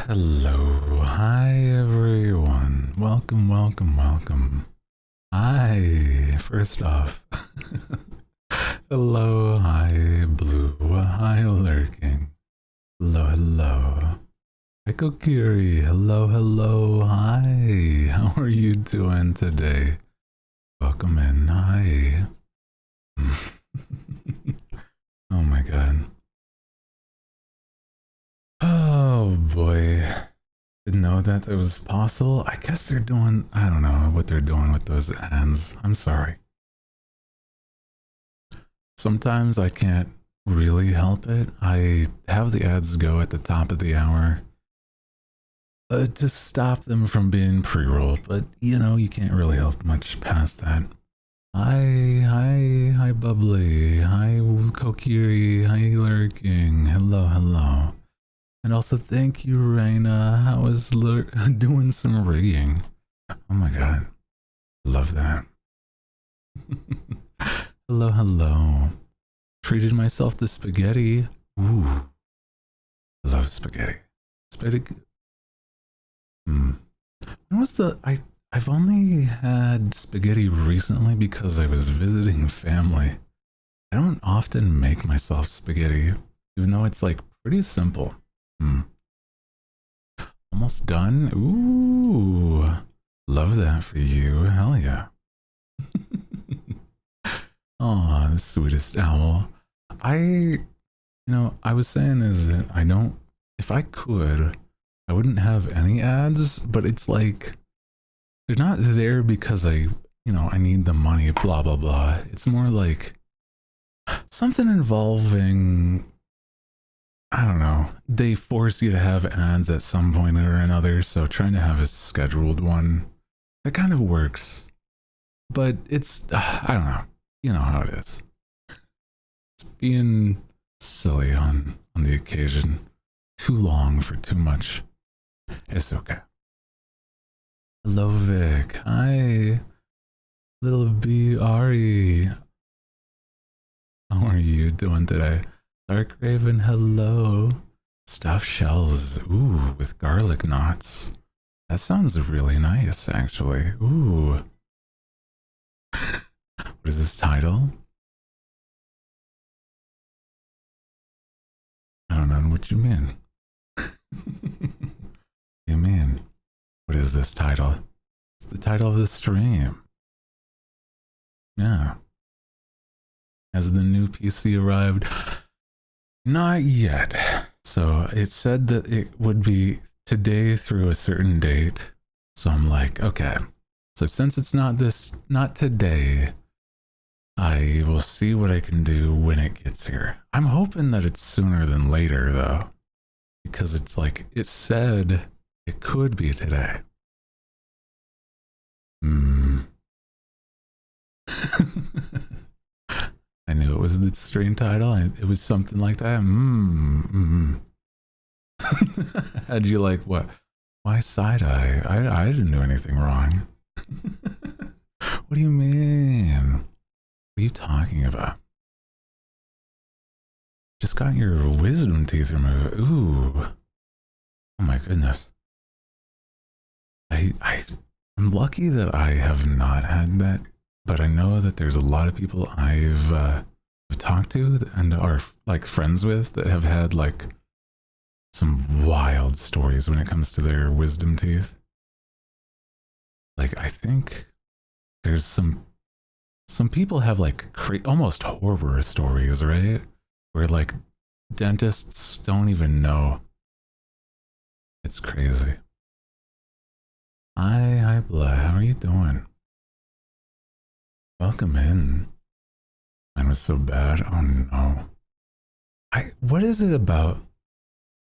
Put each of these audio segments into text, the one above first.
Hello, hi everyone. Welcome, welcome, welcome. Hi, first off. Hello, hi Blue, hi Lurking. Hello, hello. Hi Kokiri, hello, hello, hi. How are you doing today? Welcome in, hi. Oh my god. Oh boy. Didn't know that it was possible. I guess they're doing, I don't know what they're doing with those ads. I'm sorry. Sometimes I can't really help it. I have the ads go at the top of the hour to stop them from being pre-rolled, but you know, you can't really help much past that. Hi, Bubbly. Hi, Kokiri. Hi, Lurking. Hello, hello. And also, thank you, Raina. How is doing some rigging? Oh my god. Love that. Hello, hello. Treated myself to spaghetti. Ooh. I love spaghetti. Spaghetti. When was I've only had spaghetti recently because I was visiting family. I don't often make myself spaghetti, even though it's like pretty simple. Almost done? Ooh. Love that for you. Hell yeah. Aw, the sweetest owl. I was saying is that I don't, if I could, I wouldn't have any ads, but it's like, they're not there because I need the money, blah, blah, blah. It's more like something involving, I don't know, they force you to have ads at some point or another, so trying to have a scheduled one, that kind of works. But it's, I don't know, you know how it is. It's being silly on the occasion. Too long for too much. It's okay. Hello, Vic. Hi. Little B. Ari. How are you doing today? Dark Raven, hello. Stuffed shells. Ooh, with garlic knots. That sounds really nice, actually. Ooh. What is this title? I don't know what you mean. What do you mean? What is this title? It's the title of the stream. Yeah. Has the new PC arrived? Not yet. So it said that it would be today through a certain date. So I'm like, okay. So since it's not today, I will see what I can do when it gets here. I'm hoping that it's sooner than later though, because it's like, it said it could be today. I knew it was the stream title. It was something like that. Had you like, what? Why side eye? I didn't do anything wrong. What do you mean? What are you talking about? Just got your wisdom teeth removed. Ooh. Oh my goodness. I'm lucky that I have not had that, but I know that there's a lot of people I've talked to and are like friends with that have had like some wild stories when it comes to their wisdom teeth. Like I think there's some people have like almost horror stories, right? Where like dentists don't even know. It's crazy. Hi, Blah. How are you doing? Welcome in. Mine was so bad. Oh no. What is it about?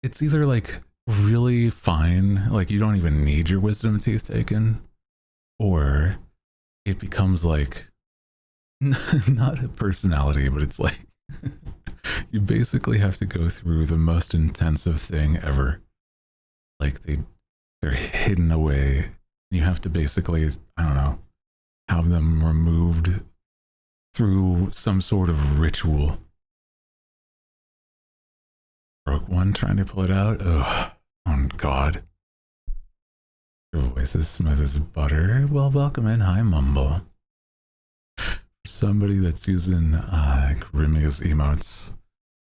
It's either like really fine, like you don't even need your wisdom teeth taken, or it becomes like not a personality, but it's like you basically have to go through the most intensive thing ever. Like they're hidden away. You have to basically, I don't know, have them removed through some sort of ritual. Broke one trying to pull it out. Ugh. Oh God. Your voice is smooth as butter. Well, welcome in. Hi, Mumble. Somebody that's using Grimmy's emotes.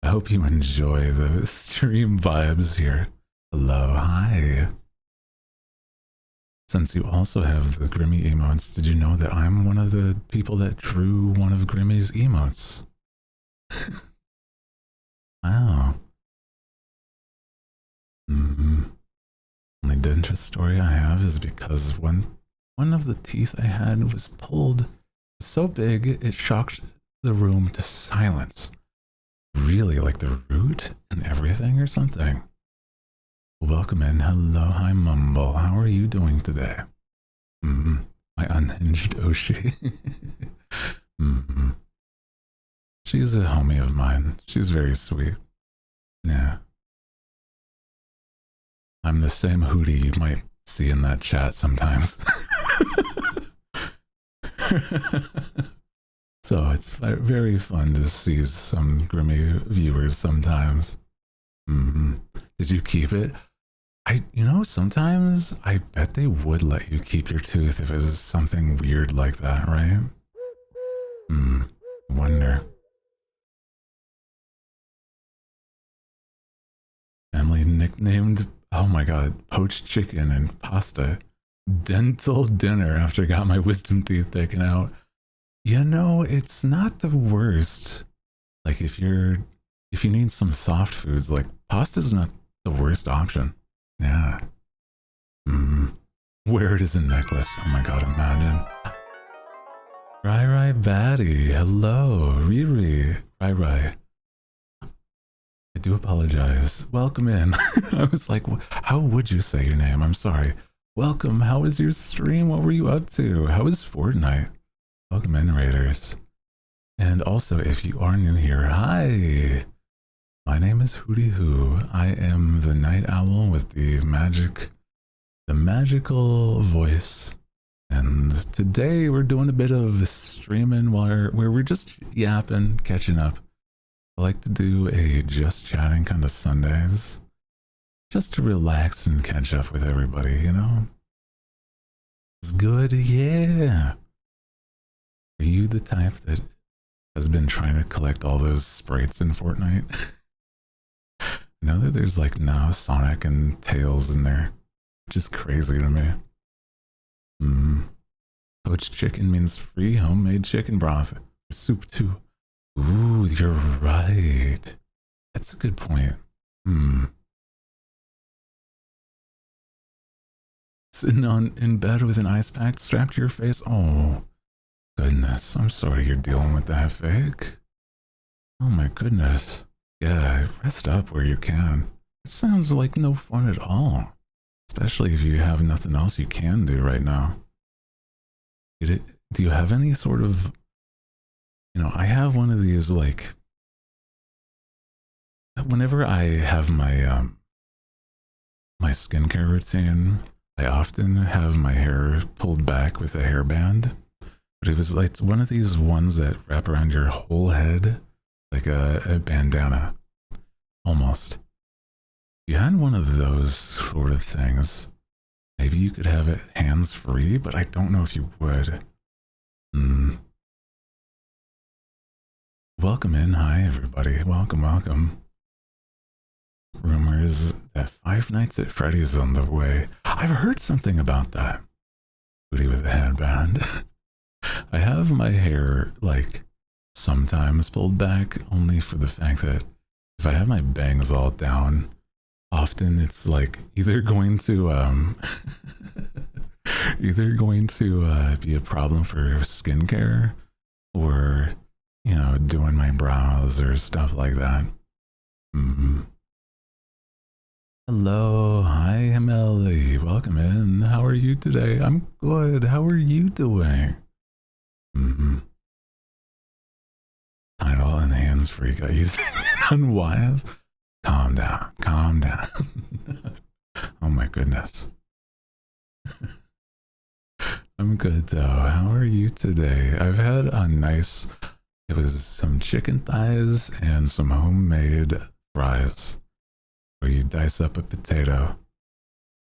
I hope you enjoy the stream vibes here. Hello, hi. Since you also have the Grimmy emotes, did you know that I'm one of the people that drew one of Grimmy's emotes? Wow. Only dentist story I have is because one of the teeth I had was pulled so big it shocked the room to silence. Really, like the root and everything or something. Welcome in. Hello, hi Mumble. How are you doing today? My unhinged Oshi. She's a homie of mine. She's very sweet. Yeah. I'm the same Hooty you might see in that chat sometimes. So it's very fun to see some Grimmy viewers sometimes. Did you keep it? Sometimes I bet they would let you keep your tooth if it was something weird like that, right? Wonder. Emily nicknamed, oh my god, poached chicken and pasta dental dinner after I got my wisdom teeth taken out. It's not the worst. Like if you need some soft foods, like pasta's not the worst option. Yeah. Wear it as a necklace. Oh my god, imagine. Rai Batty, hello. Riri, Rai. I do apologize. Welcome in. I was like, how would you say your name? I'm sorry. Welcome. How was your stream? What were you up to? How was Fortnite? Welcome in, Raiders. And also, if you are new here, hi. My name is Hooty Hoo. I am the night owl with the magical voice. And today we're doing a bit of streaming where we're just yapping, catching up. I like to do a just chatting kind of Sundays, just to relax and catch up with everybody, you know? It's good, yeah. Are you the type that has been trying to collect all those sprites in Fortnite? I know that there's like now Sonic and Tails in there, which is crazy to me. Poached chicken means free homemade chicken broth. Soup too. Ooh, you're right. That's a good point. Sitting in bed with an ice pack strapped to your face. Oh, goodness. I'm sorry you're dealing with that, fake. Oh my goodness. Yeah, rest up where you can. It sounds like no fun at all. Especially if you have nothing else you can do right now. Do you have any sort of... I have one of these, like... Whenever I have my, my skincare routine, I often have my hair pulled back with a hairband. But it was like one of these ones that wrap around your whole head, like a bandana, almost. If you had one of those sort of things, maybe you could have it hands-free, but I don't know if you would. Welcome in. Hi, everybody. Welcome. Rumors that Five Nights at Freddy's is on the way. I've heard something about that. Booty with a headband. I have my hair, like, sometimes pulled back, only for the fact that if I have my bangs all down, often it's like either going to be a problem for skincare or doing my brows or stuff like that. Hello, hi Emily, welcome in. How are you today? I'm good. How are you doing? Title and hands-free got you unwise. Calm down. Oh my goodness. I'm good though. How are you today? I've had a nice, it was some chicken thighs and some homemade fries where you dice up a potato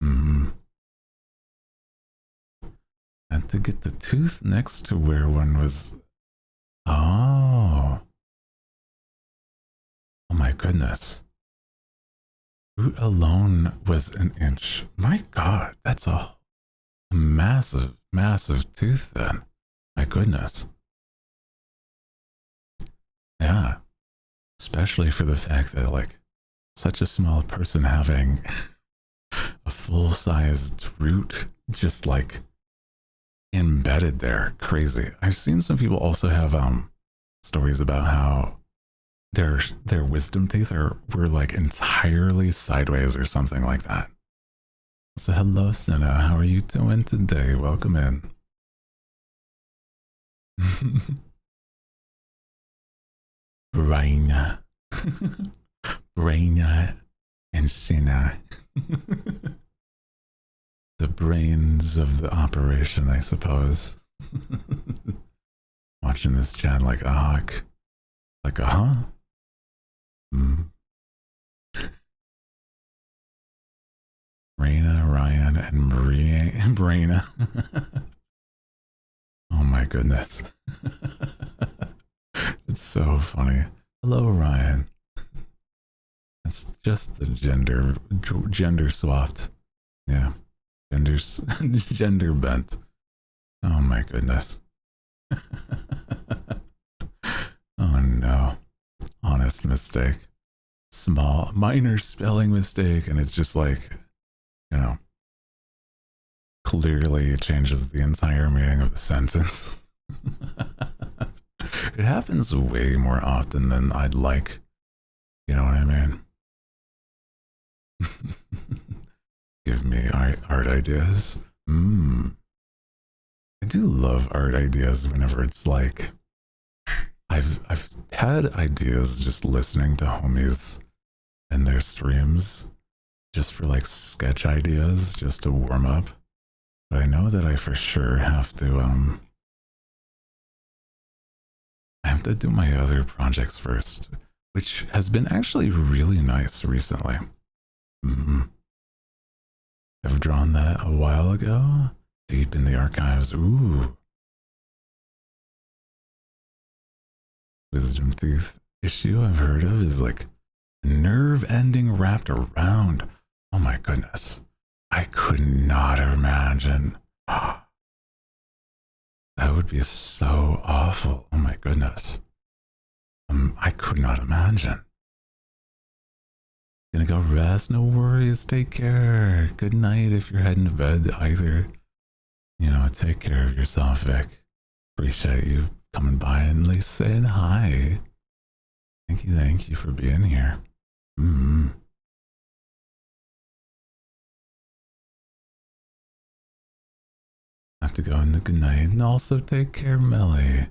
Mm. And to get the tooth next to where one was. Oh. Oh my goodness. Root alone was an inch. My God, that's a massive, massive tooth then. My goodness. Yeah. Especially for the fact that, like, such a small person having a full-sized root just like embedded there. Crazy. I've seen some people also have stories about how their wisdom teeth were like entirely sideways or something like that. So hello, Senna. How are you doing today? Welcome in. Braina. Braina and Senna. The brains of the operation, I suppose. Watching this chat like a hawk. Like a huh? Mm. Raina, Ryan, and Maria and Braina. Oh my goodness. It's so funny. Hello, Ryan. It's just the gender swapped. Yeah. Gender bent. Oh my goodness. Oh no. Honest mistake. Small, minor spelling mistake, and it's just like, you know, clearly changes the entire meaning of the sentence. It happens way more often than I'd like. You know what I mean? Give me art ideas. I do love art ideas whenever it's like I've had ideas just listening to homies and their streams just for like sketch ideas just to warm up. But I know that I for sure have to do my other projects first, which has been actually really nice recently. I've drawn that a while ago, deep in the archives. Ooh. Wisdom tooth issue I've heard of is like nerve ending wrapped around. Oh my goodness. I could not imagine. That would be so awful. Oh my goodness. I could not imagine. Gonna go rest. No worries. Take care. Good night if you're heading to bed either. You know, take care of yourself, Vic. Appreciate you coming by and at least saying hi. Thank you for being here. Have to go into good night and also take care, Melly.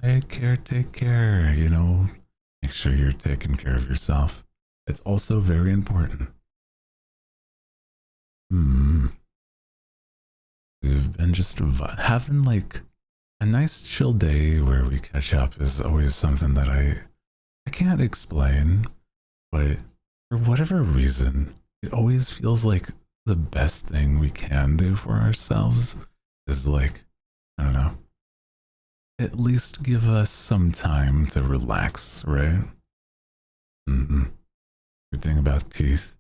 Take care. You know, make sure you're taking care of yourself. It's also very important. We've been just having like a nice chill day where we catch up is always something that I can't explain, but for whatever reason, it always feels like the best thing we can do for ourselves is like, I don't know, at least give us some time to relax, right? Good thing about teeth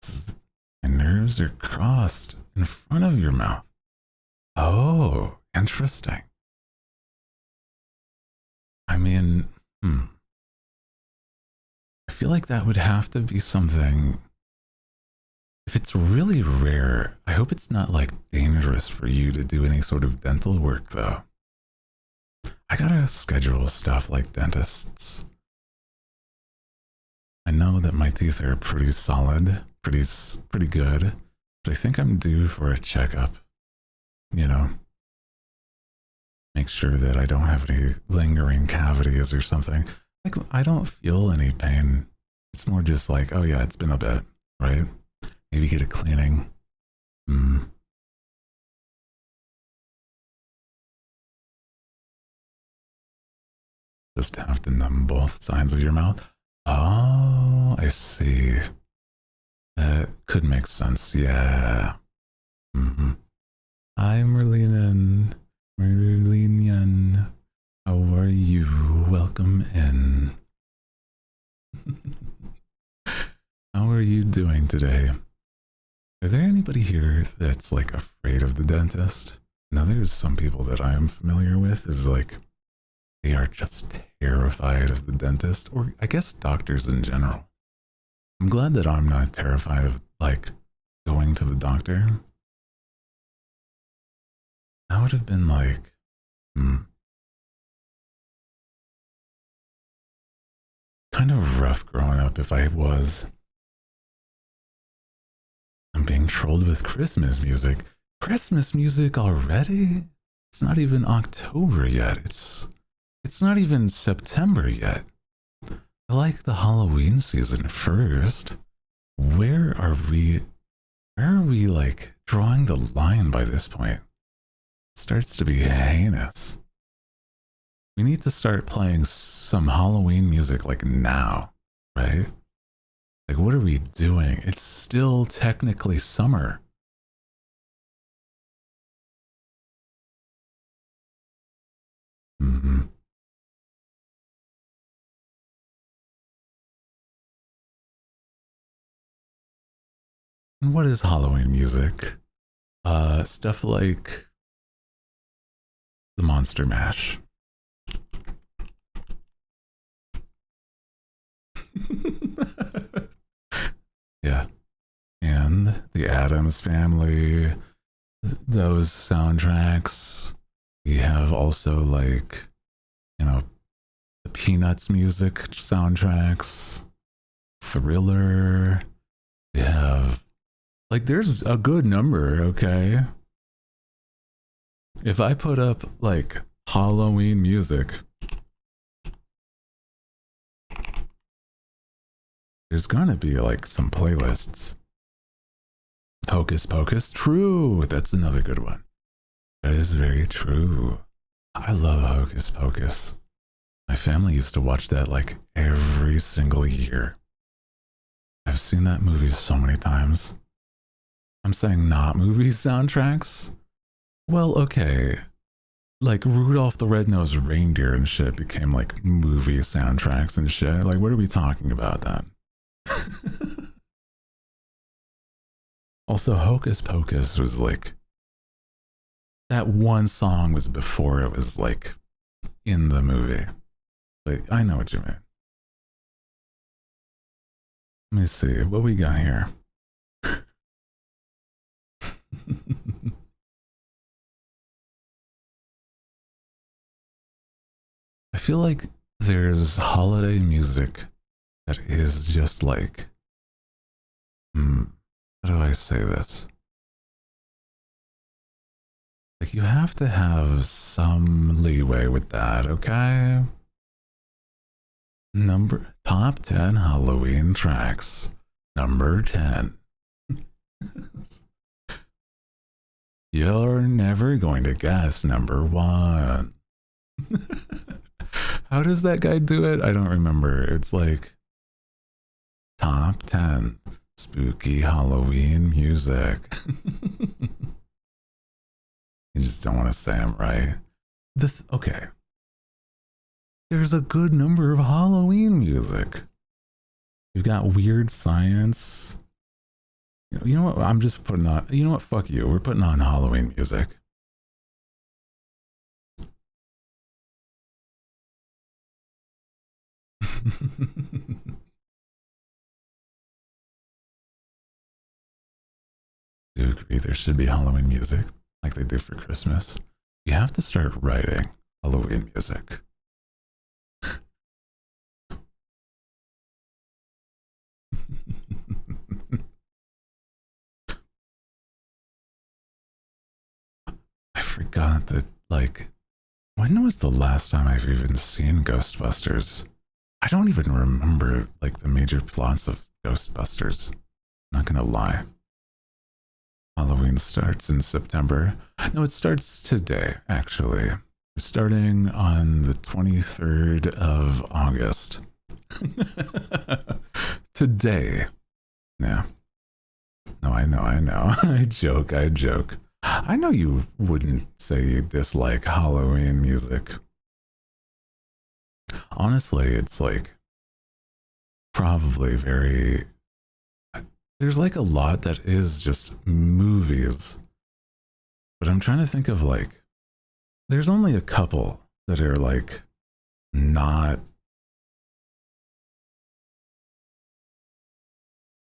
is my nerves are crossed in front of your mouth. Oh, interesting. I mean, I feel like that would have to be something. If it's really rare, I hope it's not like dangerous for you to do any sort of dental work though. I gotta schedule stuff like dentists. I know that my teeth are pretty solid, pretty good, but I think I'm due for a checkup. You know, make sure that I don't have any lingering cavities or something. Like, I don't feel any pain. It's more just like, oh yeah, it's been a bit, right? Maybe get a cleaning. Just have to numb both sides of your mouth. Oh, I see. That could make sense. Yeah. Mm-hmm. Hi, Merlinian. How are you? Welcome in. How are you doing today? Are there anybody here that's like afraid of the dentist? Now, there's some people that I am familiar with is like they are just terrified of the dentist, or I guess doctors in general. I'm glad that I'm not terrified of like going to the doctor. That would have been like, kind of rough growing up if I was. I'm being trolled with Christmas music. Christmas music already? It's not even October yet. It's not even September yet. I like the Halloween season first. Where are we like drawing the line by this point? It starts to be heinous. We need to start playing some Halloween music like now, right? Like, what are we doing? It's still technically summer. Mm-hmm. And what is Halloween music? Stuff like the Monster Mash. Yeah. And the Addams Family, those soundtracks. We have also like, the Peanuts music soundtracks, Thriller. We have like there's a good number, okay? If I put up like Halloween music, there's gonna be like some playlists. Hocus Pocus, true. That's another good one. That is very true. I love Hocus Pocus. My family used to watch that like every single year. I've seen that movie so many times. I'm saying not movie soundtracks. Well, okay. Like Rudolph the Red-Nosed Reindeer and shit became like movie soundtracks and shit. Like, what are we talking about then? Also, Hocus Pocus was like that one song was before it was like in the movie. But I know what you mean. Let me see what we got here. I feel like there's holiday music that is just like, how do I say this? Like, you have to have some leeway with that, okay? Top 10 Halloween tracks. Number 10. You're never going to guess number 1. How does that guy do it? I don't remember. It's like top 10 spooky Halloween music. You just don't want to say them right. Okay. There's a good number of Halloween music. We've got Weird Science. You know what? I'm just putting on. You know what? Fuck you. We're putting on Halloween music. Do agree there should be Halloween music like they do for Christmas. You have to start writing Halloween music. I forgot that, like, when was the last time I've even seen Ghostbusters? I don't even remember, like, the major plots of Ghostbusters. Not gonna lie. Halloween starts in September. No, it starts today, actually. We're starting on the 23rd of August. Today. Yeah. No, I know, I know. I joke, I joke. I know you wouldn't say you dislike Halloween music. Honestly, it's like probably very. There's like a lot that is just movies, but I'm trying to think of like. There's only a couple that are like not.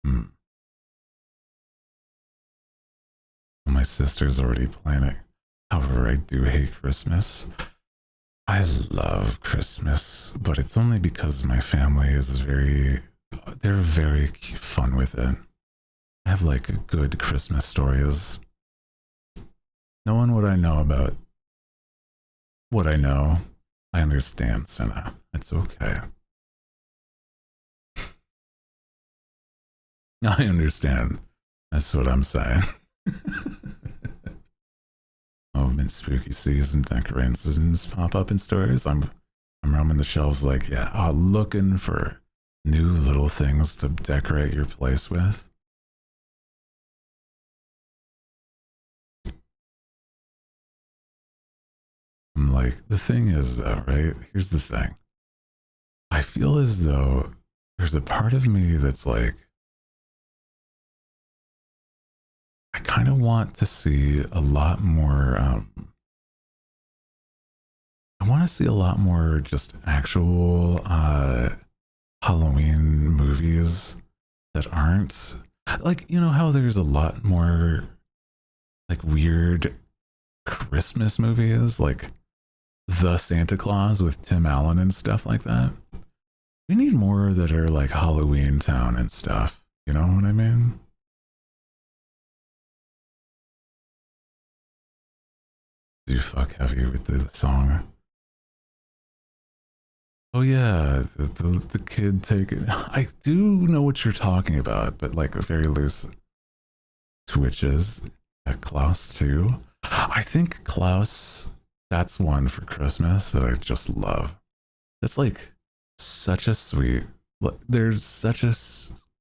Hmm. My sister's already planning. However, I do hate Christmas. I love Christmas, but it's only because my family is very, they're very fun with it. I have like good Christmas stories. Knowing what I know about what I know, I understand, Senna. It's okay. I understand. That's what I'm saying. Oh, in spooky season decorations pop up in stores. I'm roaming the shelves like, yeah, looking for new little things to decorate your place with. I'm like, the thing is though, right? Here's the thing. I feel as though there's a part of me that's like, I kind of want to see a lot more. I want to see a lot more just actual Halloween movies that aren't like, you know how there's a lot more like weird Christmas movies like The Santa Claus with Tim Allen and stuff like that. We need more that are like Halloween Town and stuff. You know what I mean? Do you fuck heavy with the song? Oh yeah, the kid taking. I do know what you're talking about, but like very loose twitches at Klaus too. I think Klaus. That's one for Christmas that I just love. That's like such a sweet. There's such a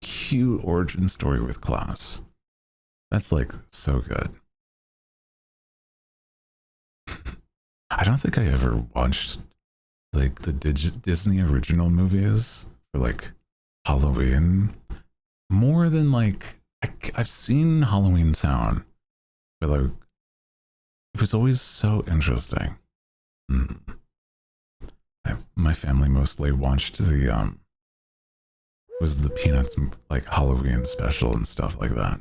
cute origin story with Klaus. That's like so good. I don't think I ever watched like the Disney original movies for like Halloween more than like I've seen Halloween Town, but like it was always so interesting. Mm. My family mostly watched the was the Peanuts like Halloween special and stuff like that.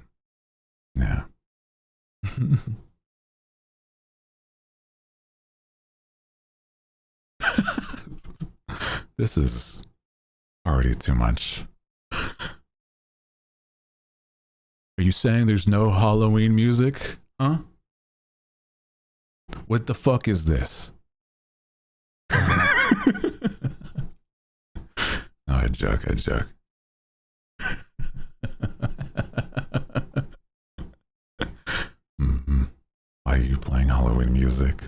Yeah. This is already too much. Are you saying there's no Halloween music? Huh? What the fuck is this? No, I joke, I joke. Mm-hmm. Why are you playing Halloween music?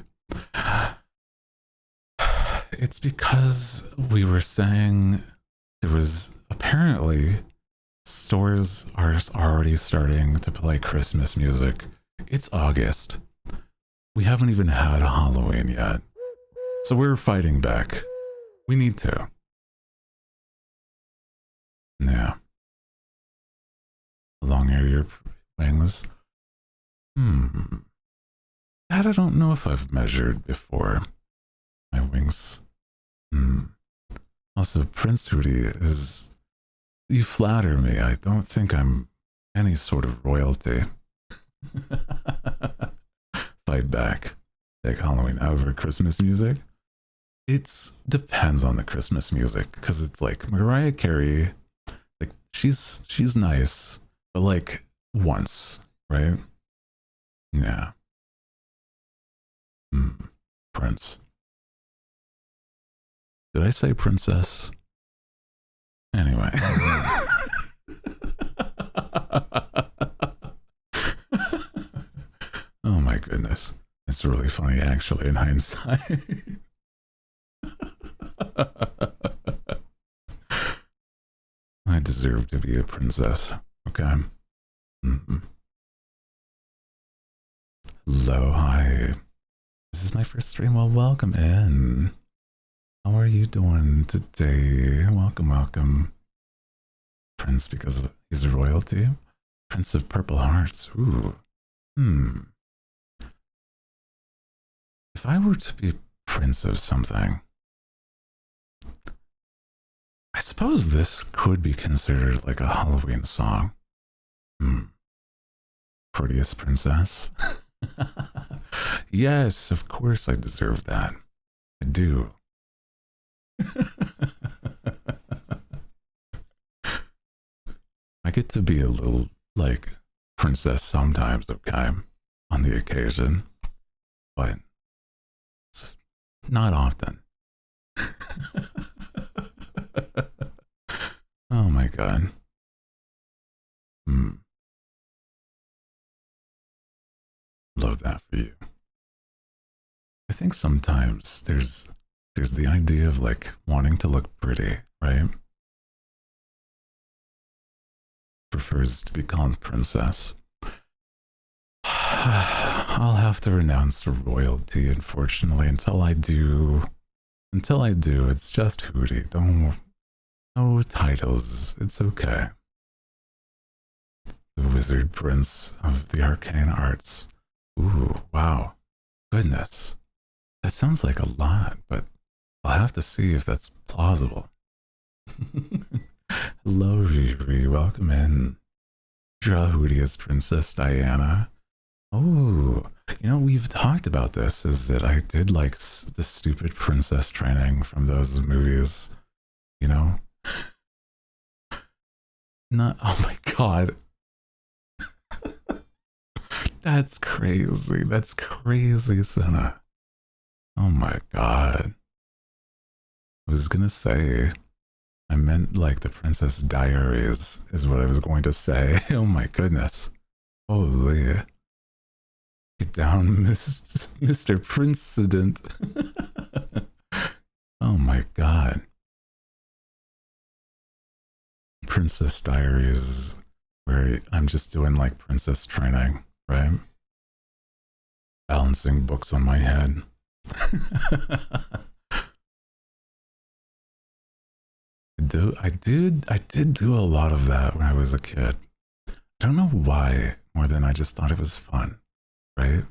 It's because we were saying there was apparently stores are already starting to play Christmas music. It's August. We haven't even had a Halloween yet. So we're fighting back. We need to. Yeah. Long are your wings? That I don't know if I've measured before. My wings. Also, Prince Hooty is. You flatter me. I don't think I'm any sort of royalty. Fight back. Take Halloween over Christmas music. It depends on the Christmas music because it's like Mariah Carey, like she's nice, but like once, right? Yeah. Prince. Did I say princess? Anyway. Oh my goodness. It's really funny actually in hindsight. I deserve to be a princess, okay? Mm-hmm. Hello, hi. This is my first stream. Well, welcome in. How are you doing today? Welcome, welcome. Prince because he's royalty. Prince of Purple Hearts. Ooh. If I were to be prince of something, I suppose this could be considered like a Halloween song. Prettiest princess. Yes, of course I deserve that. I do. I get to be a little, like, princess sometimes, okay? On the occasion. But it's not often. Oh my god. Love that for you. I think sometimes there's the idea of like wanting to look pretty, right? Prefers to be called princess. I'll have to renounce royalty, unfortunately, until I do. Until I do, it's just Hooty. No titles. It's okay. The wizard prince of the arcane arts. Ooh, wow. Goodness. That sounds like a lot, but I'll have to see if that's plausible. Hello, Riri. Welcome in. Draw Hooty as Princess Diana. Oh, you know, we've talked about this, is that I did like the stupid princess training from those movies, you know? Not, oh my god. That's crazy. That's crazy, Senna. Oh my god. I was gonna say, I meant like the Princess Diaries is what I was going to say. Oh my goodness. Holy. Get down, Mr. Princesident. Oh my god. Princess Diaries, where I'm just doing like princess training, right? Balancing books on my head. I did do a lot of that when I was a kid. I don't know why, more than I just thought it was fun, right?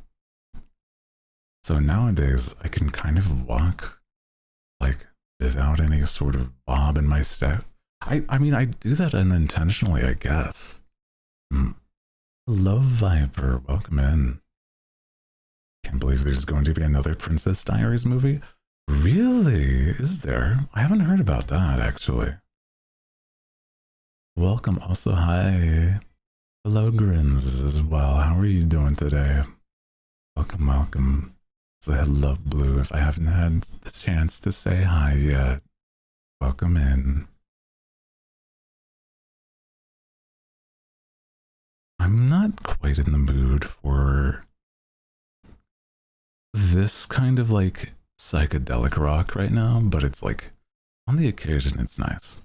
So nowadays I can kind of walk like without any sort of bob in my step. I mean, I do that unintentionally, I guess. Hello, Viper. Welcome in. Can't believe there's going to be another Princess Diaries movie. Really? Is there? I haven't heard about that, actually. Welcome. Also, hi. Hello, Grins, as well. How are you doing today? Welcome, welcome. So I love Blue if I haven't had the chance to say hi yet. Welcome in. I'm not quite in the mood for this kind of like psychedelic rock right now, but it's like on the occasion it's nice.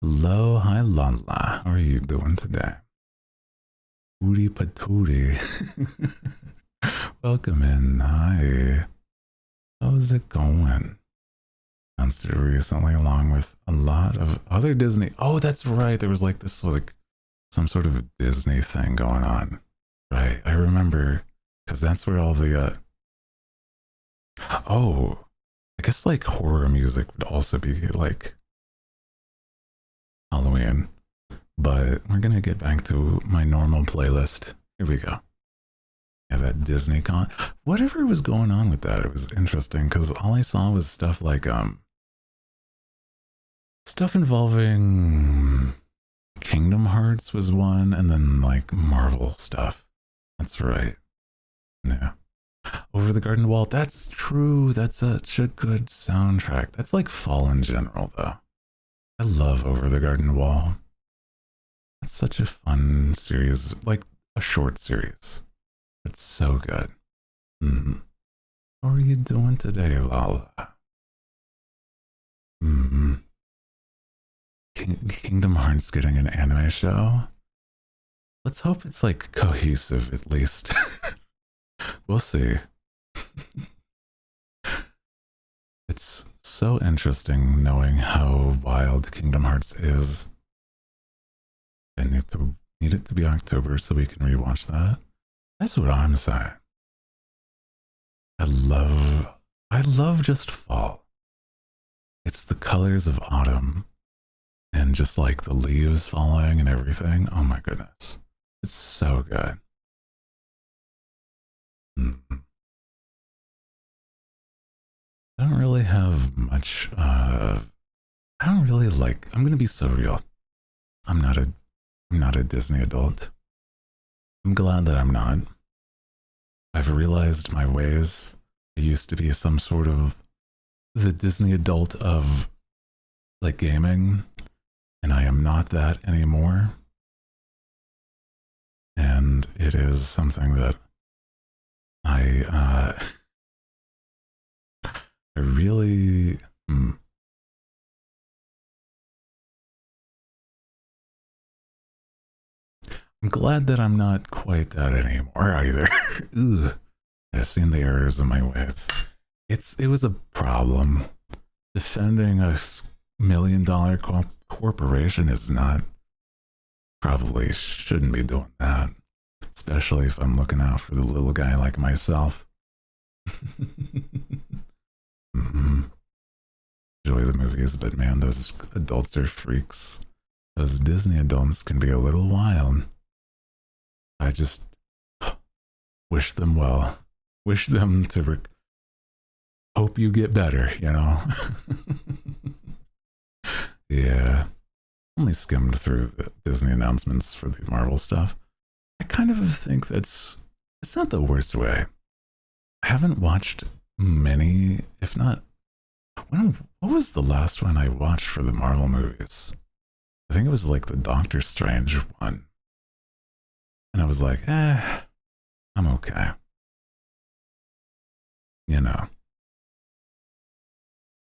Hello, hi Lala. How are you doing today? Hooty patooty. Welcome in. Hi. How's it going? Announced it recently along with a lot of other Disney. Oh, that's right. There was like this was like some sort of Disney thing going on. Right. I remember because that's where all the oh, I guess like horror music would also be like Halloween. But we're gonna get back to my normal playlist. Here we go. Yeah, that Disney con. Whatever was going on with that, it was interesting because all I saw was stuff like stuff involving Kingdom Hearts was one, and then like Marvel stuff. That's right. Yeah. Over the Garden Wall. That's true. That's such a good soundtrack. That's like fall in general, though. I love Over the Garden Wall. It's such a fun series, like a short series. It's so good. How are you doing today, Lala? Kingdom Hearts getting an anime show. Let's hope it's like cohesive at least. We'll see. It's so interesting knowing how wild Kingdom Hearts is. I need it to be October so we can rewatch that. That's what I'm saying. I love just fall. It's the colors of autumn and just like the leaves falling and everything. Oh my goodness. It's so good. Mm-hmm. I don't really have much. I don't really like. I'm gonna be so real. I'm not a Disney adult. I'm glad that I'm not. I've realized my ways. I used to be some sort of the Disney adult of like gaming, and I am not that anymore. And it is something that I I really I'm glad that I'm not quite that anymore either. Ugh. I've seen the errors of my ways. It was a problem. Defending a $1 million corporation is not, probably shouldn't be doing that. Especially if I'm looking out for the little guy like myself. Mm-hmm. Enjoy the movies, but man, those adults are freaks. Those Disney adults can be a little wild. I just wish them well. Wish them to hope you get better, you know? Yeah. Only skimmed through the Disney announcements for the Marvel stuff. I kind of think it's not the worst way. I haven't watched many, if not, what was the last one I watched for the Marvel movies? I think it was like the Doctor Strange one. And I was like, I'm okay. You know.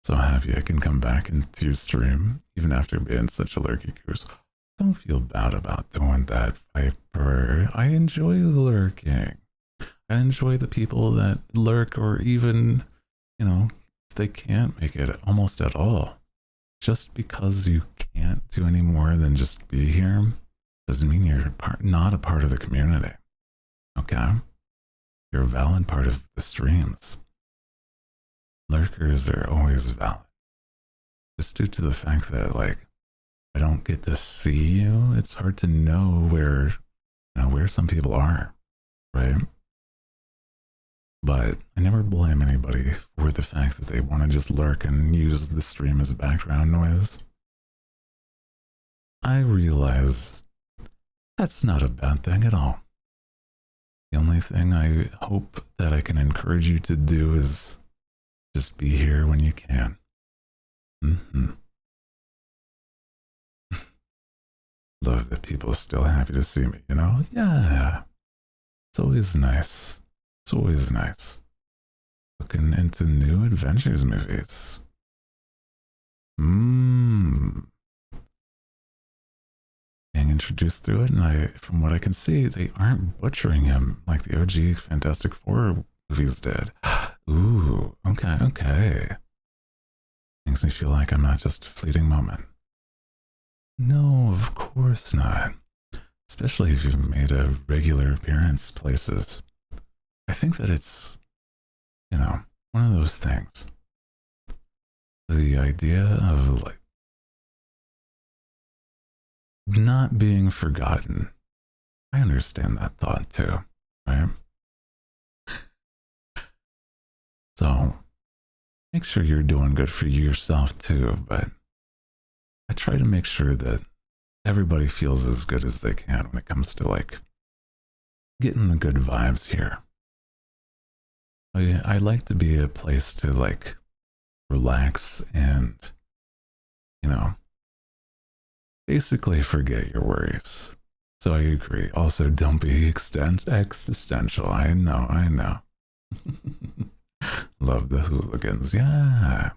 So happy I can come back into your stream, even after being such a lurky goose. Don't feel bad about doing that, Viper. I enjoy lurking. I enjoy the people that lurk, or even, you know, if they can't make it almost at all. Just because you can't do any more than just be here doesn't mean you're not a part of the community. Okay? You're a valid part of the streams. Lurkers are always valid. Just due to the fact that, like, I don't get to see you, it's hard to know where some people are, right? But I never blame anybody for the fact that they want to just lurk and use the stream as a background noise. I realize that's not a bad thing at all. The only thing I hope that I can encourage you to do is just be here when you can. Mm-hmm. Love that people are still happy to see me, you know? Yeah. It's always nice. It's always nice. Looking into new adventures movies. Being introduced through it, and from what I can see, they aren't butchering him like the OG Fantastic Four movies did. Ooh, okay. Makes me feel like I'm not just a fleeting moment. No, of course not. Especially if you've made a regular appearance places. I think that it's, one of those things. The idea of, like, not being forgotten. I understand that thought too, right? So, make sure you're doing good for yourself too, but I try to make sure that everybody feels as good as they can when it comes to, like, getting the good vibes here. I like to be a place to, like, relax and, basically forget your worries. So I agree. Also, don't be existential. I know. Love the hooligans. Yeah.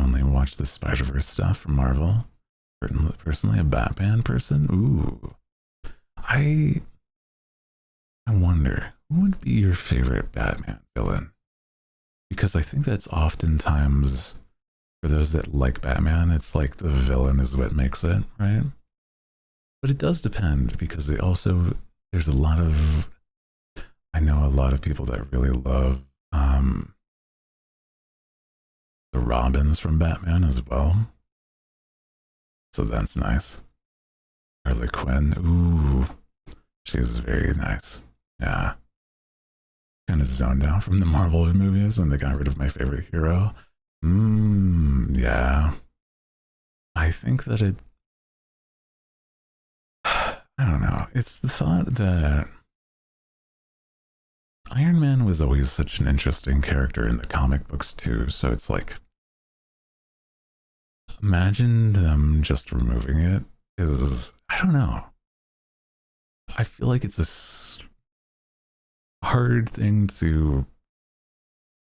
Only watch the Spider-Verse stuff from Marvel. Personally, a Batman person. Ooh, I I wonder who would be your favorite Batman villain, because I think that's oftentimes for those that like Batman, it's like the villain is what makes it, right? But it does depend because it also there's a lot of I know a lot of people that really love the Robins from Batman as well. So that's nice. Harley Quinn, ooh, she's very nice. Yeah. Kind of zoned out from the Marvel movies when they got rid of my favorite hero. Yeah. I think that I don't know. It's the thought that Iron Man was always such an interesting character in the comic books too. So it's like, imagine them just removing it is, I don't know. I feel like it's a hard thing to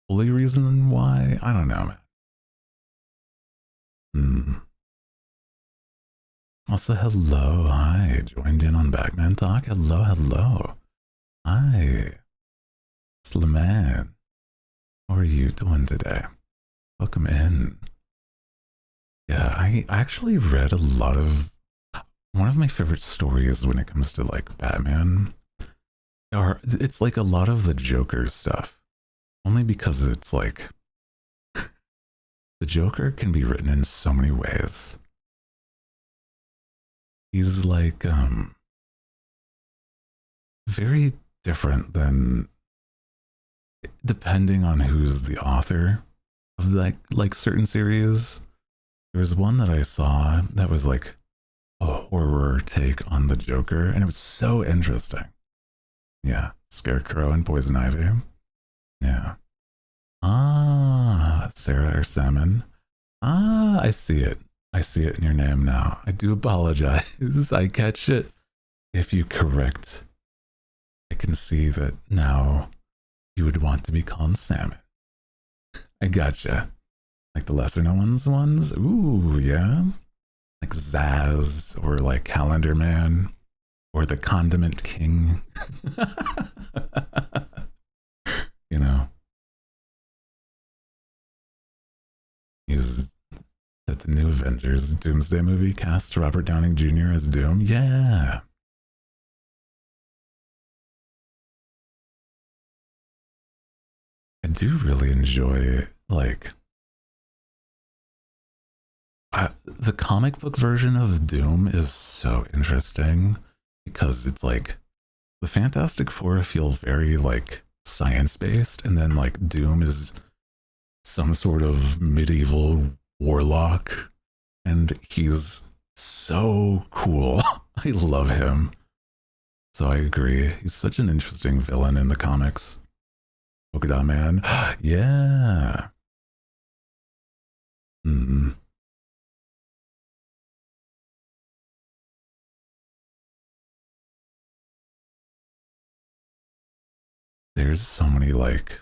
fully reason why. I don't know, man. Also, hello, hi, joined in on Batman Talk. Hello. Hi, Slaman. How are you doing today? Welcome in. Yeah, I actually read a lot of one of my favorite stories when it comes to like Batman. It's like a lot of the Joker stuff, only because it's like the Joker can be written in so many ways. He's like very different than depending on who's the author of like certain series. There was one that I saw that was like a horror take on the Joker, and it was so interesting. Yeah, Scarecrow and Poison Ivy. Yeah. Ah, Sarah or Salmon. Ah, I see it. I see it in your name now. I do apologize. I catch it. If you correct, I can see that now you would want to be called Salmon. I gotcha. Like the lesser known ones? Ooh, yeah. Like Zaz or like Calendar Man or the Condiment King. You know, he's at the new Avengers Doomsday movie cast Robert Downing Jr. as Doom. Yeah. I do really enjoy like the comic book version of Doom is so interesting because it's like the Fantastic Four feel very like science based, and then like Doom is some sort of medieval warlock, and he's so cool. I love him. So I agree. He's such an interesting villain in the comics. Polka Dot Man. Yeah. Mm-hmm. There's so many like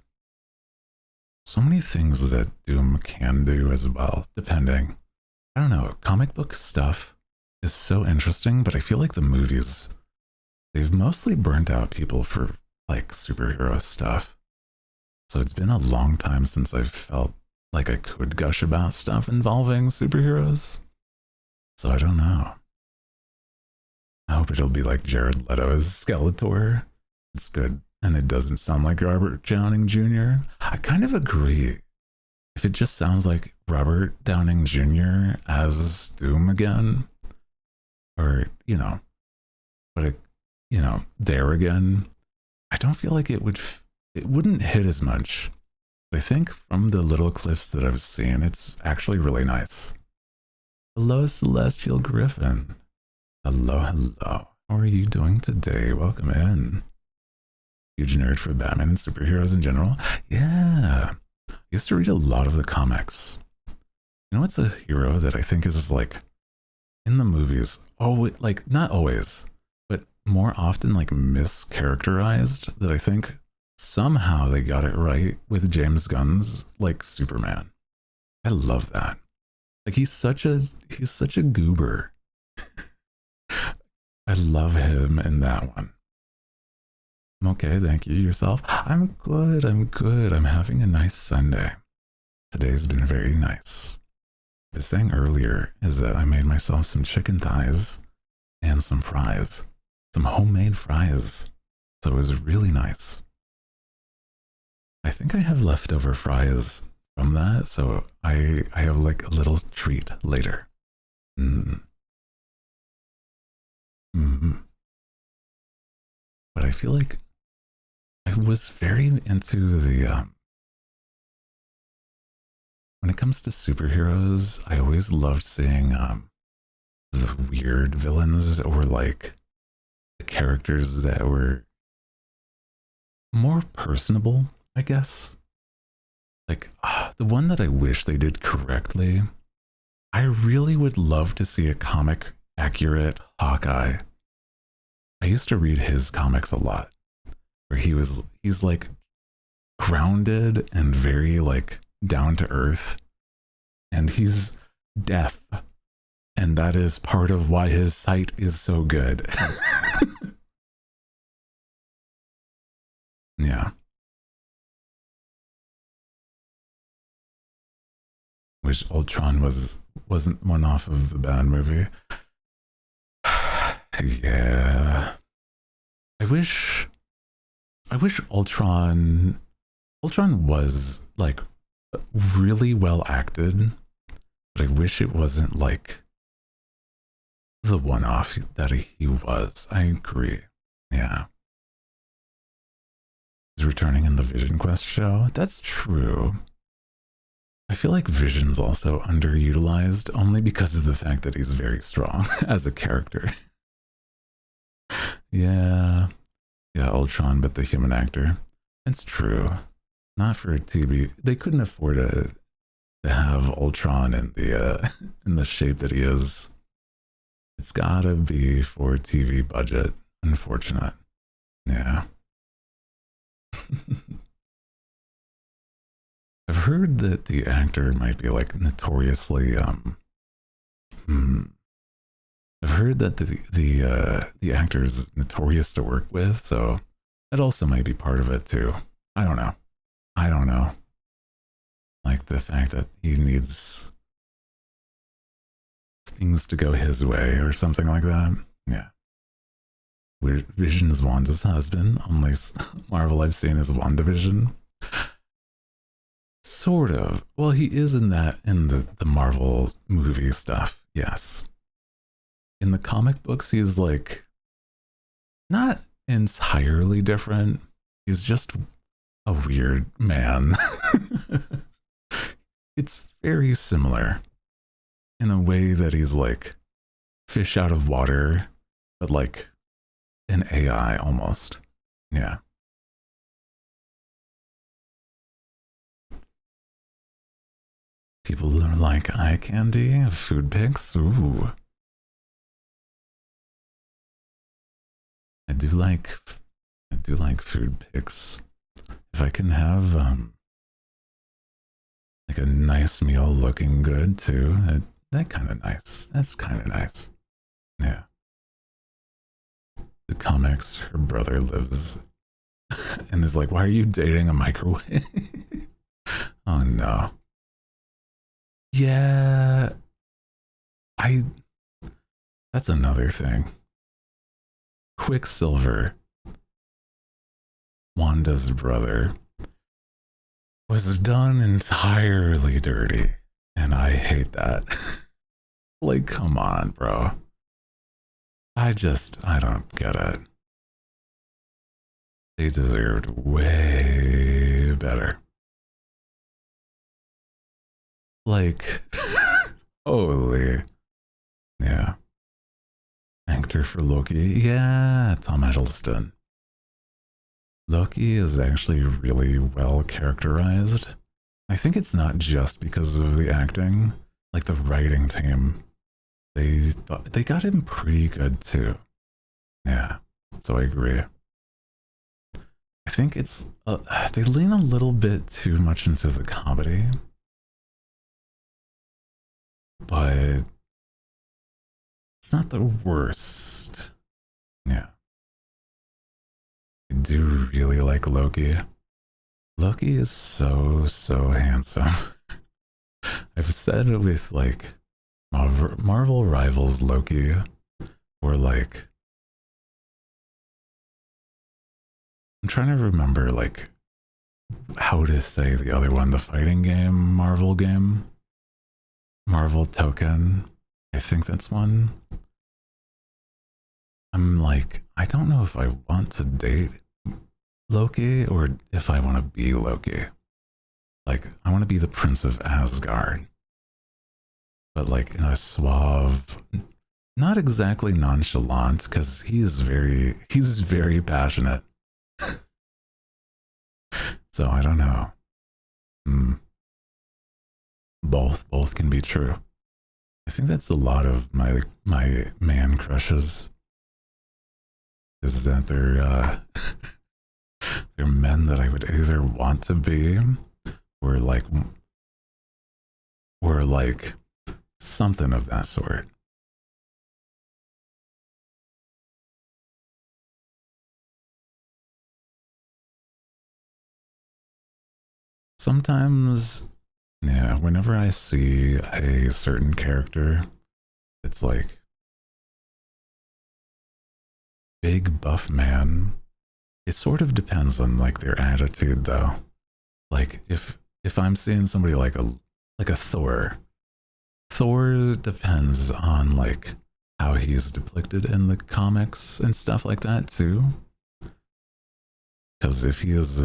so many things that Doom can do as well, depending. I don't know, comic book stuff is so interesting, but I feel like the movies, they've mostly burnt out people for like superhero stuff. So it's been a long time since I've felt like I could gush about stuff involving superheroes. So I don't know. I hope it'll be like Jared Leto's Skeletor. It's good. And it doesn't sound like Robert Downing Jr. I kind of agree. If it just sounds like Robert Downing Jr. as Doom again, or, you know, but it, you know, there again, I don't feel like it wouldn't hit as much. But I think from the little clips that I've seen, it's actually really nice. Hello, Celestial Griffin. Hello. How are you doing today? Welcome in. Huge nerd for Batman and superheroes in general. Yeah. I used to read a lot of the comics. You know what's a hero that I think is like in the movies, like not always, but more often like mischaracterized, that I think somehow they got it right with James Gunn's like Superman. I love that. Like he's such a goober. I love him in that one. I'm okay, thank you. Yourself? I'm good, I'm good. I'm having a nice Sunday. Today's been very nice. I was saying earlier is that I made myself some chicken thighs and some fries. Some homemade fries. So it was really nice. I think I have leftover fries from that, so I have like a little treat later. Mm. Mm-hmm. But I feel like I was very into the when it comes to superheroes, I always loved seeing the weird villains or like the characters that were more personable, I guess. Like the one that I wish they did correctly. I really would love to see a comic accurate Hawkeye. I used to read his comics a lot, where he's like grounded and very like down to earth, and he's deaf, and that is part of why his sight is so good. Yeah. Wish Ultron wasn't one off of the bad movie. Yeah. I wish Ultron was like really well acted, but I wish it wasn't like the one off that he was. I agree. Yeah. He's returning in the Vision Quest show. That's true. I feel like Vision's also underutilized only because of the fact that he's very strong as a character. Yeah. Yeah, Ultron, but the human actor. It's true. Not for TV. They couldn't afford to have Ultron in the in the shape that he is. It's gotta be for TV budget. Unfortunate. Yeah. I've heard that the actor might be like notoriously I've heard that the actor is notorious to work with, so that also might be part of it too. I don't know. I don't know. Like the fact that he needs things to go his way or something like that. Yeah. Vision's Wanda's husband. Only Marvel I've seen is WandaVision. Sort of. Well, he is in the Marvel movie stuff. Yes. In the comic books, he's like not entirely different. He's just a weird man. It's very similar in a way that he's like fish out of water, but like an AI almost. Yeah. People are like eye candy, food pics. Ooh. I do like food pics. If I can have like a nice meal looking good too, that kind of nice. That's kind of nice. Yeah. The comics, her brother lives and is like, why are you dating a microwave? Oh no. Yeah. That's another thing. Quicksilver, Wanda's brother, was done entirely dirty, and I hate that. Like, come on, bro. I don't get it. They deserved way better. Like, holy. Yeah. Actor for Loki. Yeah, Tom Hiddleston. Loki is actually really well characterized. I think it's not just because of the acting, like the writing team. They got him pretty good too. Yeah, so I agree. I think it's they lean a little bit too much into the comedy. but it's not the worst. Yeah. I do really like Loki. Loki is so handsome. I've said with like Marvel rivals Loki, or like I'm trying to remember like how to say the other one, the fighting game, Marvel game, Marvel token. I think that's one. I'm like, I don't know if I want to date Loki or if I want to be Loki. Like, I want to be the Prince of Asgard, but like in a suave, not exactly nonchalant, because he's very passionate. So I don't know. Mm, both can be true. I think that's a lot of my man crushes. Is that they're men that I would either want to be, or like something of that sort. Sometimes, yeah, whenever I see a certain character, it's like big buff man. It sort of depends on like their attitude though. Like if I'm seeing somebody like a Thor, Thor depends on like how he's depicted in the comics and stuff like that too. Because if he is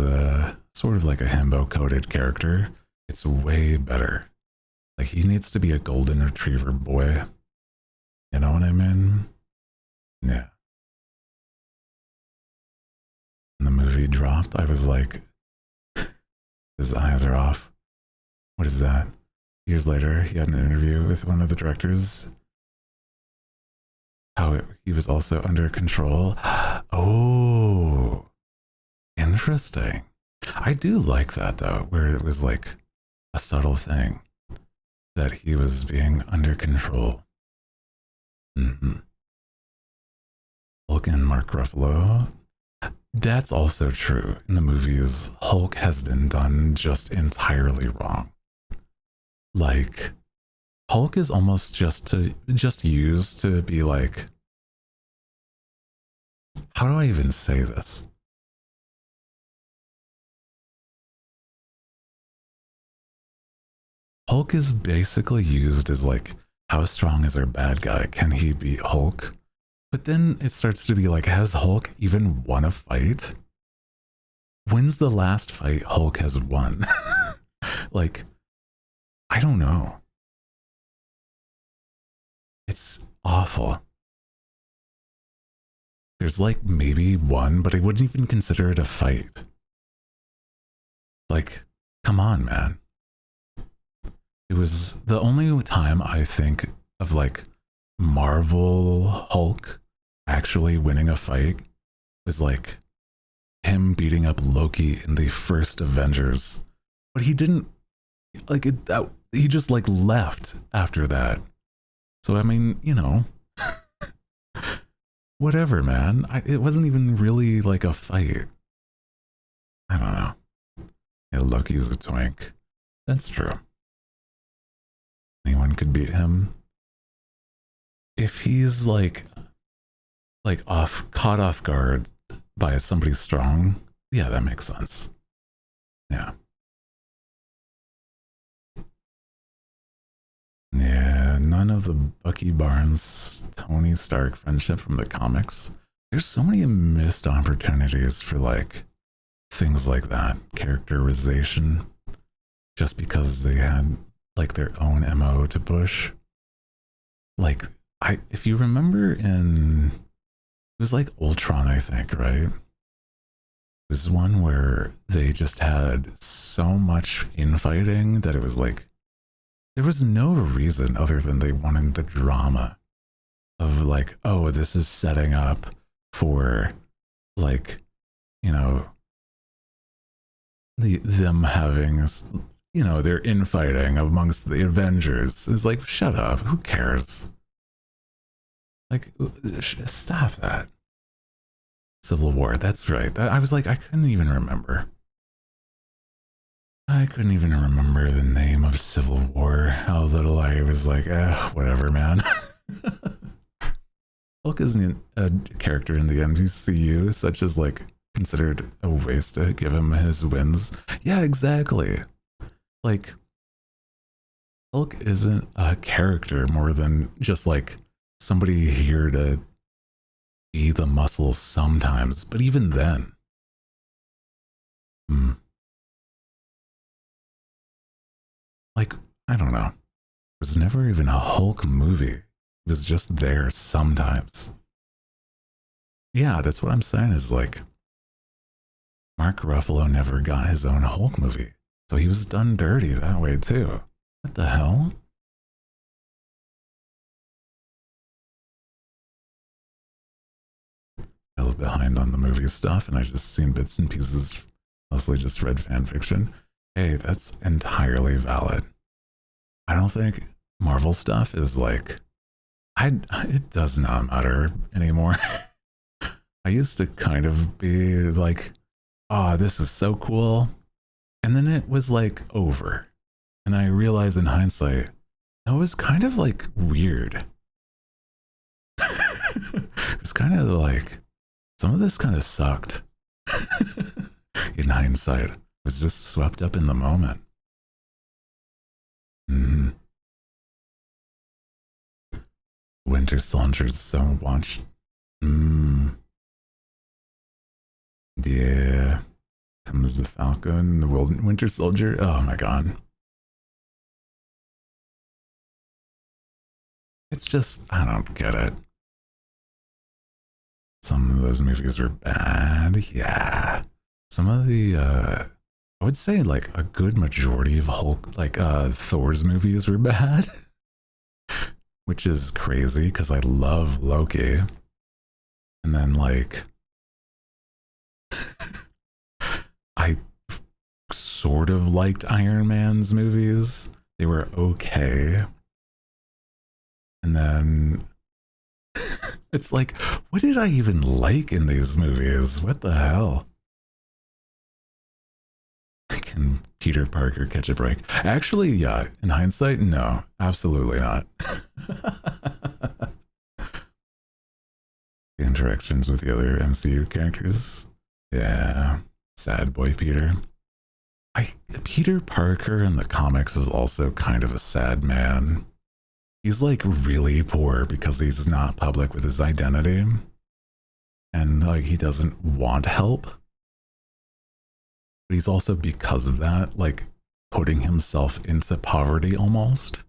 sort of like a himbo coded character, it's way better. Like he needs to be a golden retriever boy. You know what I mean? Yeah. When the movie dropped, I was like, his eyes are off. What is that? Years later, he had an interview with one of the directors. He was also under control. Oh, interesting. I do like that though, where it was like a subtle thing that he was being under control. Mm-hmm. Hulk and Mark Ruffalo. That's also true. In the movies, Hulk has been done just entirely wrong. Like, Hulk is almost just used to be like, how do I even say this? Hulk is basically used as like, how strong is our bad guy? Can he beat Hulk? But then it starts to be like, has Hulk even won a fight? When's the last fight Hulk has won? Like, I don't know. It's awful. There's like maybe one, but I wouldn't even consider it a fight. Like, come on, man. It was the only time I think of like Marvel Hulk actually winning a fight was like him beating up Loki in the first Avengers. But he didn't like it that he just like left after that. So I mean, you know, whatever, man. It wasn't even really like a fight. I don't know. Yeah, Loki's a twink. That's true. Anyone could beat him. If he's like caught off guard by somebody strong, yeah, that makes sense. Yeah. Yeah, none of the Bucky Barnes Tony Stark friendship from the comics. There's so many missed opportunities for like things like that, characterization, just because they had like their own MO to push. Like if you remember it was like Ultron, I think, right? It was one where they just had so much infighting that it was like there was no reason other than they wanted the drama of like, oh, this is setting up for like, you know, them having you know, they're infighting amongst the Avengers. It's like, shut up. Who cares? Like, stop that. Civil War. That's right. I was like, I couldn't even remember. I couldn't even remember the name of Civil War. How little I was like, whatever, man. Hulk isn't a character in the MCU, such as like considered a waste to give him his wins. Yeah, exactly. Like, Hulk isn't a character more than just like somebody here to be the muscle sometimes. But even then, like, I don't know. There was never even a Hulk movie. It was just there sometimes. Yeah, that's what I'm saying is like, Mark Ruffalo never got his own Hulk movie. So he was done dirty that way too. What the hell? I was behind on the movie stuff and I just seen bits and pieces, mostly just read fan fiction. Hey, that's entirely valid. I don't think Marvel stuff is like, it does not matter anymore. I used to kind of be like, oh, this is so cool. And then it was like over. And I realized in hindsight, that was kind of like weird. It was kind of like, some of this kind of sucked. In hindsight, I was just swept up in the moment. Mm-hmm. Winter Soldier's so watched. Yeah. Comes the Falcon, the Winter Soldier. Oh my god. It's just, I don't get it. Some of those movies are bad. Yeah. Some of the, I would say like a good majority of Hulk, like Thor's movies were bad. Which is crazy because I love Loki. And then like, I sort of liked Iron Man's movies. They were okay. And then it's like, what did I even like in these movies? What the hell? Can Peter Parker catch a break? Actually, yeah. In hindsight, no. Absolutely not. The interactions with the other MCU characters. Yeah. Sad boy Peter. Peter Parker in the comics is also kind of a sad man. He's like really poor because he's not public with his identity. And like he doesn't want help. But he's also, because of that, like putting himself into poverty almost.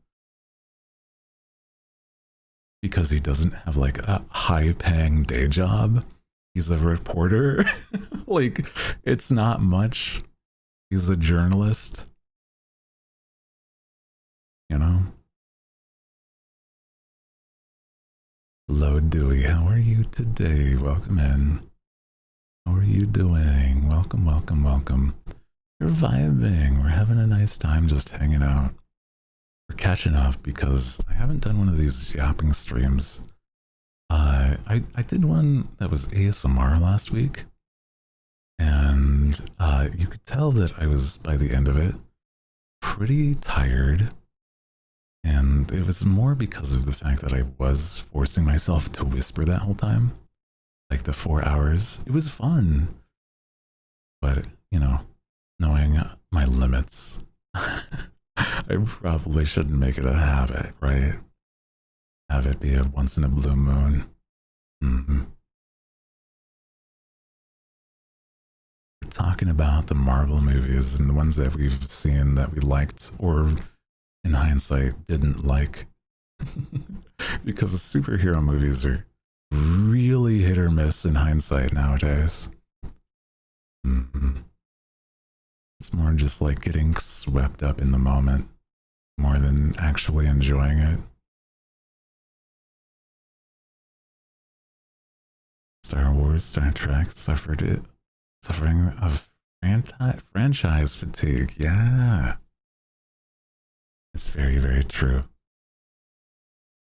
Because he doesn't have like a high paying day job. He's a reporter. Like, it's not much. He's a journalist. You know? Hello, Dewey. How are you today? Welcome in. How are you doing? Welcome, welcome, welcome. We're vibing. We're having a nice time just hanging out. We're catching up because I haven't done one of these yapping streams. I did one that was ASMR last week. And you could tell that I was, by the end of it, pretty tired. And it was more because of the fact that I was forcing myself to whisper that whole time. Like the 4 hours. It was fun. But, you know, knowing my limits, I probably shouldn't make it a habit, right? Have it be a once in a blue moon. Mm-hmm. We're talking about the Marvel movies and the ones that we've seen that we liked or in hindsight didn't like. Because the superhero movies are really hit or miss in hindsight nowadays. Mm-hmm. It's more just like getting swept up in the moment more than actually enjoying it. Star Wars, Star Trek suffering of franchise fatigue. Yeah. It's very, very true.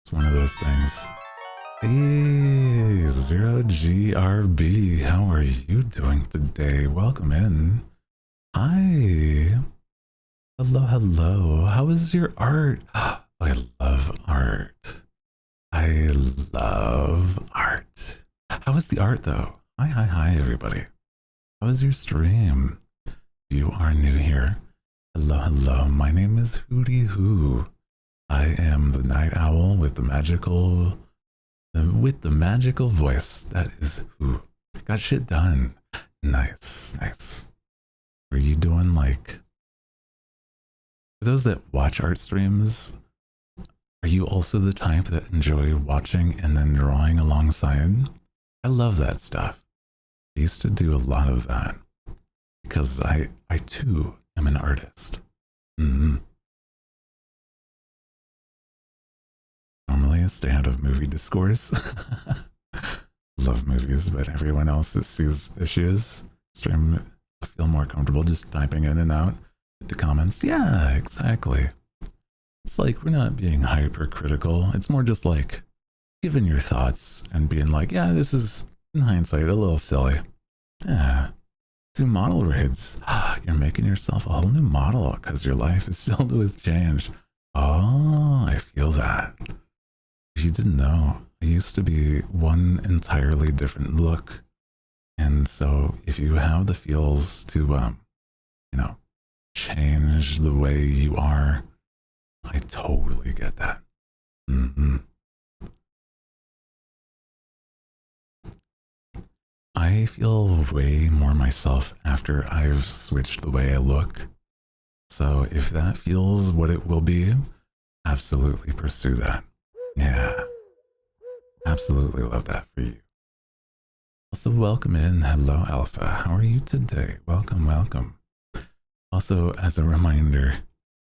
It's one of those things. Hey, Zero GRB, how are you doing today? Welcome in. Hi. Hello, hello. How is your art? I love art. I love art. How is the art though? Hi, hi, hi, everybody. How is your stream? You are new here. Hello, hello. My name is Hooty Hoo. I am the night owl with the magical voice. That is who. Got shit done. Nice, nice. Are you doing like, for those that watch art streams, are you also the type that enjoy watching and then drawing alongside? I love that stuff. I used to do a lot of that because I too am an artist. Normally a stand of movie discourse. Love movies, but everyone else sees issues. Stream, I feel more comfortable just typing in and out with the comments. Yeah, exactly. It's like we're not being hypercritical. It's more just like giving your thoughts and being like, yeah, this is in hindsight a little silly. Yeah. Do model raids. You're making yourself a whole new model because your life is filled with change. Oh, I feel that. If you didn't know, I used to be one entirely different look. And so if you have the feels to, you know, change the way you are, I totally get that. I feel way more myself after I've switched the way I look. So if that feels what it will be, absolutely pursue that. Yeah. Absolutely love that for you. Also, welcome in. Hello, Alpha. How are you today? Welcome, welcome. Also, as a reminder,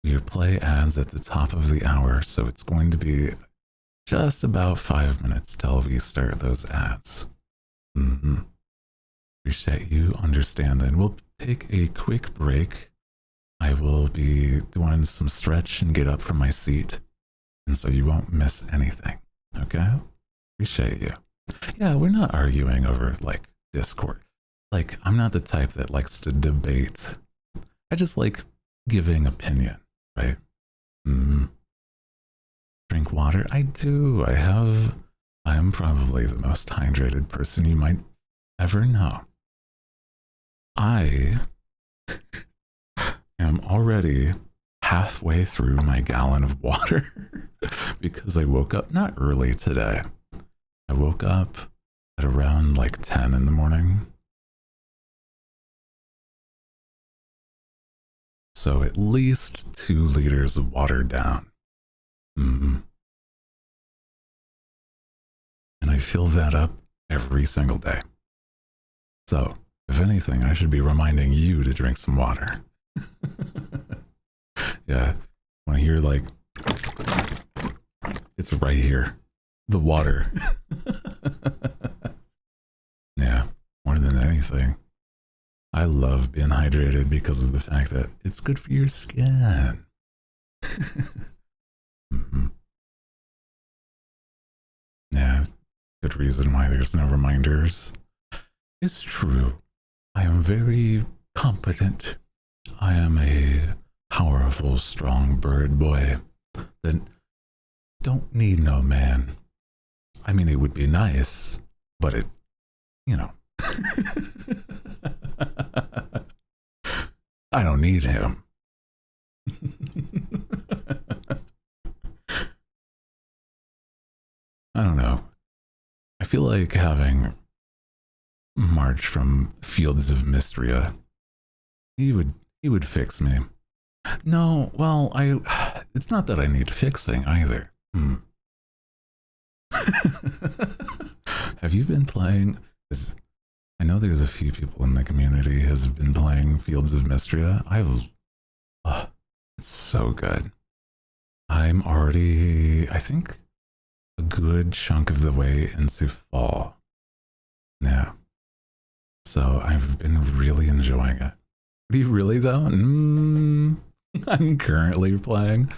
we play ads at the top of the hour, so it's going to be just about 5 minutes till we start those ads. Appreciate you understanding. We'll take a quick break. I will be doing some stretch and get up from my seat, and so you won't miss anything. Okay? Appreciate you. Yeah, we're not arguing over like Discord. Like, I'm not the type that likes to debate. I just like giving opinion, right? Drink water? I do. I am probably the most hydrated person you might ever know. I am already halfway through my gallon of water because I woke up not early today. I woke up at around like 10 in the morning. So at least 2 liters of water down. And I fill that up every single day. So if anything, I should be reminding you to drink some water. Yeah, when I hear like, it's right here, the water. Yeah, more than anything. I love being hydrated because of the fact that it's good for your skin. Yeah, good reason why there's no reminders. It's true. I am very competent. I am a powerful, strong bird boy that don't need no man. I mean, it would be nice, but it, you know. I don't need him. I don't know. I feel like having March from Fields of Mystria, he would fix me. No, well, it's not that I need fixing either. Have you been playing? I know there's a few people in the community has been playing Fields of Mystria. It's so good. I'm already, I think, a good chunk of the way into fall. Yeah. So I've been really enjoying it. Do you really though? I'm currently playing.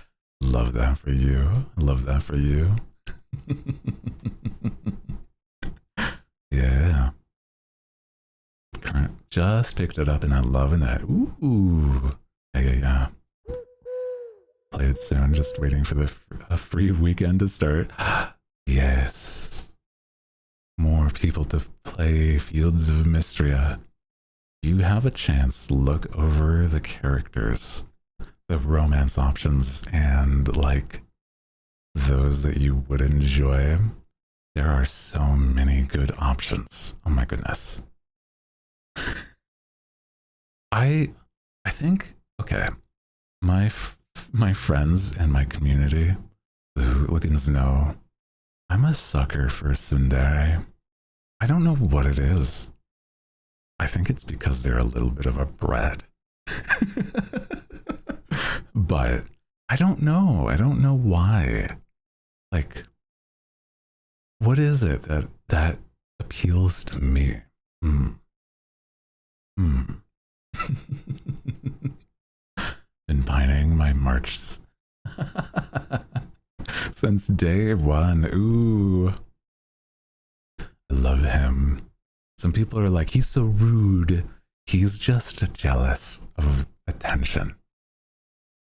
Love that for you. Love that for you. Yeah. Just picked it up and I'm loving it. Ooh. Yeah. Play it soon. Just waiting for the free weekend to start. Yes. More people to play Fields of Mystria. You have a chance, look over the characters, the romance options, and like those that you would enjoy. There are so many good options. Oh my goodness. I think, okay, my friends and my community, the hooligans, know I'm a sucker for tsundere. I don't know what it is. I think it's because they're a little bit of a brat. But I don't know. I don't know why. Like, what is it that appeals to me? Hmm. Been pining my march since day one. Ooh. I love him. Some people are like, he's so rude. He's just jealous of attention.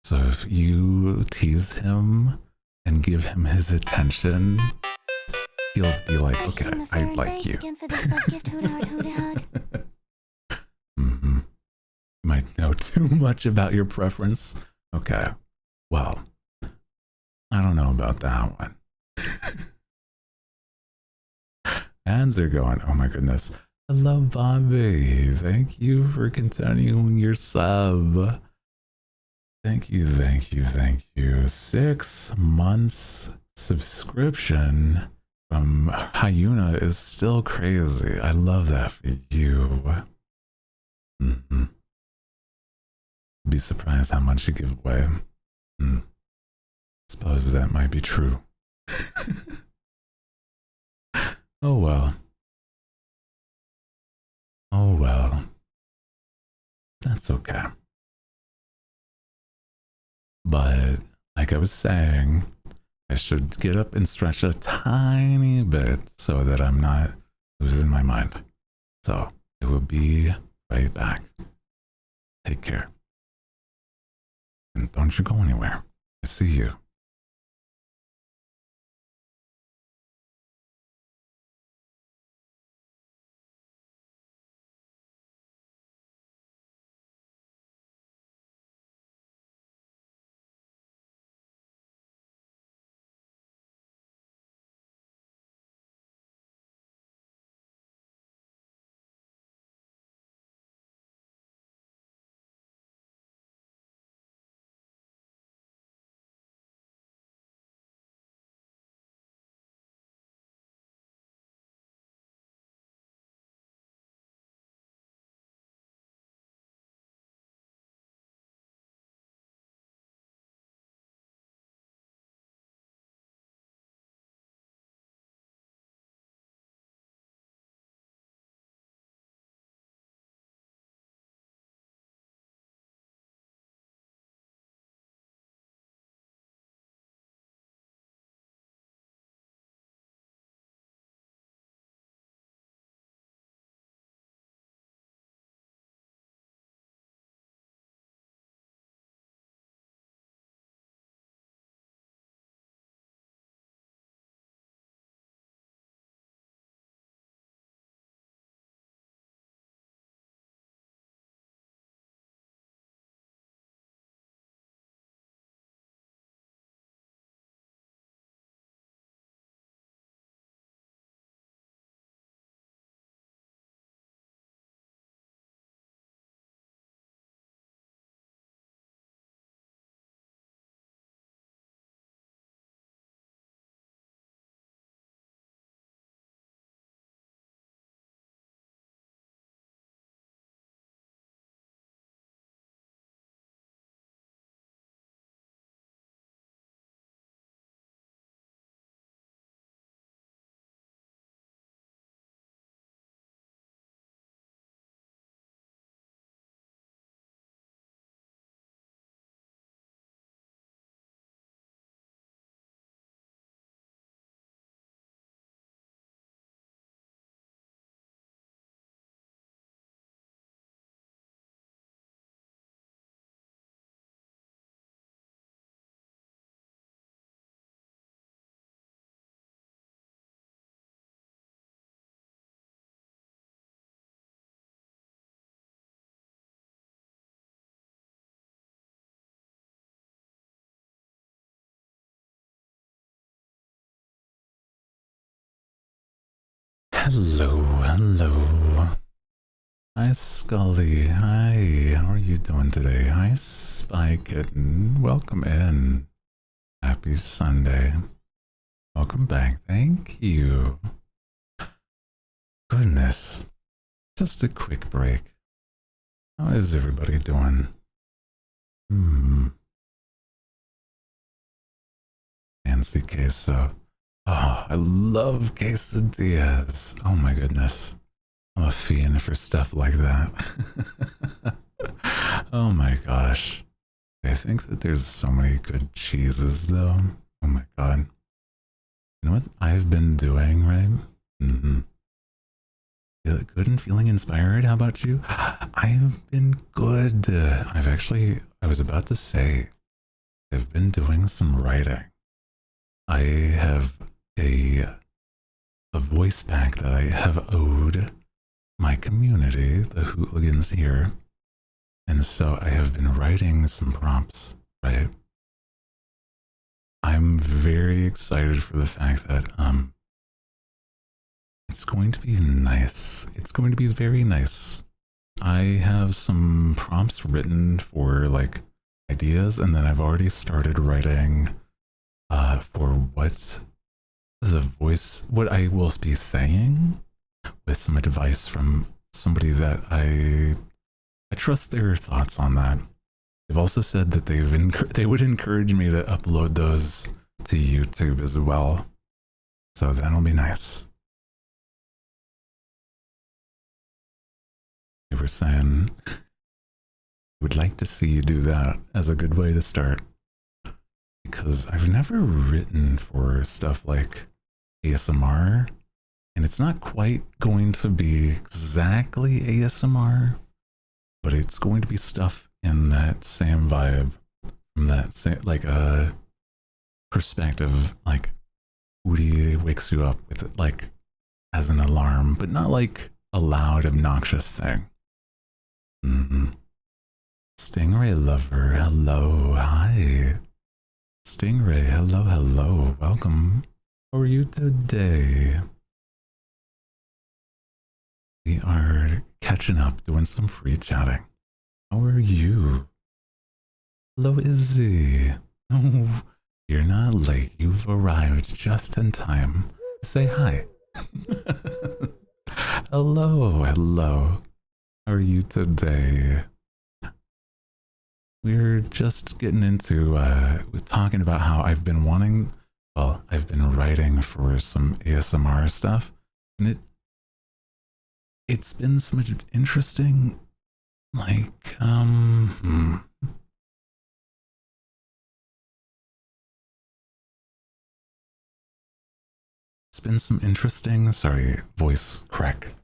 So if you tease him and give him his attention, he'll be like, okay, I like you. Again for the sub-gift, Hooty. Mm-hmm. You might know too much about your preference. Okay. Well, I don't know about that one. Hands are going, oh my goodness. Hello, Bobby. Thank you for continuing your sub. Thank you, thank you, thank you. 6 months subscription from Hyuna is still crazy. I love that for you. Mm-hmm. Be surprised how much you give away. Suppose that might be true. Oh well. Oh well. That's okay. But like I was saying, I should get up and stretch a tiny bit so that I'm not losing my mind. So I will be right back. Take care. And don't you go anywhere. I see you. Hello, hello. Hi, Scully. Hi, how are you doing today? Hi, Spy Kitten. Welcome in. Happy Sunday. Welcome back. Thank you. Goodness. Just a quick break. How is everybody doing? Fancy queso. Oh, I love quesadillas. Oh my goodness. I'm a fiend for stuff like that. Oh my gosh. I think that there's so many good cheeses though. Oh my god. You know what I've been doing, right? Feel good and feeling inspired. How about you? I've been good. I was about to say, I've been doing some writing. I have a voice pack that I have owed my community, the hooligans here. And so I have been writing some prompts, right? I'm very excited for the fact that it's going to be nice. It's going to be very nice. I have some prompts written for like ideas, and then I've already started writing for what I will be saying, with some advice from somebody that I trust their thoughts on that. They've also said that they would encourage me to upload those to YouTube as well. So that'll be nice. They were saying, would like to see you do that as a good way to start. Because I've never written for stuff like ASMR, and it's not quite going to be exactly ASMR, but it's going to be stuff in that same vibe, from that same, like a perspective, like Hooty wakes you up with it, like as an alarm, but not like a loud, obnoxious thing. Stingray lover, hello, hi. Stingray, hello, hello, welcome. How are you today? We are catching up, doing some free chatting. How are you? Hello, Izzy. Oh, you're not late. You've arrived just in time to say hi. Hello, hello. How are you today? We're just getting into talking about how I've been I've been writing for some ASMR stuff, and it's been some interesting, like, it's been some interesting, sorry, voice crack.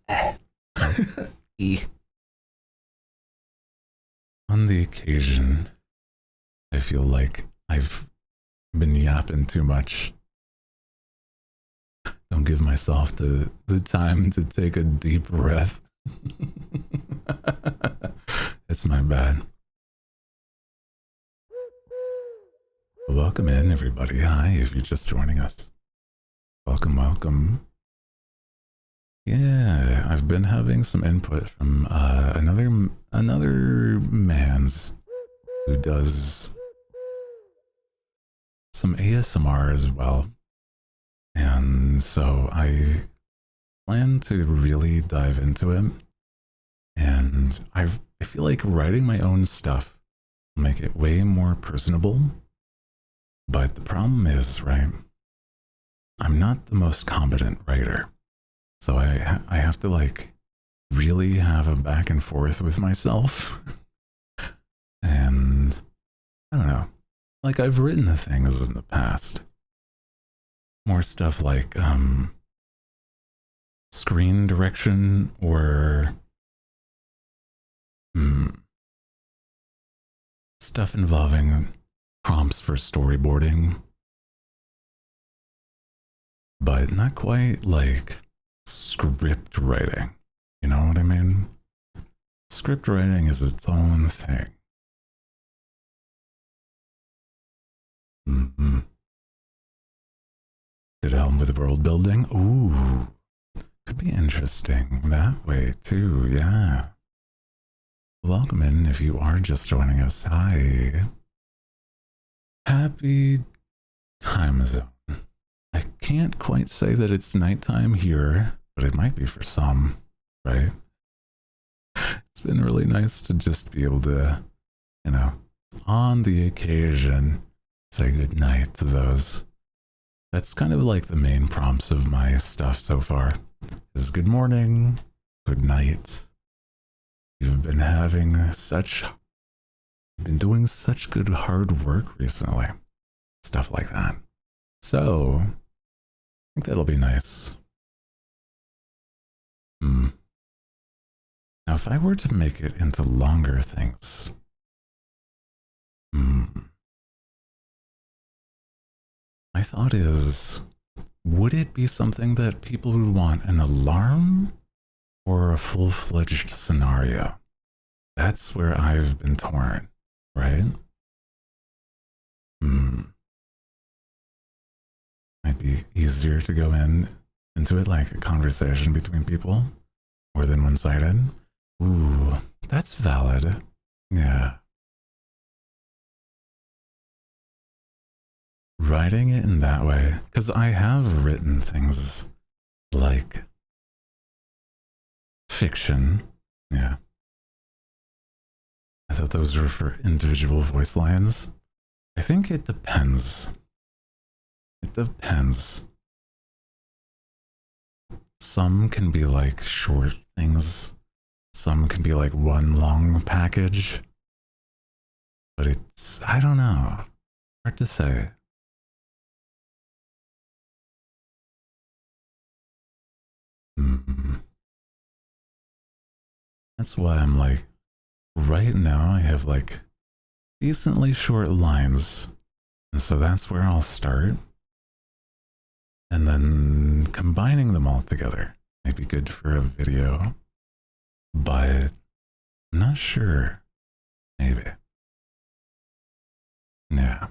On the occasion, I feel like I've been yapping too much. Don't give myself the time to take a deep breath. That's my bad. Welcome in, everybody. Hi, if you're just joining us. Welcome, welcome. Yeah, I've been having some input from another man's who does some ASMR as well. And so I plan to really dive into it. And I feel like writing my own stuff will make it way more personable. But the problem is, right, I'm not the most competent writer. So I have to like really have a back and forth with myself. And I don't know, like I've written the things in the past. More stuff like screen direction or stuff involving prompts for storyboarding. But not quite like script writing. You know what I mean? Script writing is its own thing. Could help with world building. Ooh, Could be interesting that way too, yeah. Welcome in if you are just joining us. Hi. Happy time zone. I can't quite say that it's nighttime here, but it might be for some, right? It's been really nice to just be able to, on the occasion, say goodnight to those. That's kind of like the main prompts of my stuff so far. Is good morning, good night. You've been doing such good hard work recently. Stuff like that. So, I think that'll be nice. Now, if I were to make it into longer things, my thought is, would it be something that people would want an alarm or a full-fledged scenario? That's where I've been torn, right? Might be easier to go into it like a conversation between people more than one-sided. Ooh, that's valid. Yeah. Writing it in that way, because I have written things like fiction. Yeah. I thought those were for individual voice lines. I think it depends. It depends. Some can be like short things. Some can be like one long package. But it's, I don't know. Hard to say. That's why I'm like, right now I have like decently short lines. And so that's where I'll start. And then combining them all together may be good for a video. But I'm not sure. Maybe. Yeah.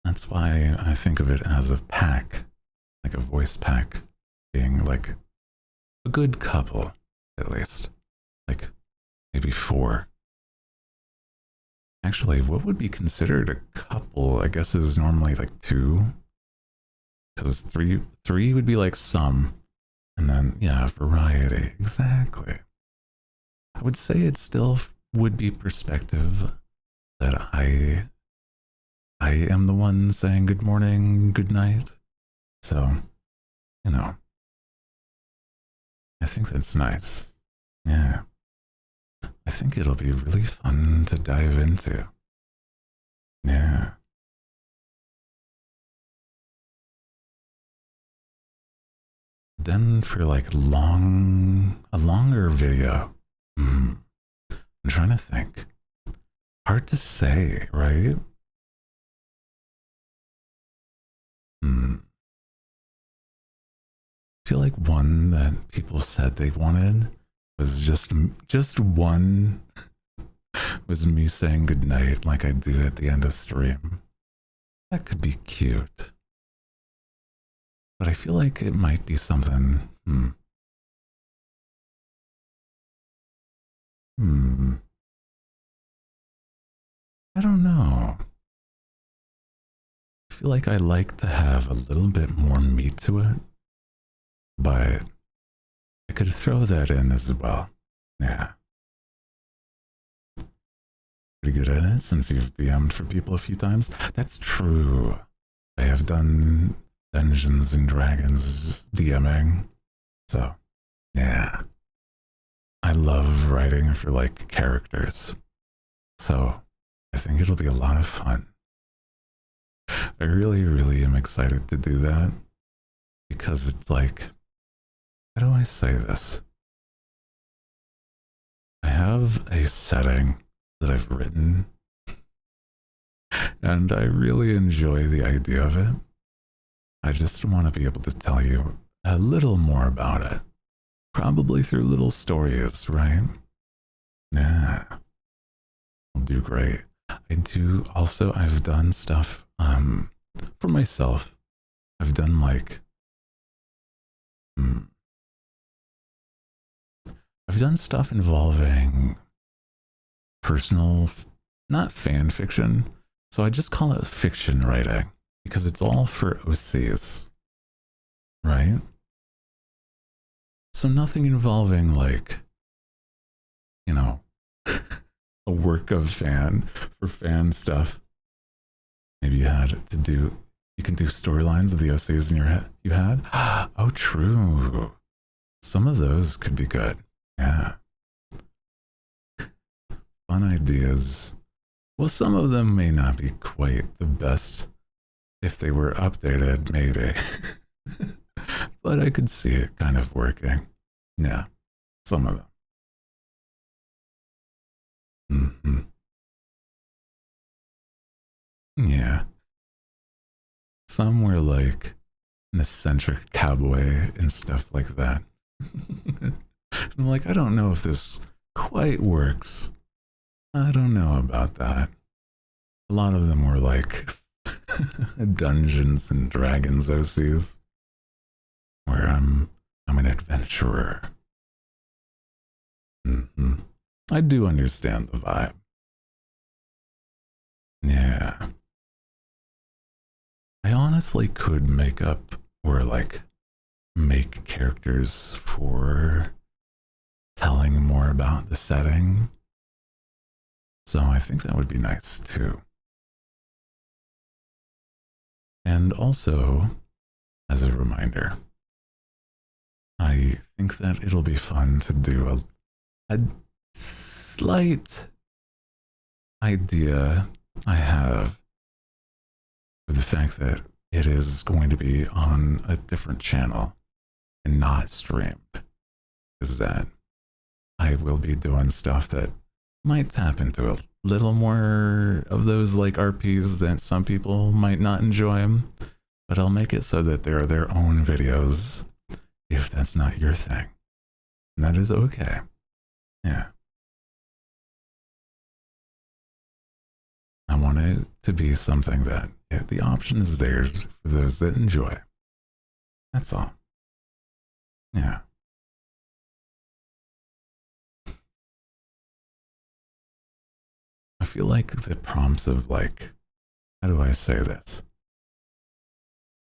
That's why I think of it as a pack. Like a voice pack. Being like a good couple, at least. Like maybe 4. Actually, what would be considered a couple, I guess, is normally like 2. Because three would be like some. And then, yeah, variety. Exactly. I would say it still would be perspective that I am the one saying good morning, good night. So, I think that's nice. Yeah. I think it'll be really fun to dive into. Yeah. Then for like a longer video, I'm trying to think. Hard to say, right? I feel like one that people said they wanted was just one was me saying goodnight like I do at the end of stream. That could be cute. But I feel like it might be something. I don't know. I feel like I like to have a little bit more meat to it. But I could throw that in as well. Yeah. Pretty good at it since you've DM'd for people a few times. That's true. I have done Dungeons and Dragons DMing. So, yeah. I love writing for like characters. So, I think it'll be a lot of fun. I really, really am excited to do that because it's like, how do I say this? I have a setting that I've written and I really enjoy the idea of it. I just want to be able to tell you a little more about it. Probably through little stories, right? Yeah. I'll do great. I've done stuff for myself. I've done like Hmm. I've done stuff involving personal, not fan fiction. So I just call it fiction writing because it's all for OCs, right? So nothing involving like, you know, a work of fan for fan stuff. Maybe you had to do, you can do storylines of the OCs in your head you had. Oh, true. Some of those could be good. Yeah. Fun ideas. Well, some of them may not be quite the best if they were updated, maybe. But I could see it kind of working. Yeah, some of them. Yeah. Some were like an eccentric cowboy and stuff like that. I'm like, I don't know if this quite works. I don't know about that. A lot of them were like Dungeons and Dragons OCs, where I'm an adventurer. I do understand the vibe. Yeah. I honestly could make up or like make characters for telling more about the setting. So I think that would be nice too. And also, as a reminder, I think that it'll be fun to do a slight idea I have of the fact that it is going to be on a different channel and not streamed. Is that I will be doing stuff that might tap into a little more of those like RPs that some people might not enjoy them, but I'll make it so that they're their own videos if that's not your thing. And that is okay. Yeah. I want it to be something that the option is theirs for those that enjoy. That's all. Yeah. I feel like the prompts of like, how do I say this?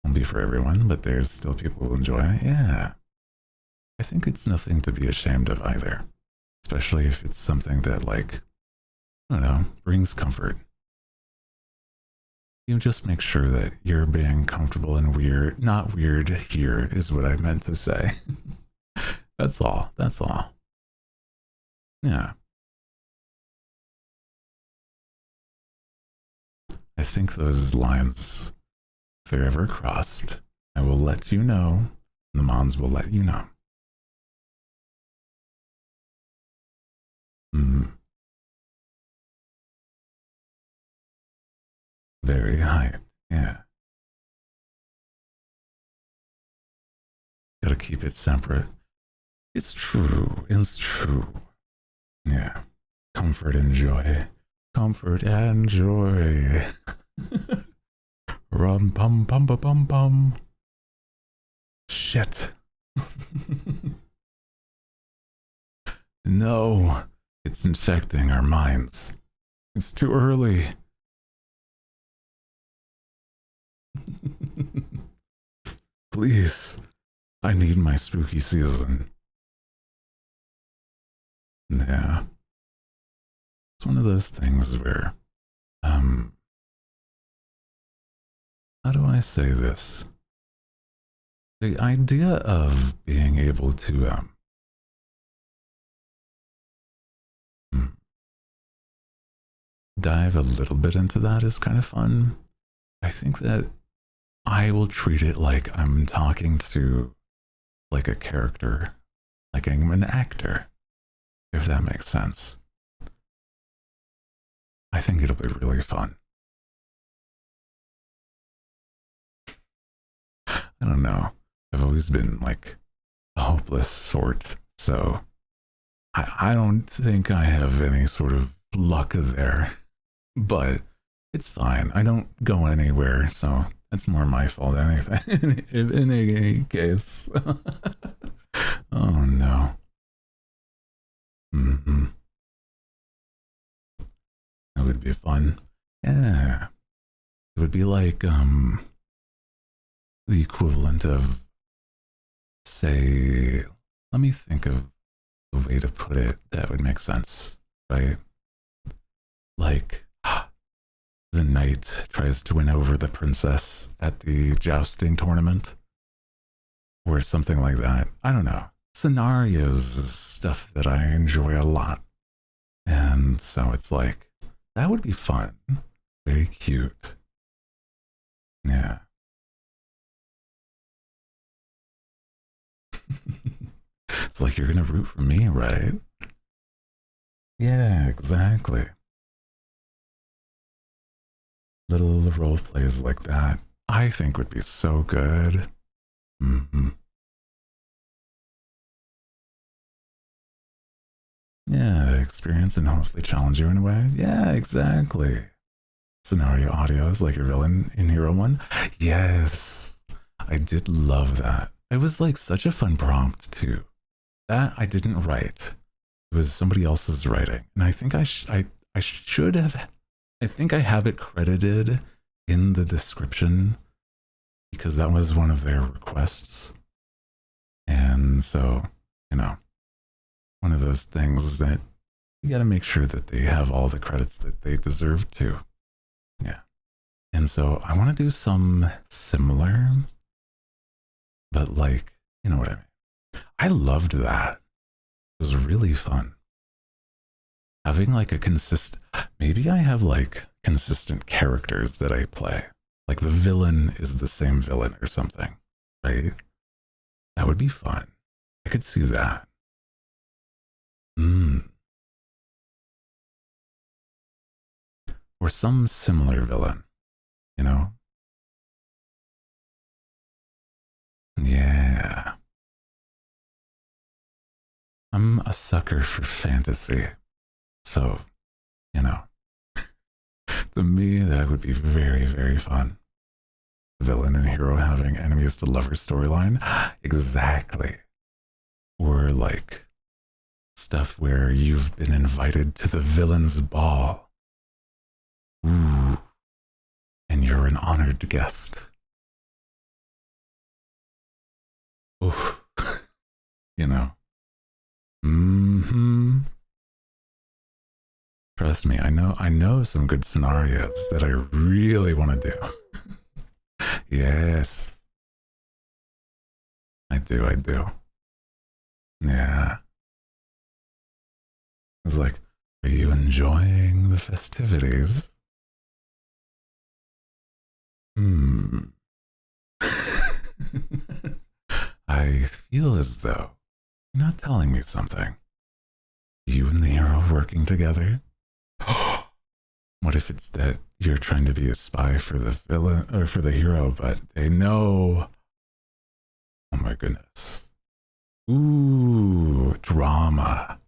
Won't be for everyone, but there's still people who enjoy it. Yeah. I think it's nothing to be ashamed of either, especially if it's something that like, I don't know, brings comfort. You just make sure that you're being comfortable and weird, not weird here is what I meant to say. That's all. That's all. Yeah. I think those lines, if they're ever crossed, I will let you know. And the Mons will let you know. Very hyped. Yeah. Gotta keep it separate. It's true. It's true. Yeah. Comfort and joy. Comfort and joy. Rum pum pum pum pum pum. Shit. No, it's infecting our minds. It's too early. Please, I need my spooky season. Yeah. It's one of those things where, how do I say this? The idea of being able to, dive a little bit into that is kind of fun. I think that I will treat it like I'm talking to like a character, like I'm an actor, if that makes sense. I think it'll be really fun. I don't know. I've always been like a hopeless sort, so I don't think I have any sort of luck there, but it's fine. I don't go anywhere, so That's more my fault than anything. In any case. Oh no. Mm-hmm. That would be fun. Yeah. It would be like the equivalent of, say, let me think of the way to put it that would make sense, right? Like the knight tries to win over the princess at the jousting tournament or something like that. I don't know. Scenarios is stuff that I enjoy a lot. And so it's like, that would be fun. Very cute. Yeah. It's like you're gonna root for me, right? Yeah, exactly. Little role plays like that, I think would be so good. Mm-hmm. Yeah, experience and hopefully challenge you in a way. Yeah, exactly. Scenario audios like your villain in Hero 1. Yes, I did love that. It was like such a fun prompt too. That I didn't write. It was somebody else's writing. And I think I should have, I think I have it credited in the description because that was one of their requests. And so, you know, one of those things that you got to make sure that they have all the credits that they deserve to. Yeah. And so I want to do some similar, but like, you know what I mean? I loved that. It was really fun. Having like a maybe I have like consistent characters that I play. Like the villain is the same villain or something, right? That would be fun. I could see that. Or some similar villain, you know? Yeah. I'm a sucker for fantasy. So, you know, to me, that would be very, very fun. Villain and hero having enemies to lover storyline. Exactly. Or like stuff where you've been invited to the villain's ball. Ooh. And you're an honored guest. Oof. You know. Mm-hmm. Trust me, I know some good scenarios that I really want to do. Yes. I do. Yeah. I was like, are you enjoying the festivities? I feel as though you're not telling me something. You and the hero working together? What if it's that you're trying to be a spy for the villain or for the hero, but they know? Oh my goodness. Ooh, drama.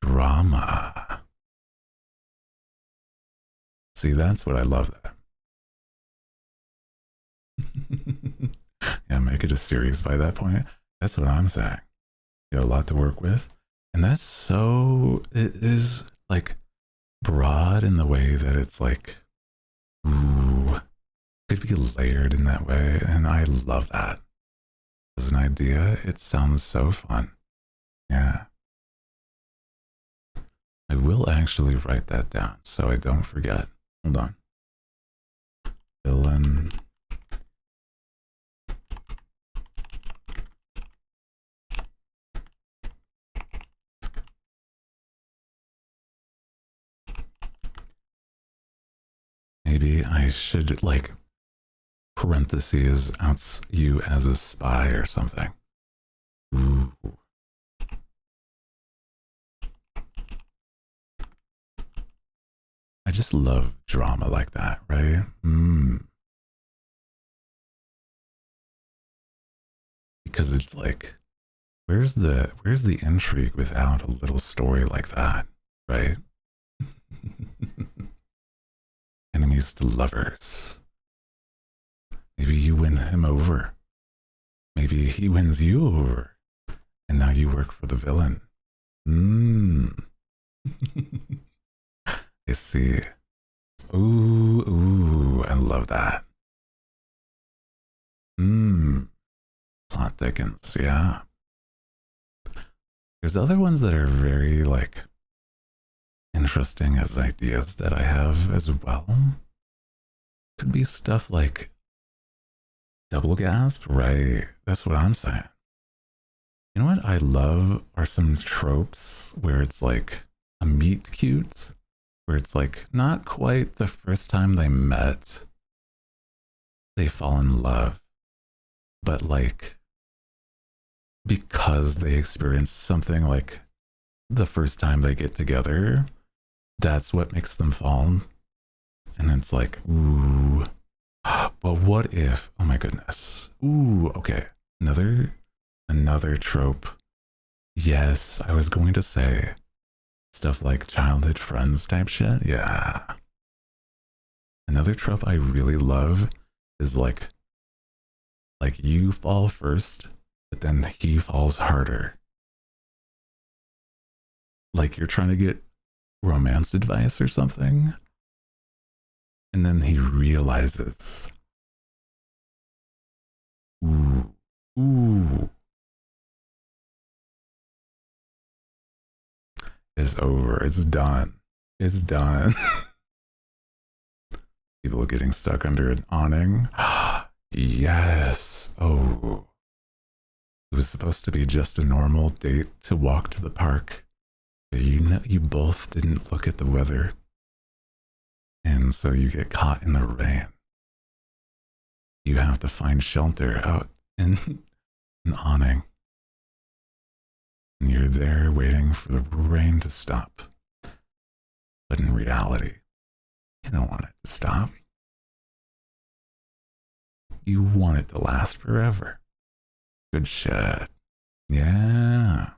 Drama. See, that's what I love that. Yeah, make it a series by that point. That's what I'm saying. You have a lot to work with. And that's so, it is like broad in the way that it's like, ooh, could be layered in that way. And I love that. As an idea, it sounds so fun. Yeah. I will actually write that down so I don't forget. Hold on. Villain. Maybe I should like parentheses out you as a spy or something. Ooh. I just love drama like that, right? Because it's like, where's the intrigue without a little story like that, right? Enemies enemies to lovers. Maybe you win him over. Maybe he wins you over. And now you work for the villain. I see. Ooh, I love that. Plot thickens, yeah. There's other ones that are very, like, interesting as ideas that I have as well. Could be stuff like double gasp, right? That's what I'm saying. You know what I love are some tropes where it's like a meet cute, where it's like not quite the first time they met, they fall in love, but like because they experience something like the first time they get together, that's what makes them fall. And it's like, ooh, but what if, oh my goodness. Ooh, okay. Another trope. Yes, I was going to say stuff like childhood friends type shit. Yeah. Another trope I really love is like you fall first, but then he falls harder. Like you're trying to get romance advice or something, and then he realizes, ooh, it's over. It's done. It's done. People are getting stuck under an awning. Yes. Oh. It was supposed to be just a normal date to walk to the park. But you both didn't look at the weather. And so you get caught in the rain. You have to find shelter out in an awning. And you're there waiting for the rain to stop. But in reality, you don't want it to stop. You want it to last forever. Good shit. Yeah.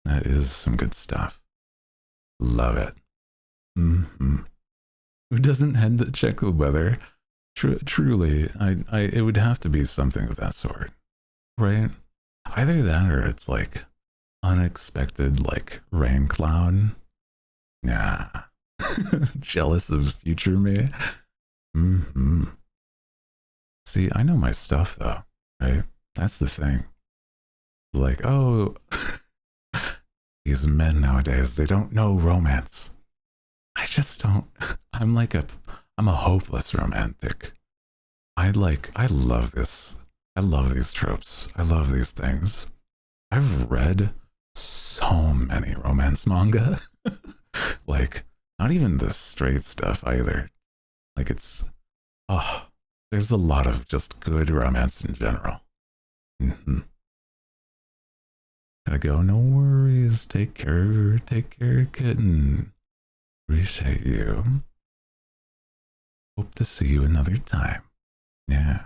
That is some good stuff. Love it. Who doesn't head to check the weather? Truly, it would have to be something of that sort, right? Either that or it's like unexpected, like rain cloud. Nah. Jealous of future me. See, I know my stuff though, right? That's the thing. Like, oh, these men nowadays, they don't know romance. I just don't. I'm a hopeless romantic. I love this. I love these tropes. I love these things. I've read so many romance manga. Like, not even the straight stuff either. Like there's a lot of just good romance in general. Gotta go, no worries. Take care, kitten. Appreciate you. Hope to see you another time. Yeah.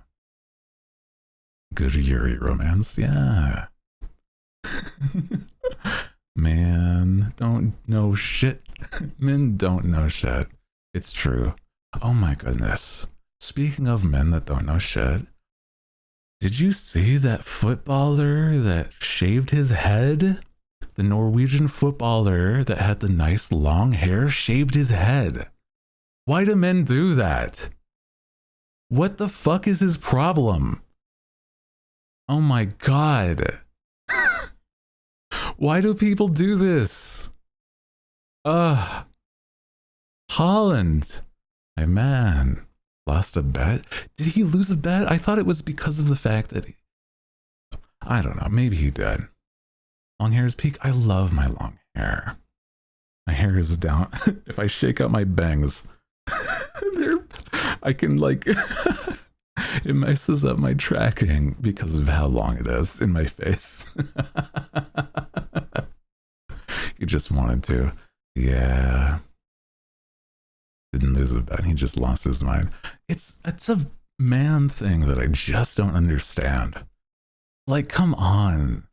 Good Yuri romance, yeah. Man, don't know shit. Men don't know shit. It's true. Oh my goodness. Speaking of men that don't know shit, did you see that footballer that shaved his head? The Norwegian footballer that had the nice long hair shaved his head. Why do men do that? What the fuck is his problem? Oh my god. Why do people do this? Holland. My man. Lost a bet? Did he lose a bet? I thought it was because of the fact that I don't know, maybe he did. Long hair is peak. I love my long hair. My hair is down. If I shake out my bangs, I can like, it messes up my tracking because of how long it is in my face. He just wanted to. Yeah. Didn't lose a bet. He just lost his mind. It's a man thing that I just don't understand. Like, come on.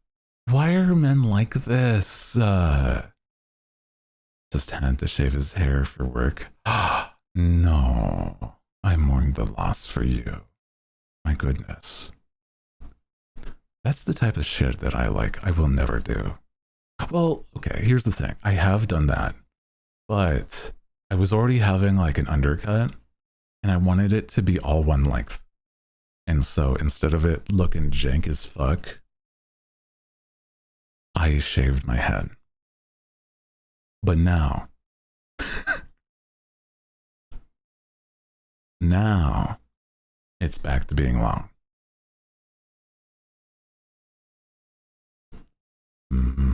Why are men like this? just had to shave his hair for work. No, I mourn the loss for you. My goodness. That's the type of shit that I will never do. Well, okay, here's the thing. I have done that, but I was already having like an undercut and I wanted it to be all one length. And so instead of it looking jank as fuck, I shaved my head. But now, now it's back to being long. Mm-hmm.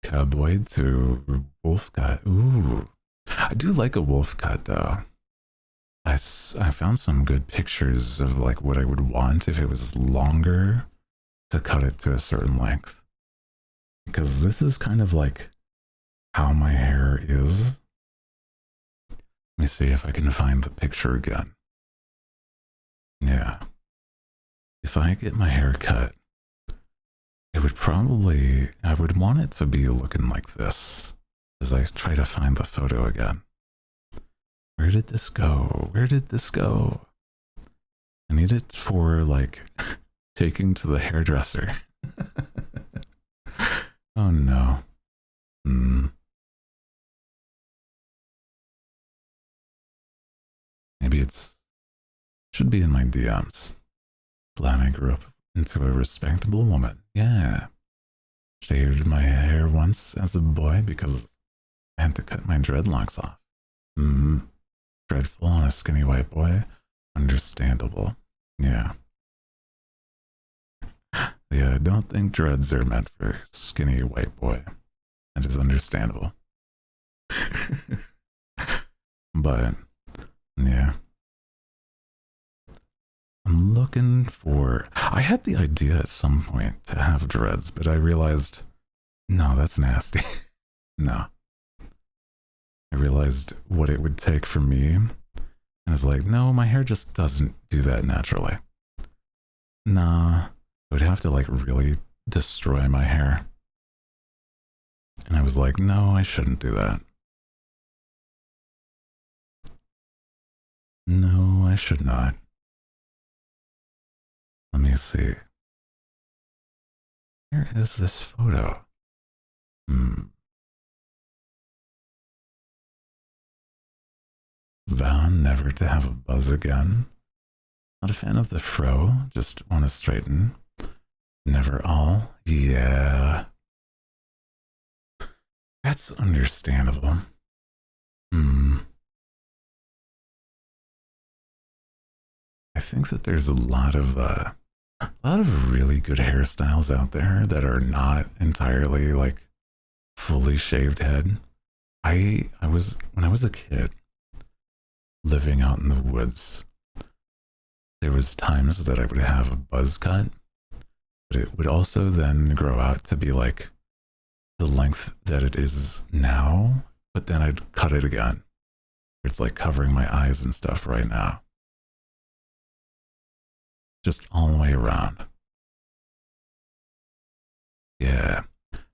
Cowboy to wolf cut. Ooh, I do like a wolf cut though. I found some good pictures of like what I would want if it was longer to cut it to a certain length. Because this is kind of like how my hair is. Let me see if I can find the picture again. Yeah. If I get my hair cut, it would probably, I would want it to be looking like this as I try to find the photo again. Where did this go? Where did this go? I need it for like taking to the hairdresser. Oh no. Maybe should be in my DMs. Glad I grew up into a respectable woman. Yeah. Shaved my hair once as a boy because I had to cut my dreadlocks off. Dreadful on a skinny white boy. Understandable. Yeah. Yeah, I don't think dreads are meant for skinny white boy. That is understandable. But, yeah. I'm looking for... I had the idea at some point to have dreads, but I realized, no, that's nasty. No. I realized what it would take for me. And I was like, no, my hair just doesn't do that naturally. Nah, I would have to like really destroy my hair. And I was like, no, I shouldn't do that. No, I should not. Let me see. Where is this photo? Vow never to have a buzz again. Not a fan of the fro, just want to straighten. Never all. Yeah. That's understandable. I think that there's a lot of really good hairstyles out there that are not entirely like fully shaved head. I was when I was a kid living out in the woods, there was times that I would have a buzz cut, but it would also then grow out to be like the length that it is now, but then I'd cut it again. It's like covering my eyes and stuff right now. Just all the way around. Yeah.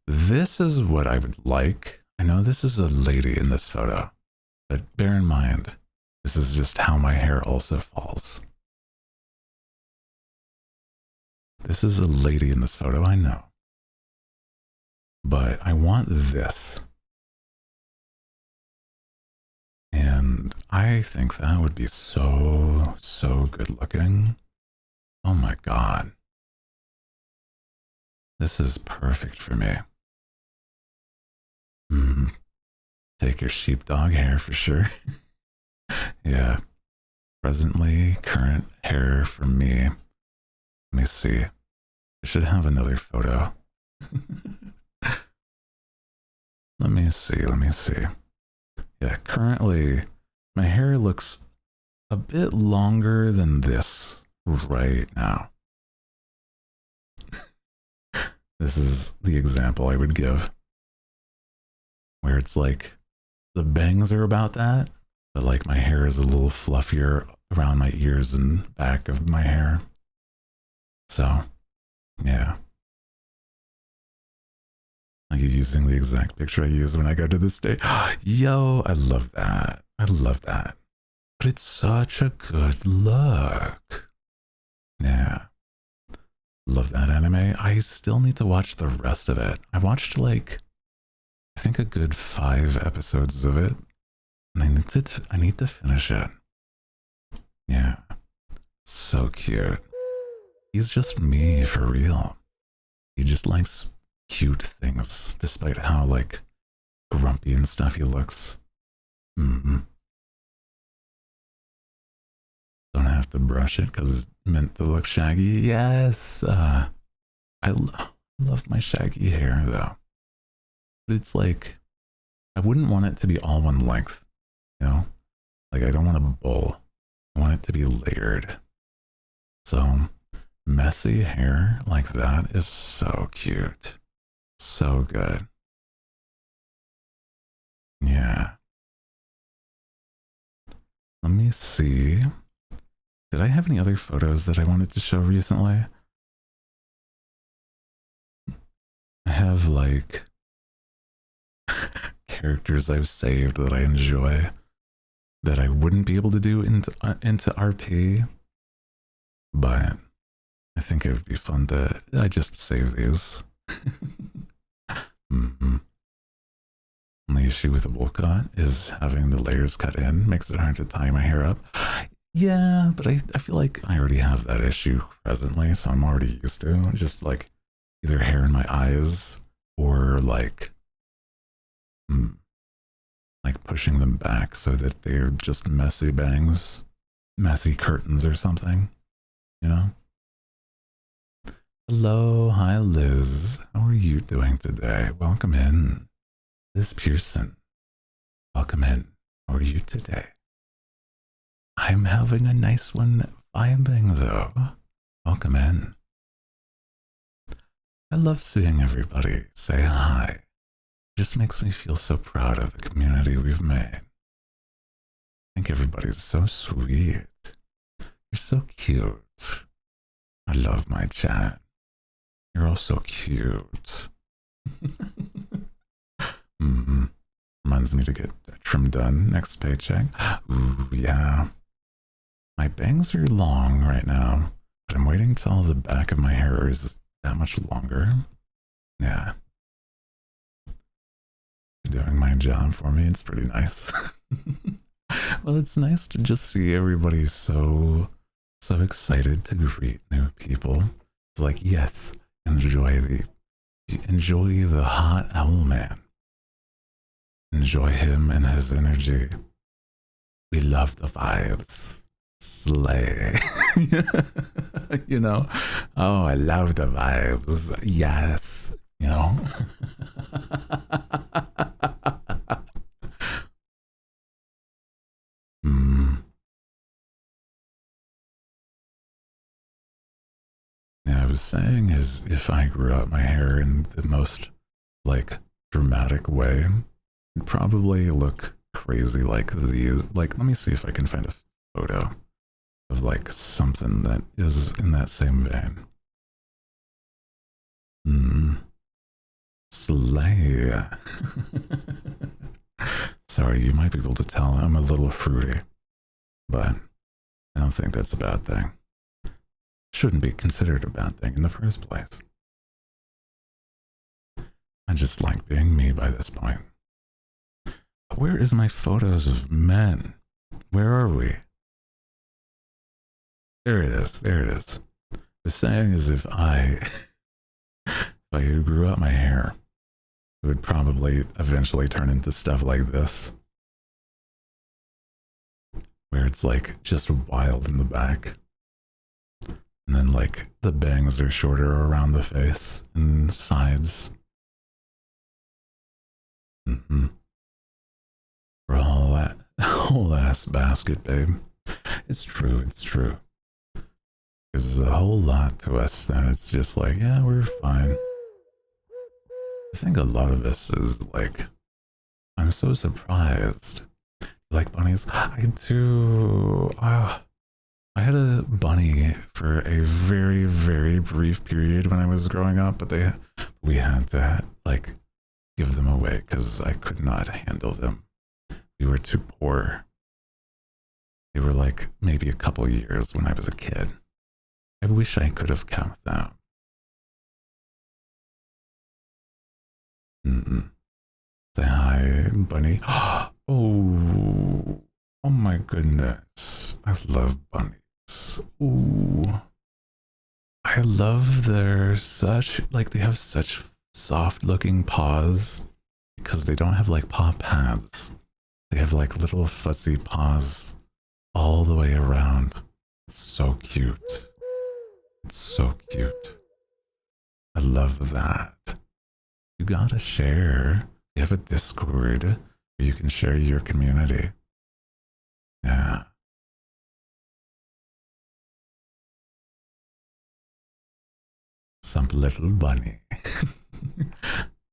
This is what I would like. I know this is a lady in this photo, but bear in mind, this is just how my hair also falls. This is a lady in this photo, I know. But I want this. And I think that would be so, so good looking. Oh my God. This is perfect for me. Take your sheepdog hair for sure. Yeah. Presently, current hair for me. Let me see. I should have another photo. Let me see. Yeah, currently, my hair looks a bit longer than this right now. This is the example I would give. Where it's like, the bangs are about that, but like my hair is a little fluffier around my ears and back of my hair. So, yeah. Like you're using the exact picture I use when I go to the state. Yo, I love that. I love that. But it's such a good look. Yeah. Love that anime. I still need to watch the rest of it. I watched like, I think a good 5 episodes of it. And I need to finish it. Yeah. So cute. He's just me for real. He just likes cute things, despite how like grumpy and stuff he looks. Mm-hmm. Don't have to brush it because it's meant to look shaggy. Yes. Love my shaggy hair though. But it's like, I wouldn't want it to be all one length, you know? Like I don't want a bowl. I want it to be layered. So messy hair like that is so cute. So good. Yeah. Let me see. Did I have any other photos that I wanted to show recently? I have like characters I've saved that I enjoy that I wouldn't be able to do into RP, but I think it would be fun to I just save these. Mm-hmm. The issue with the bowl cut is having the layers cut in makes it hard to tie my hair up. Yeah, but I feel like I already have that issue presently, so I'm already used to just like either hair in my eyes or like pushing them back so that they're just messy bangs, messy curtains or something, you know? Hello, hi Liz. How are you doing today? Welcome in. Liz Pearson. Welcome in. How are you today? I'm having a nice one vibing though. Welcome in. I love seeing everybody say hi. It just makes me feel so proud of the community we've made. I think everybody's so sweet. You're so cute. I love my chat. You're all so cute. Mm-hmm. Reminds me to get a trim done next paycheck. Ooh, yeah. My bangs are long right now, but I'm waiting till the back of my hair is that much longer. Yeah. You're doing my job for me. It's pretty nice. Well, it's nice to just see everybody so excited to greet new people. It's like, yes, enjoy the hot owl man. Enjoy him and his energy. We love the vibes. Slay. You know? Oh, I love the vibes. Yes. You know? Yeah, I was saying is if I grew out my hair in the most like dramatic way, it'd probably look crazy like these. Like, let me see if I can find a photo of like something that is in that same vein. Slay. Sorry, you might be able to tell I'm a little fruity, but I don't think that's a bad thing. Shouldn't be considered a bad thing in the first place. I just like being me by this point. Where is my photos of men? Where are we? There it is. There it is. I was saying as if if I grew out my hair, it would probably eventually turn into stuff like this. Where it's like just wild in the back. And then like the bangs are shorter around the face and sides. Mm-hmm. For all that whole ass basket, babe. It's true, it's true. There's a whole lot to us that it's just like, yeah, we're fine. I think a lot of this is like, I'm so surprised. You like bunnies? I do. I had a bunny for a very, very brief period when I was growing up, but we had to like give them away because I could not handle them. We were too poor. They were like maybe a couple years when I was a kid. I wish I could have kept them. Say hi, bunny. Oh, oh my goodness. I love bunnies. Ooh. I love their they have such soft looking paws because they don't have like paw pads. They have like little fuzzy paws all the way around. It's so cute. It's so cute. I love that. You gotta share. You have a Discord where you can share your community. Yeah. Some little bunny.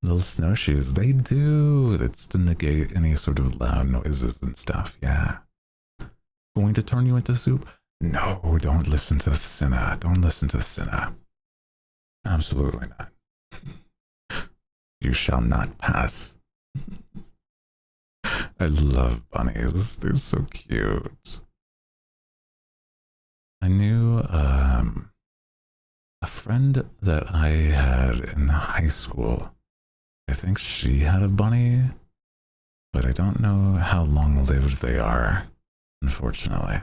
Little snowshoes. They do. It's to negate any sort of loud noises and stuff. Yeah. Going to turn you into soup? No, don't listen to the Sinna. Don't listen to the Sinna. Absolutely not. You shall not pass. I love bunnies. They're so cute. I knew a friend that I had in high school. I think she had a bunny, but I don't know how long lived they are, unfortunately.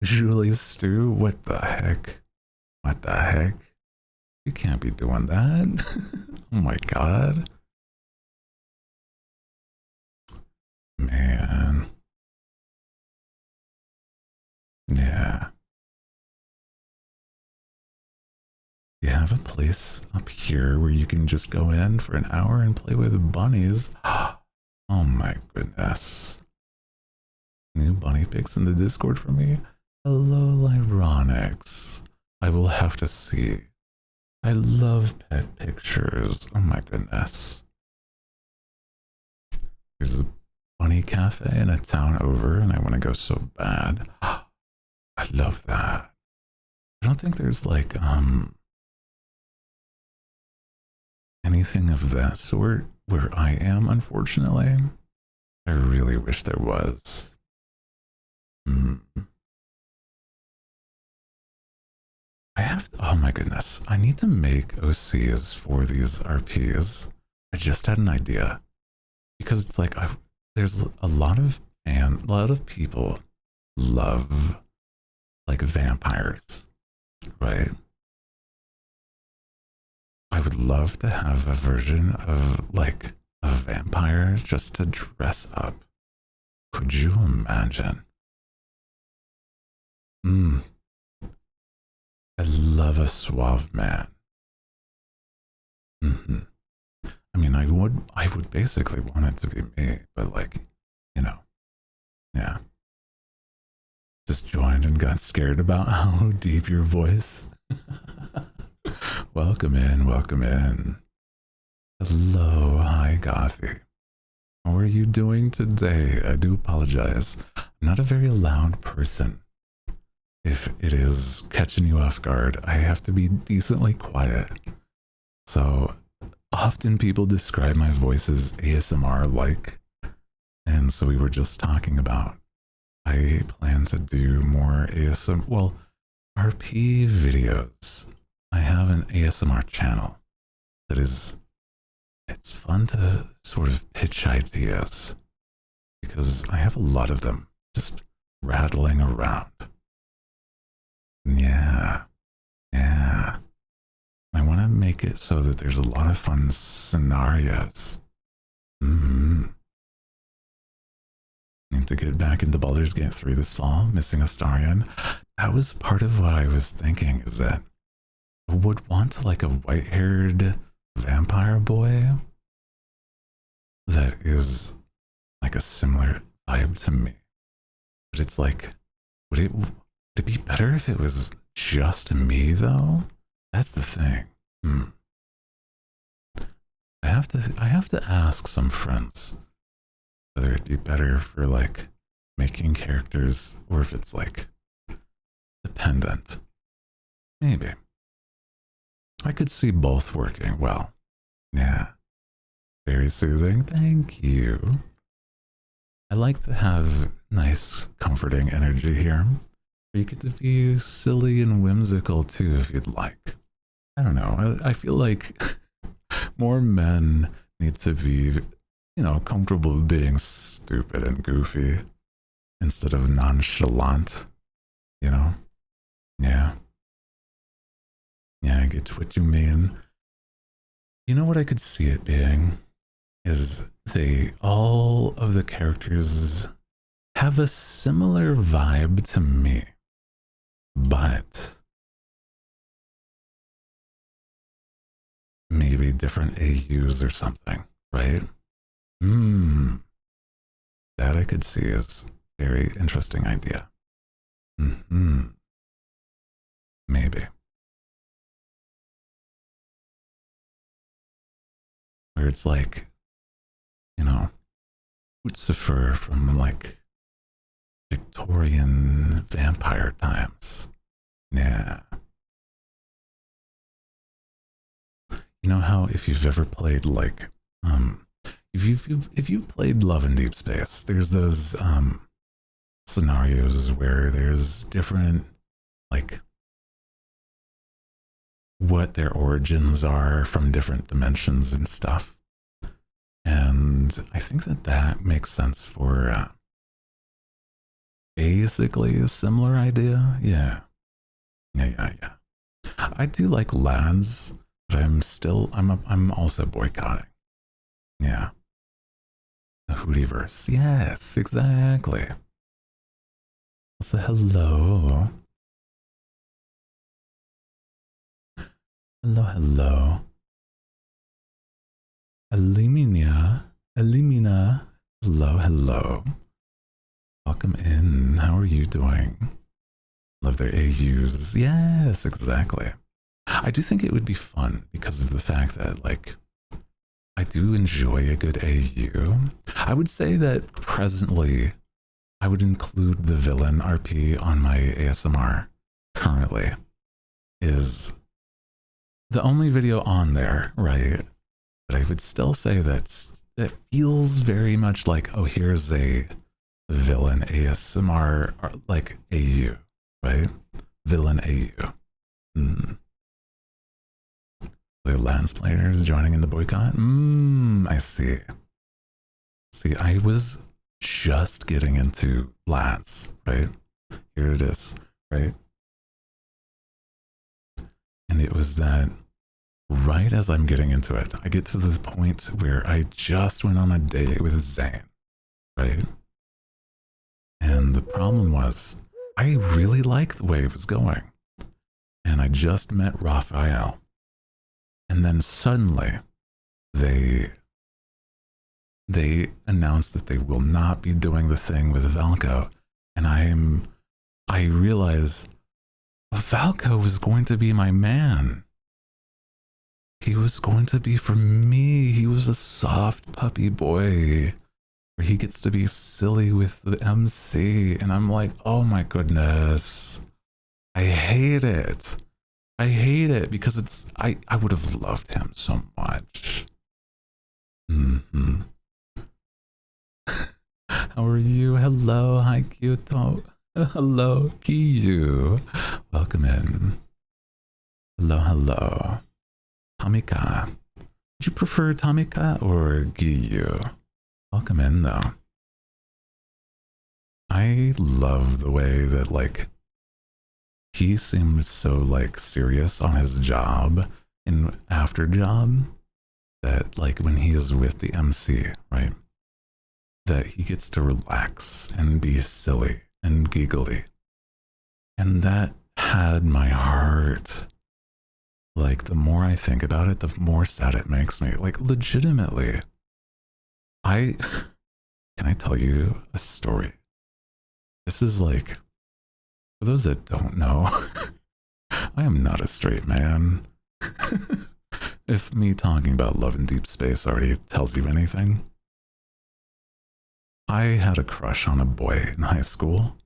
Julie Stew, what the heck? What the heck? You can't be doing that. Oh my god. Man. Yeah. You have a place up here where you can just go in for an hour and play with bunnies. Oh my goodness. New bunny pics in the Discord for me? Hello, Lyronics. I will have to see. I love pet pictures. Oh my goodness. There's a bunny cafe in a town over and I want to go so bad. I love that. I don't think there's like anything of that sort where I am, unfortunately. I really wish there was. I have to, oh my goodness. I need to make OCs for these RPs. I just had an idea. Because it's like there's a lot of people love like vampires, right? I would love to have a version of like a vampire just to dress up. Could you imagine? I love a suave man. I mean, I would basically want it to be me, but like, you know, yeah. Just joined and got scared about how deep your voice. Welcome in, welcome in. Hello, hi, Gothy. How are you doing today? I do apologize. I'm not a very loud person. If it is catching you off guard, I have to be decently quiet. So often people describe my voice as ASMR-like. And so we were just talking about, I plan to do more ASMR, well, RP videos. I have an ASMR channel that is, it's fun to sort of pitch ideas because I have a lot of them just rattling around. Yeah. I want to make it so that there's a lot of fun scenarios. Need to get back into Baldur's Gate 3 this fall, missing Astarion. That was part of what I was thinking, is that I would want like a white-haired vampire boy that is like a similar vibe to me. But it's like, would it be better if it was just me though? That's the thing. I have to ask some friends whether it'd be better for like making characters or if it's like dependent. Maybe. I could see both working well. Yeah. Very soothing. Thank you. I like to have nice, comforting energy here. You get to be silly and whimsical too if you'd like. I don't know. I feel like more men need to be, comfortable being stupid and goofy instead of nonchalant, you know? Yeah. Yeah, I get what you mean. You know what I could see it being? Is all of the characters have a similar vibe to me, but maybe different AUs or something, right? That I could see as a very interesting idea. Maybe. Where it's like, Lucifer from like Victorian vampire times. Yeah. You know how if you've ever played like if you've played Love in Deep Space, there's those scenarios where there's different like what their origins are from different dimensions and stuff. And I think that makes sense for basically a similar idea. Yeah. I do like lads, but I'm also boycotting. Yeah. The Hootyverse. Yes, exactly. Also, hello. Hello. Elimina. Hello. Welcome in. How are you doing? Love their AUs. Yes, exactly. I do think it would be fun because of the fact that, like, I do enjoy a good AU. I would say that presently, I would include the villain RP on my ASMR currently. Is the only video on there, right? But I would still say that feels very much like, oh, here's a villain ASMR, like AU, right? Villain AU. The Lance players joining in the boycott? I see. See, I was just getting into Lance, right? Here it is, right? And it was that right as I'm getting into it, I get to the point where I just went on a date with Zane, right? And the problem was, I really liked the way it was going. And I just met Raphael. And then suddenly, they announced that they will not be doing the thing with Valko. And I realize Valko was going to be my man. He was going to be for me. He was a soft puppy boy where he gets to be silly with the MC. And I'm like, oh my goodness. I hate it. I hate it because I would have loved him so much. How are you? Hello, hi Kyoto. Hello, Kiyu. Welcome in. Hello. Tamika. Would you prefer Tamika or Giyu? Welcome in though. I love the way that like he seems so like serious on his job in After Job that like when he's with the MC, right? That he gets to relax and be silly and giggly. And that had my heart. Like the more I think about it, the more sad it makes me. Like legitimately. Can I tell you a story? This is like, for those that don't know, I am not a straight man. If me talking about Love in Deep Space already tells you anything. I had a crush on a boy in high school.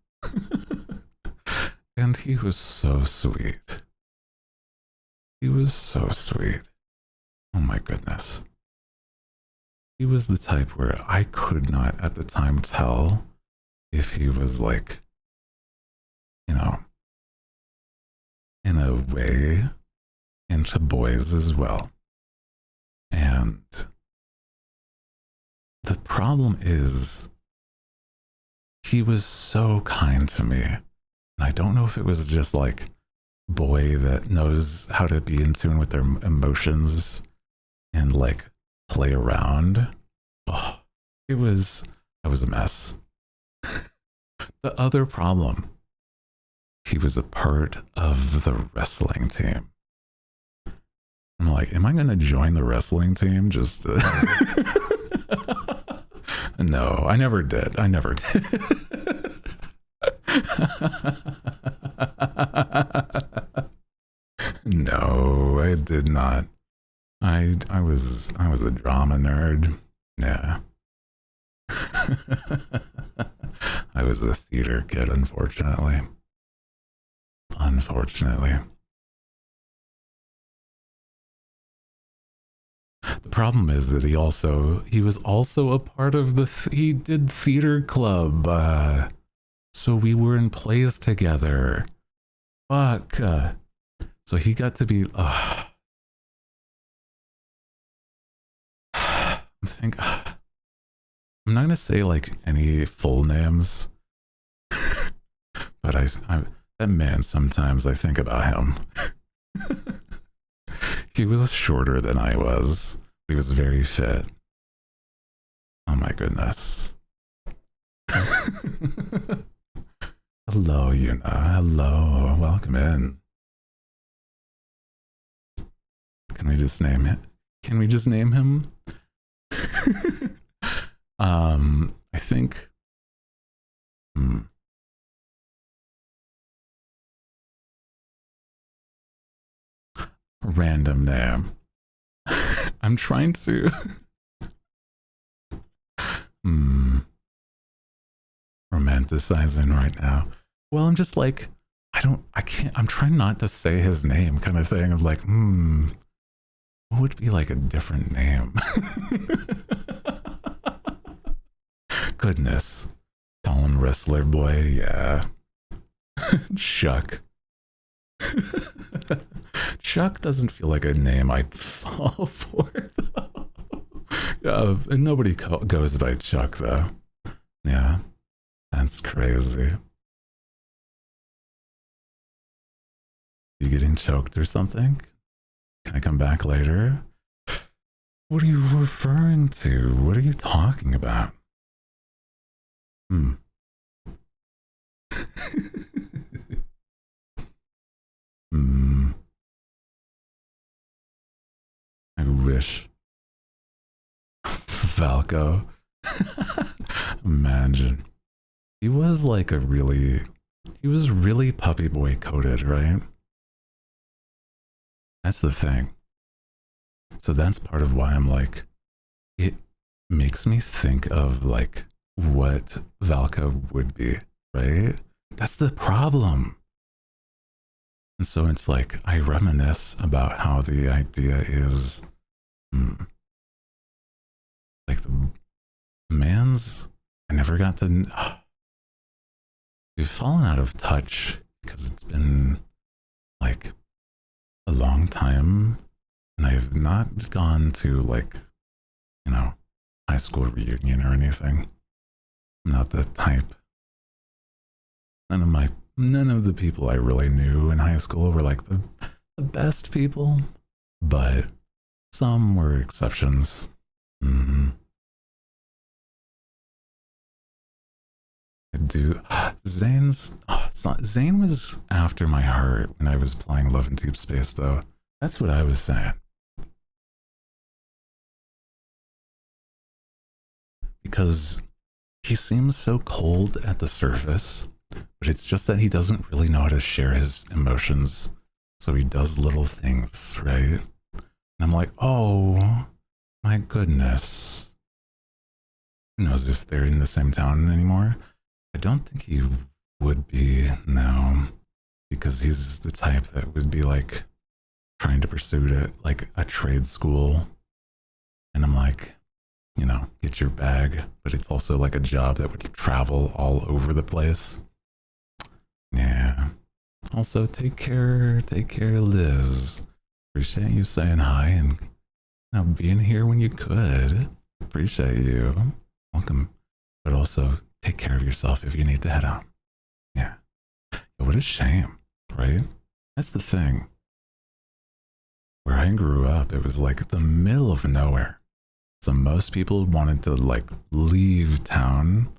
And he was so sweet. He was so sweet. Oh my goodness. He was the type where I could not at the time tell if he was like, you know, in a way into boys as well. And the problem is, he was so kind to me. And I don't know if it was just like boy that knows how to be in tune with their emotions and like play around. Oh, I was a mess. The other problem, he was a part of the wrestling team. I'm like, am I going to join the wrestling team? Just to... No, I never did. I never did. No, I did not. I was a drama nerd. Yeah. I was a theater kid, unfortunately. Unfortunately. The problem is that he was also a part of he did theater club. So we were in plays together. Fuck. So he got to be. I'm not gonna say like any full names, but that man. Sometimes I think about him. He was shorter than I was. He was very fit. Oh my goodness. Hello, Yuna. Hello. Welcome in. Can we just name it? Can we just name him? I think. Random name. I'm trying to. Romanticizing right now. Well, I'm just like, I can't, I'm trying not to say his name kind of thing. I'm like, what would be like a different name? Goodness. Call him Wrestler Boy, yeah. Chuck. Chuck doesn't feel like a name I'd fall for, though. And nobody goes by Chuck, though. Yeah, that's crazy. You getting choked or something? Can I come back later? What are you referring to? What are you talking about? I wish. Falco. Imagine. He was like he was really puppy boy coded, right? That's the thing. So that's part of why I'm like, it makes me think of like what Valka would be, right? That's the problem. And so it's like, I reminisce about how the idea is, like the man's, I never got to, we've fallen out of touch because it's been like a long time and I've not gone to like, high school reunion or anything. I'm not that type. None of the people I really knew in high school were like the best people, but some were exceptions. I do. Zane was after my heart when I was playing Love in Deep Space, though. That's what I was saying. Because he seems so cold at the surface, but it's just that he doesn't really know how to share his emotions. So he does little things, right? And I'm like, oh, my goodness. Who knows if they're in the same town anymore? I don't think he would be, no. Because he's the type that would be like, trying to pursue it like a trade school. And I'm like, you know, get your bag, but it's also like a job that would travel all over the place. Yeah. Also, take care, Liz. Appreciate you saying hi and, you know, being here when you could. Appreciate you. Welcome. But also, take care of yourself if you need to head out. Yeah. What a shame, right? That's the thing. Where I grew up, it was like the middle of nowhere. So most people wanted to like leave town,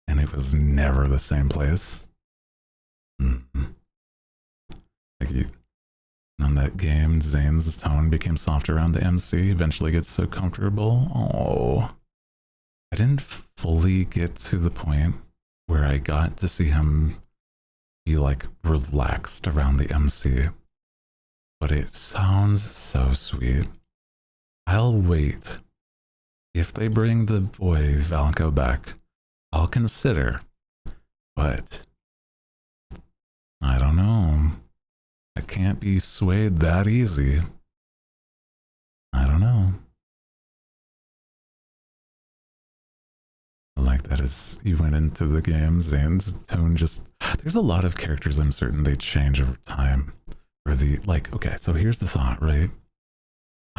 and it was never the same place. Mm-hmm. Like you, on that game, Zane's tone became soft around the MC, eventually gets so comfortable. Oh, I didn't fully get to the point where I got to see him be like relaxed around the MC, but it sounds so sweet. I'll wait. If they bring the boy Valenko back, I'll consider, but I don't know. I can't be swayed that easy. I don't know. I like that as you went into the game, Zane's tone just... There's a lot of characters I'm certain they change over time. Or the, like, okay, so here's the thought, right?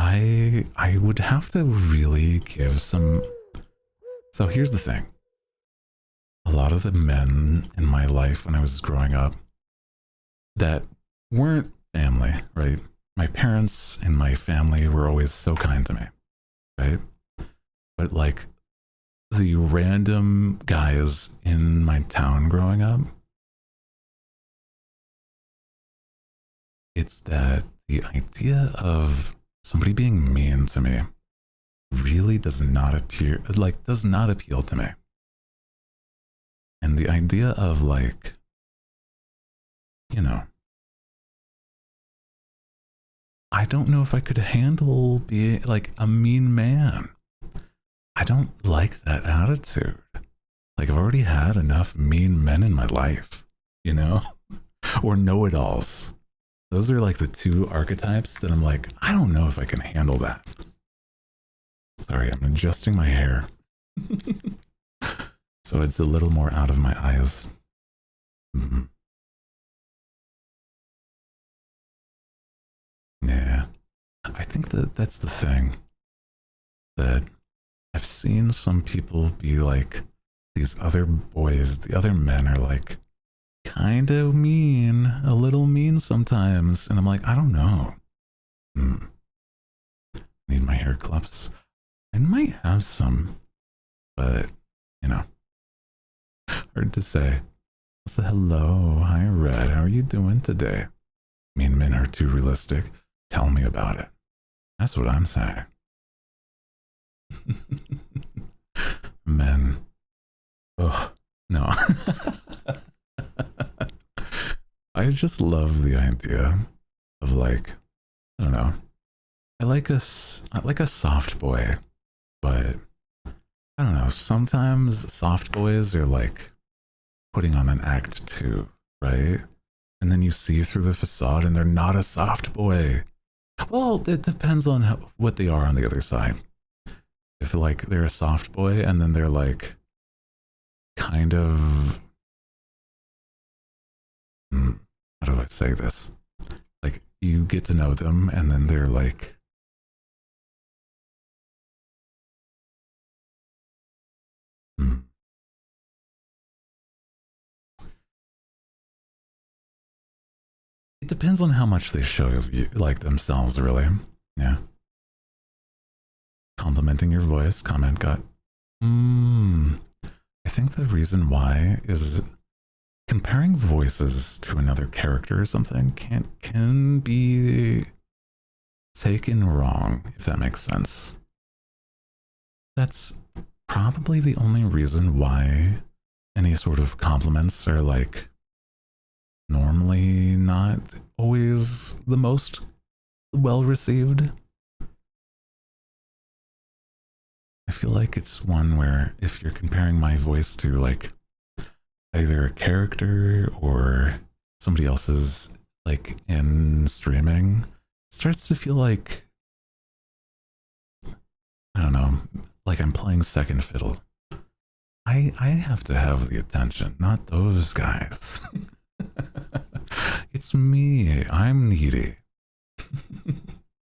I would have to really give some... So here's the thing. A lot of the men in my life when I was growing up that weren't family, right? My parents and my family were always so kind to me, right? But like the random guys in my town growing up, it's that the idea of somebody being mean to me really does not appeal to me. And the idea of like, you know, I don't know if I could handle being like a mean man. I don't like that attitude. Like I've already had enough mean men in my life, you know? Or know-it-alls. Those are like the two archetypes that I'm like, I don't know if I can handle that. Sorry, I'm adjusting my hair. So it's a little more out of my eyes. Mm-hmm. Yeah. I think that that's the thing. That I've seen some people be like, these other boys, the other men are like, kind of mean, a little mean sometimes. And I'm like, I don't know. Need my hair clips. I might have some, but, you know, hard to say. So hello, hi Red, how are you doing today? Mean men are too realistic. Tell me about it. That's what I'm saying. Men. Oh, no. I just love the idea of like, I don't know. I like a soft boy, but I don't know. Sometimes soft boys are like putting on an act too, right? And then you see through the facade and they're not a soft boy. Well, it depends on what they are on the other side. If like they're a soft boy and then they're like kind of, how do I say this? Like you get to know them and then they're like, it depends on how much they show of you, like themselves, really. Yeah. Complimenting your voice, comment got. I think the reason why is comparing voices to another character or something can be taken wrong, if that makes sense. That's probably the only reason why any sort of compliments are like normally not always the most well received. I feel like it's one where if you're comparing my voice to like either a character or somebody else's like in streaming, starts to feel like, I don't know, like I'm playing second fiddle. I have to have the attention, not those guys. It's me. I'm needy.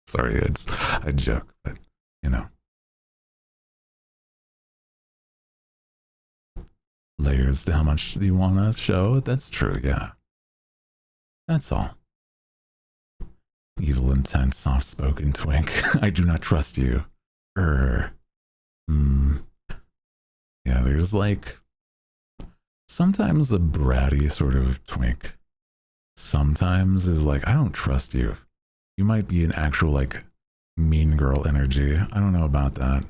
Sorry, it's a joke, but you know. Layers to how much do you want to show? That's true, yeah. That's all. Evil intent, soft spoken twink. I do not trust you. Hmm. Yeah, there's like sometimes a bratty sort of twink. Sometimes is like, I don't trust you. You might be an actual like mean girl energy. I don't know about that.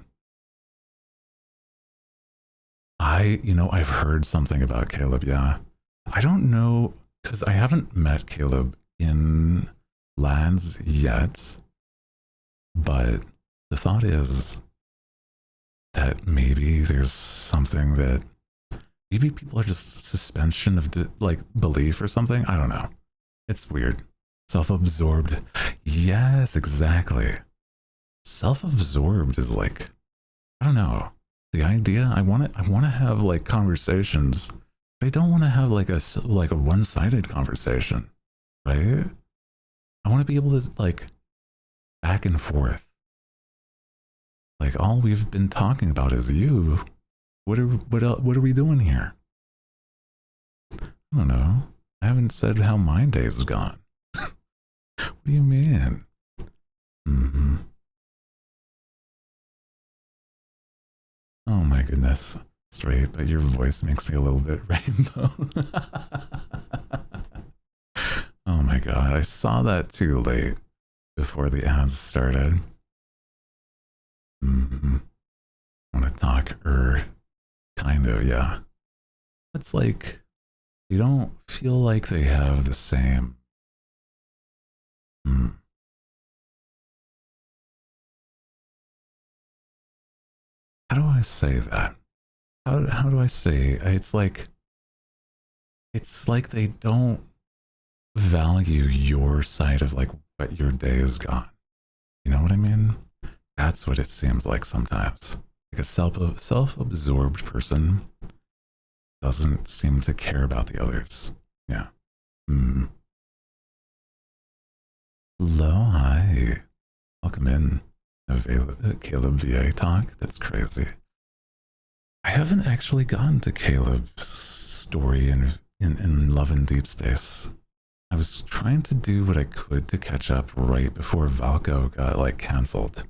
I've heard something about Caleb, yeah. I don't know, because I haven't met Caleb in lands yet, but the thought is that maybe there's something that maybe people are just suspension of like belief or something. I don't know. It's weird. Self-absorbed. Yes, exactly. Self-absorbed is like, I don't know. The idea I want to have like conversations. But I don't want to have like a one-sided conversation, right? I want to be able to like back and forth. Like all we've been talking about is you. What are we doing here? I don't know. I haven't said how my day's gone. What do you mean? Mm-hmm. Oh my goodness. Straight, but your voice makes me a little bit rainbow. Oh my god, I saw that too late before the ads started. Mm-hmm. I want to talk, kind of, yeah. It's like, you don't feel like they have the same. How do I say that? How do I say? It's like they don't value your side of like what your day has gone. You know what I mean? That's what it seems like sometimes. Like a self-absorbed person doesn't seem to care about the others. Yeah. Mm. Hello, hi. Welcome in. Caleb VA talk. That's crazy. I haven't actually gotten to Caleb's story in Love and Deep Space. I was trying to do what I could to catch up right before Valko got like canceled.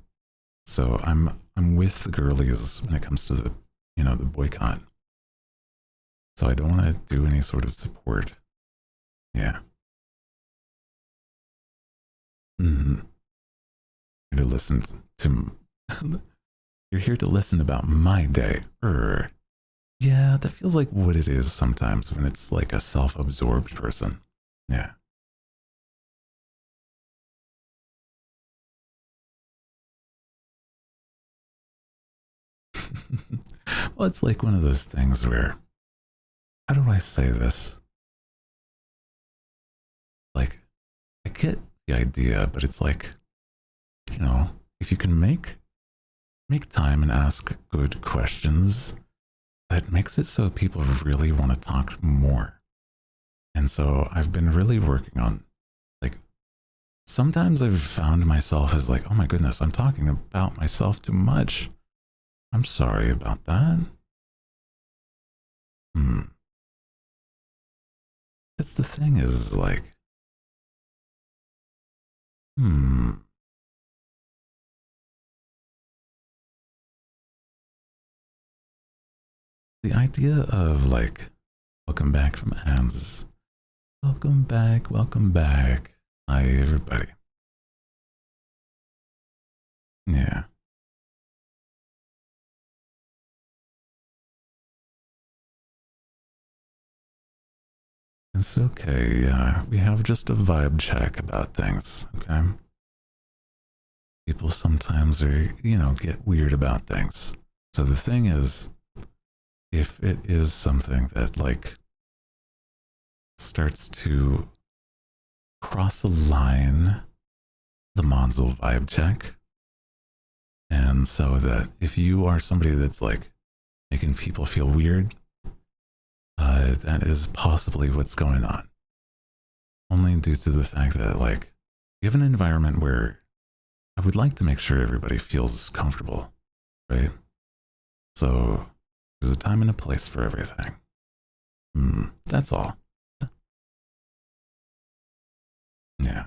So I'm with the girlies when it comes to the the boycott. So I don't want to do any sort of support. Yeah. Mm-hmm. To listen to you're here to listen about my day. Yeah, that feels like what it is sometimes when it's like a self-absorbed person. Yeah. Well, it's like one of those things where, how do I say this? Like, I get the idea, but it's like, if you can make time and ask good questions, that makes it so people really want to talk more. And so I've been really working on, like, sometimes I've found myself as like, oh my goodness, I'm talking about myself too much. I'm sorry about that. That's the thing is like, the idea of like, welcome back from Anne's. Welcome back, welcome back. Hi, everybody. Yeah. It's okay. We have just a vibe check about things, okay? People sometimes are, get weird about things. So the thing is, if it is something that like starts to cross a line the Monzel vibe check. And so that if you are somebody that's like making people feel weird, that is possibly what's going on. Only due to the fact that like you have an environment where I would like to make sure everybody feels comfortable, right? So there's a time and a place for everything. That's all. Yeah.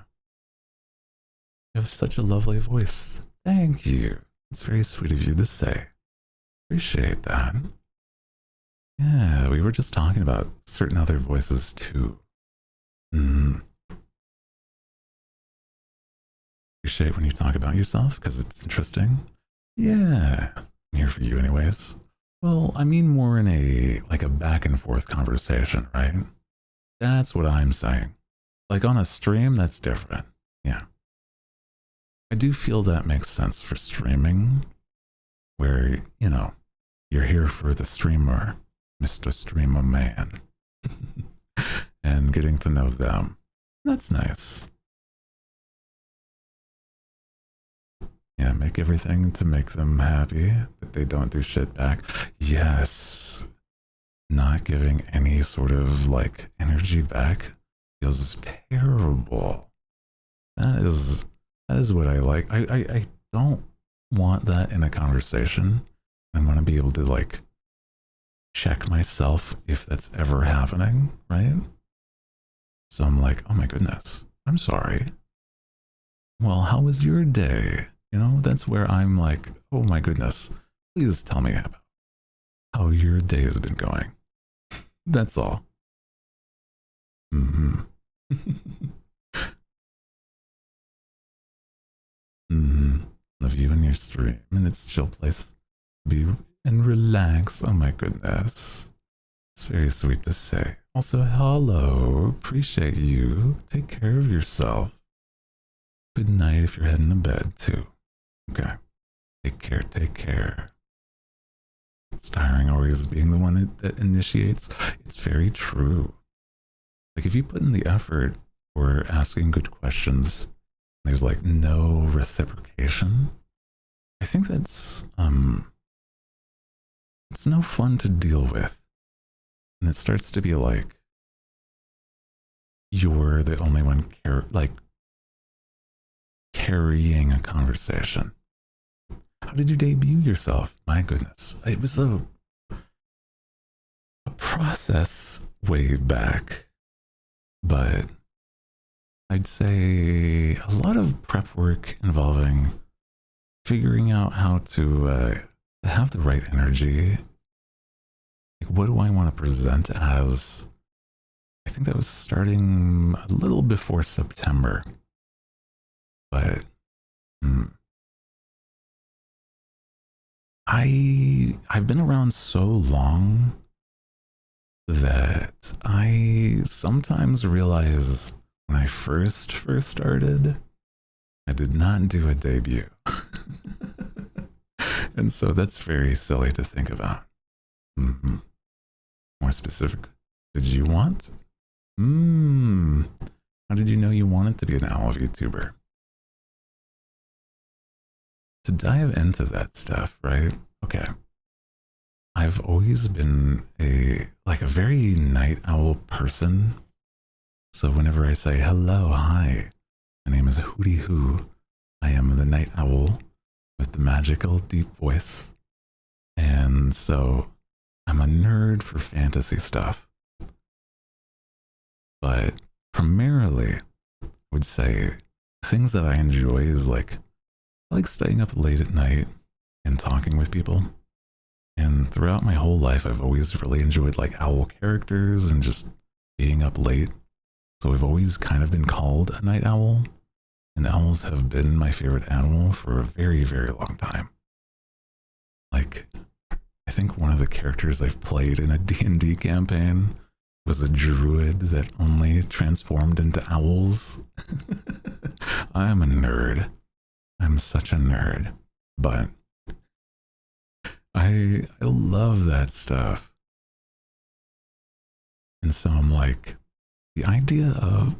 You have such a lovely voice. Thank you. It's very sweet of you to say. Appreciate that. Yeah, we were just talking about certain other voices too. Appreciate when you talk about yourself because it's interesting. Yeah, I'm here for you anyways. Well, I mean more in a like a back and forth conversation, right? That's what I'm saying. Like on a stream, that's different. Yeah. I do feel that makes sense for streaming, where, you know, you're here for the streamer, Mr. Streamer Man, and getting to know them. That's nice. Yeah, make everything to make them happy, but they don't do shit back. Yes. Not giving any sort of like energy back feels terrible. That is what I like. I don't want that in a conversation. I want to be able to like check myself if that's ever happening, right? So I'm like, oh my goodness, I'm sorry. Well, how was your day? You know, that's where I'm like, oh my goodness, please tell me about how your day has been going. That's all. Love you and your stream and its chill place. Be and relax. Oh my goodness. It's very sweet to say. Also, hello. Appreciate you. Take care of yourself. Good night if you're heading to bed too. Okay. Take care. Take care. It's tiring always being the one that initiates. It's very true. Like if you put in the effort for asking good questions, there's like no reciprocation. I think that's it's no fun to deal with. And it starts to be like you're the only one carrying a conversation. How did you debut yourself? My goodness. It was a process way back, but I'd say a lot of prep work involving figuring out how to have the right energy. Like, what do I want to present as? I think that was starting a little before September, but I've been around so long that I sometimes realize when I first started, I did not do a debut. And so that's very silly to think about. More specific, did you want? How did you know you wanted to be an owl VTuber? To dive into that stuff, right? Okay. I've always been a very night owl person. So whenever I say hello, hi, my name is Hooty Hoo. I am the night owl with the magical deep voice. And so I'm a nerd for fantasy stuff. But primarily, I would say things that I enjoy is I like staying up late at night and talking with people. And throughout my whole life, I've always really enjoyed like owl characters and just being up late. So I've always kind of been called a night owl. And owls have been my favorite animal for a very, very long time. Like, I think one of the characters I've played in a D&D campaign was a druid that only transformed into owls. I'm a nerd. I'm such a nerd. But I love that stuff. And so I'm like, the idea of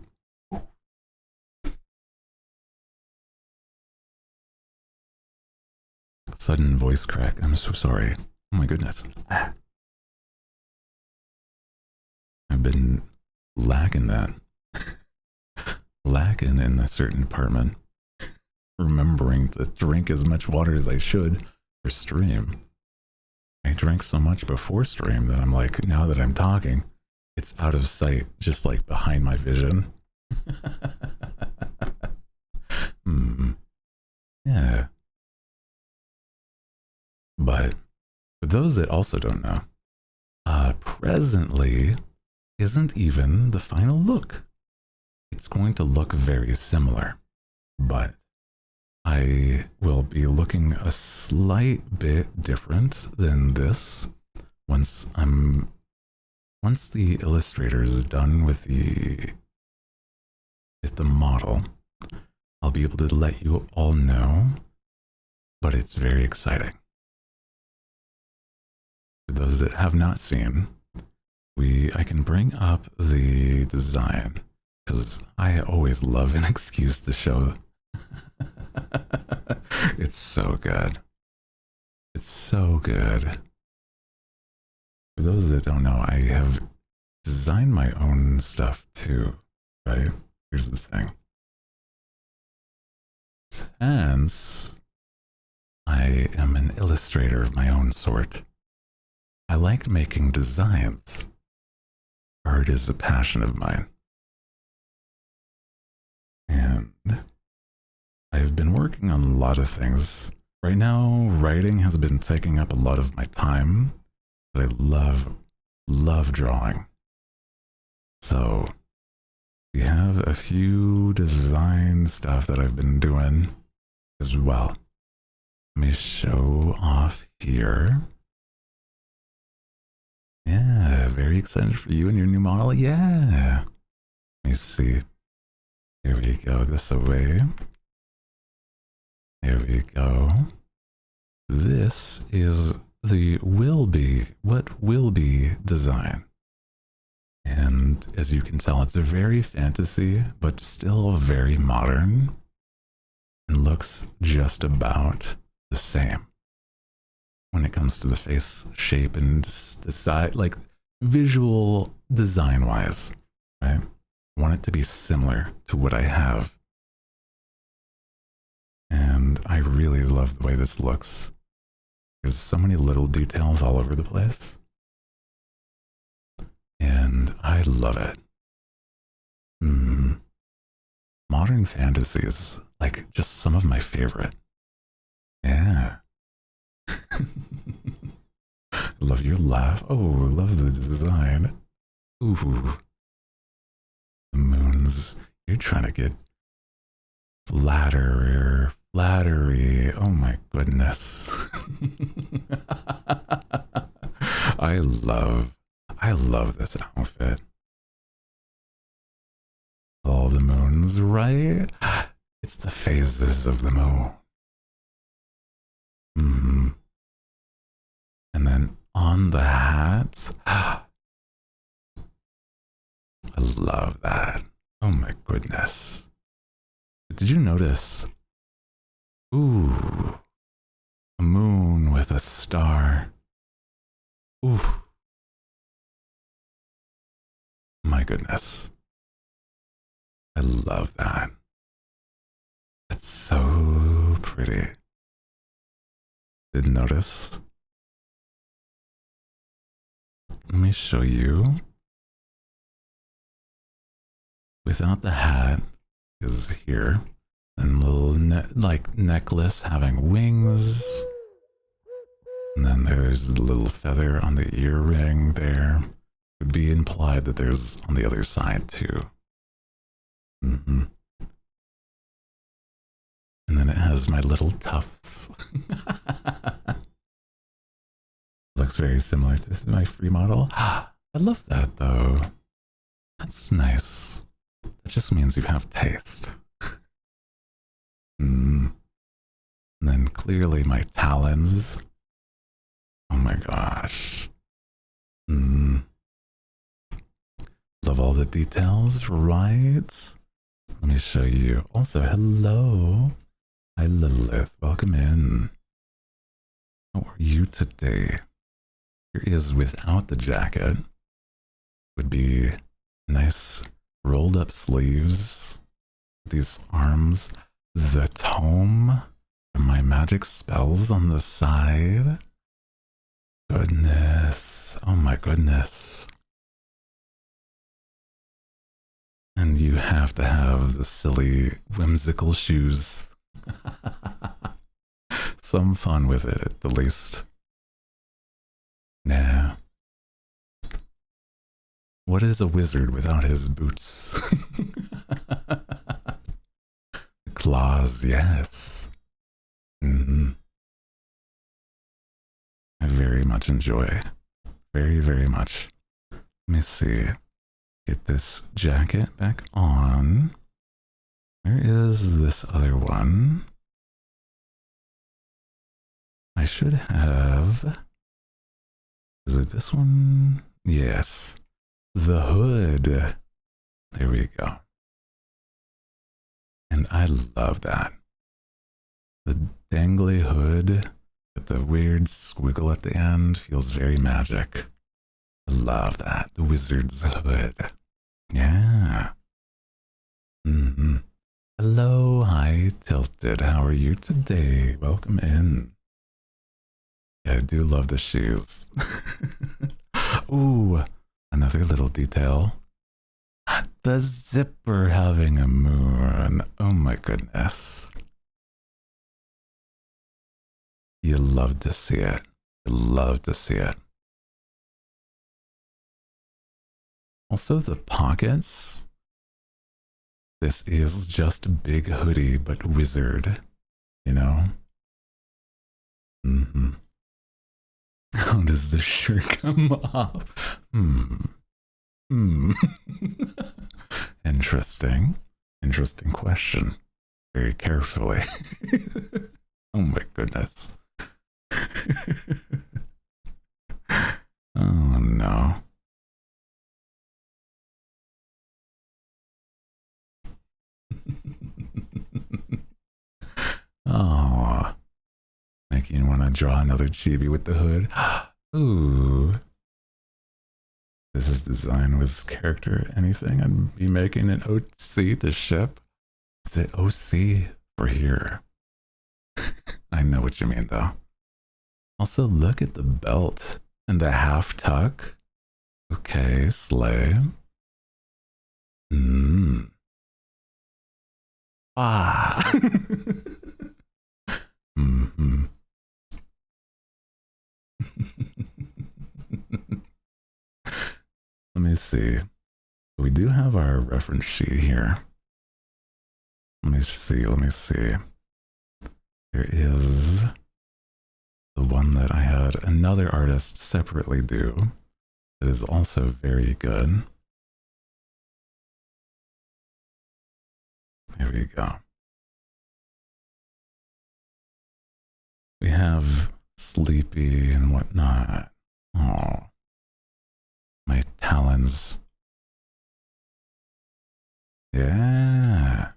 Sudden voice crack. I'm so sorry. Oh my goodness. I've been lacking that. Lacking in a certain department. Remembering to drink as much water as I should for stream. I drank so much before stream that I'm like, now that I'm talking, it's out of sight, just like behind my vision. Yeah. But for those that also don't know, presently isn't even the final look. It's going to look very similar, but I will be looking a slight bit different than this once the illustrator is done with the model. I'll be able to let you all know, but it's very exciting. For those that have not seen, I can bring up the design because I always love an excuse to show. It's so good. It's so good. For those that don't know, I have designed my own stuff too, right? Here's the thing. Since I am an illustrator of my own sort, I like making designs. Art is a passion of mine. And I've been working on a lot of things. Right now, writing has been taking up a lot of my time, but I love drawing. So we have a few design stuff that I've been doing as well. Let me show off here. Yeah, very excited for you and your new model. Yeah. Let me see. Here we go, this away. There we go. This is the what will be design. And as you can tell, it's a very fantasy, but still very modern. And looks just about the same when it comes to the face shape and the side, like visual design wise, right? I want it to be similar to what I have. And I really love the way this looks. There's so many little details all over the place. And I love it. Modern fantasy is like just some of my favorite. Yeah. Love your laugh. Oh, love the design. Ooh. The moons. You're trying to get flattery. Oh my goodness. I love this outfit. All the moons, right? It's the phases of the moon. And then on the hat, I love that. Oh my goodness. Did you notice? Ooh, a moon with a star. Ooh. My goodness. I love that. That's so pretty. Didn't notice. Let me show you. Without the hat is here. And little necklace having wings. And then there's the little feather on the earring there. Would be implied that there's on the other side too. And then it has my little tufts. Looks very similar to my free model. I love that though. That's nice. That just means you have taste. And then clearly my talons. Oh my gosh. Love all the details, right? Let me show you. Also, hello. Hi, Lilith. Welcome in. How are you today? Here is without the jacket. Would be nice rolled up sleeves. These arms. The tome. My magic spells on the side. Goodness. Oh my goodness. And you have to have the silly, whimsical shoes. Some fun with it, at the least. Nah. What is a wizard without his boots? Claws, yes. I very much enjoy. Very, very much. Let me see. Get this jacket back on. Where is this other one? I should have... Is it this one? Yes. The hood. There we go. And I love that. The dangly hood with the weird squiggle at the end feels very magic. I love that. The wizard's hood. Yeah. Hello, hi, Tilted. How are you today? Welcome in. Yeah, I do love the shoes. Ooh, another little detail. The zipper having a moon. Oh my goodness. You love to see it. You love to see it. Also, the pockets. This is just Big Hoodie, but wizard. You know? How does the shirt come off? Interesting. Interesting question. Very carefully. Oh my goodness. Oh no. Oh. Making you want to draw another chibi with the hood. Ooh. This is design with character. Anything? I'd be making an OC to ship. Is it OC for here? I know what you mean though. Also, look at the belt and the half tuck. Okay, slay. Ah. Let me see. We do have our reference sheet here. Let me see. There is the one that I had another artist separately do that is also very good. There we go. We have Sleepy and whatnot. Oh, my talons. Yeah.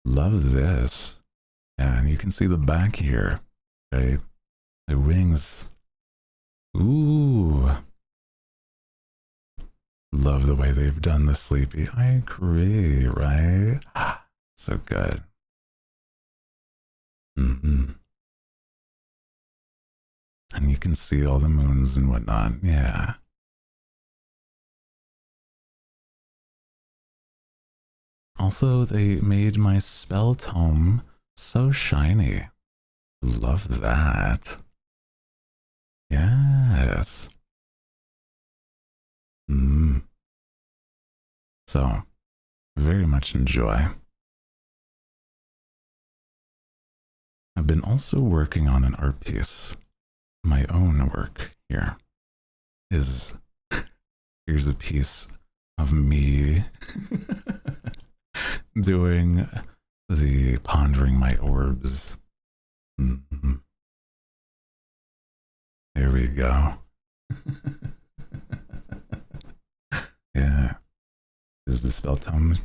Love this. Yeah, and you can see the back here, right? The wings. Ooh. Love the way they've done the Sleepy. I agree, right? So good. And you can see all the moons and whatnot. Yeah. Also, they made my spell tome so shiny. Love that. Yes. So, very much enjoy. I've been also working on an art piece. My own work here is, here's a piece of me doing the pondering my orbs. There we go. Yeah. Is the spell tome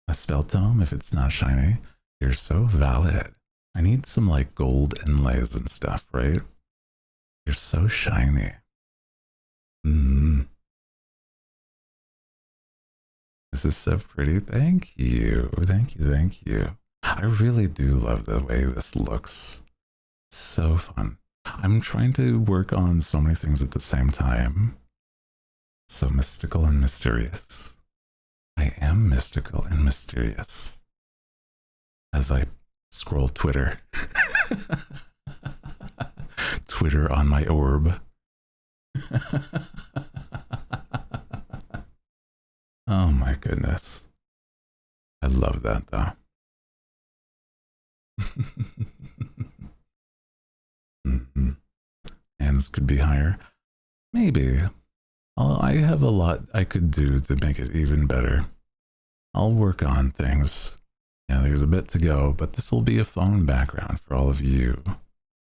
a spell tome if it's not shiny? You're so valid. I need some like gold inlays and stuff, right? You're so shiny. Mm. This is so pretty. Thank you. Thank you. Thank you. I really do love the way this looks. It's so fun. I'm trying to work on so many things at the same time. So mystical and mysterious. I am mystical and mysterious. As I scroll Twitter. Twitter on my orb. Oh my goodness. I love that though. Mm-hmm. Hands could be higher. Maybe. I have a lot I could do to make it even better. I'll work on things. Yeah, there's a bit to go, but this will be a phone background for all of you.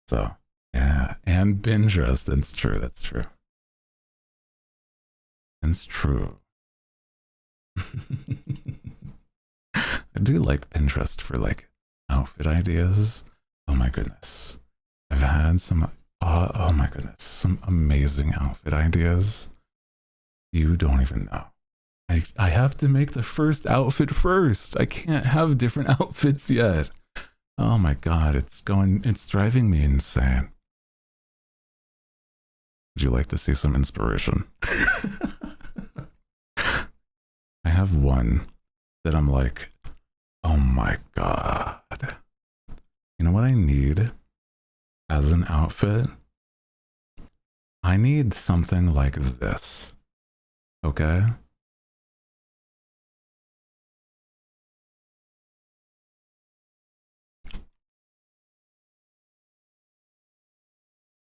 So, yeah, and Pinterest. That's true. That's true. That's true. I do like Pinterest for like outfit ideas. Oh my goodness. I've had some, oh my goodness, some amazing outfit ideas. You don't even know. I have to make the first outfit first. I can't have different outfits yet. Oh my God, it's driving me insane. Would you like to see some inspiration? I have one that I'm like, oh my God. You know what I need as an outfit? I need something like this. Okay?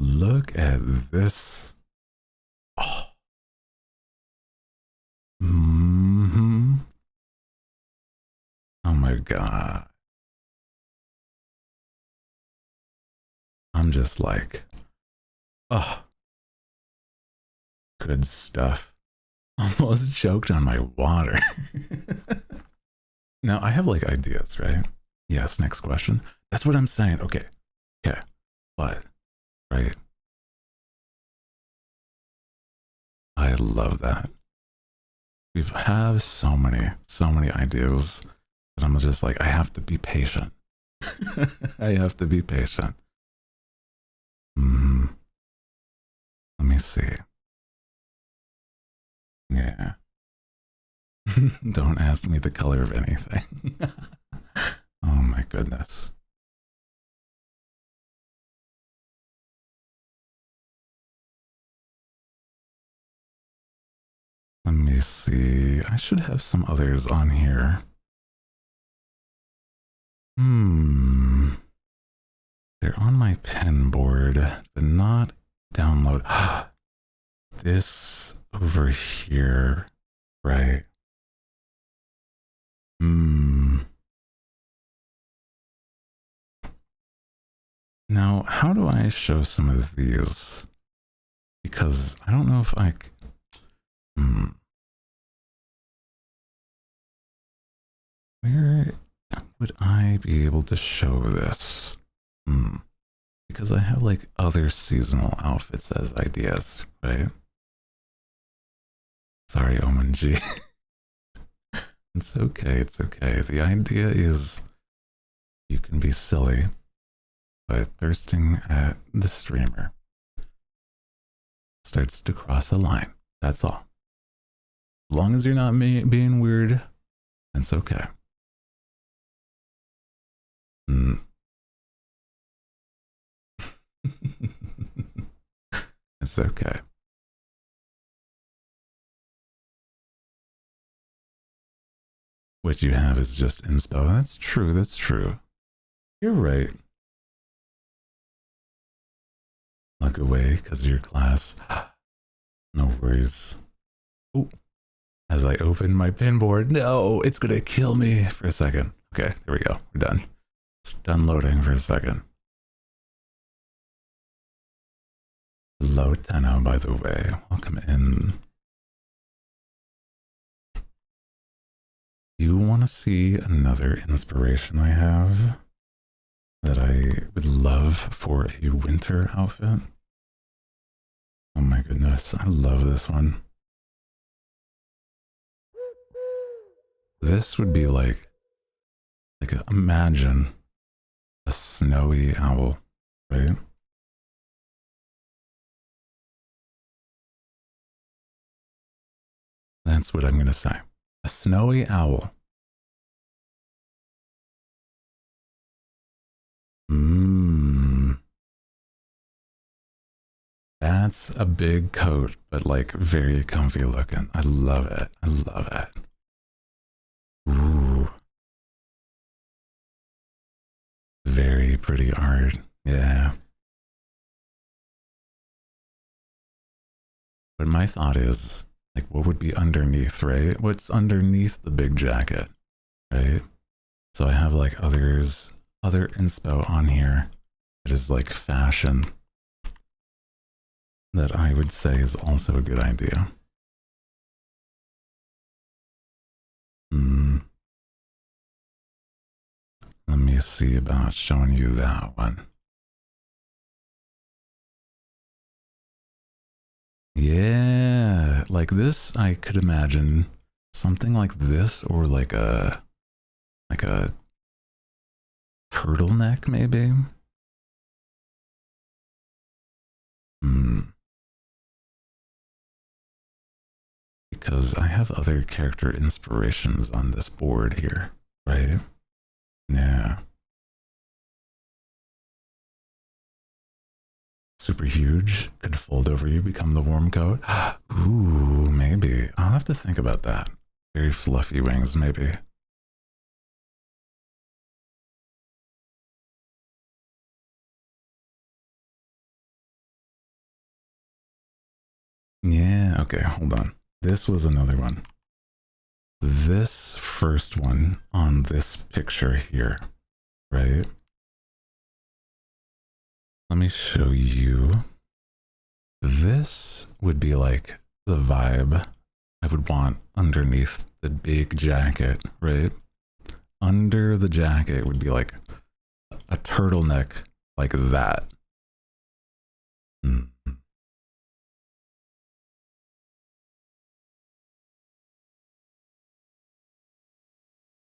Look at this. Oh. Mm-hmm. Oh my God. I'm just like, oh, good stuff. Almost choked on my water. Now, I have like ideas, right? Yes, next question. That's what I'm saying. Okay. Okay. What? Right. I love that. We have so many ideas that I'm just like, I have to be patient. I have to be patient. Let me see. Yeah. Don't ask me the color of anything. Oh my goodness. Let me see. I should have some others on here. They're on my pen board, but not download. This over here, right? Now, how do I show some of these? Because I don't know if I... Where would I be able to show this? Because I have like other seasonal outfits as ideas, right? Sorry, Omen G. It's okay, it's okay. The idea is you can be silly by thirsting at the streamer. Starts to cross a line. That's all. As long as you're not being weird, that's okay. It's okay. What you have is just inspo. That's true. That's true. You're right. Look away because of your class. No worries. Oh, as I open my pinboard, no, it's gonna kill me for a second. Okay, there we go. We're done. It's done loading for a second. Hello, Tenno, by the way. Welcome in. You want to see another inspiration I have that I would love for a winter outfit? Oh my goodness, I love this one. This would be like imagine a snowy owl, right? That's what I'm going to say. A snowy owl. Mmm. That's a big coat, but like very comfy looking. I love it. I love it. Ooh. Very pretty art. Yeah. But my thought is, like, what would be underneath, right? What's underneath the big jacket, right? So I have like other inspo on here that is like fashion that I would say is also a good idea. Let me see about showing you that one. Yeah, like this, I could imagine something like this, or like a turtleneck, maybe. Because I have other character inspirations on this board here, right? Yeah. Super huge, could fold over you, become the warm coat. Ooh, maybe. I'll have to think about that. Very fluffy wings, maybe. Yeah, okay, hold on. This was another one. This first one on this picture here, right? Let me show you. This would be like the vibe I would want underneath the big jacket, right? Under the jacket would be like a turtleneck like that. Mm.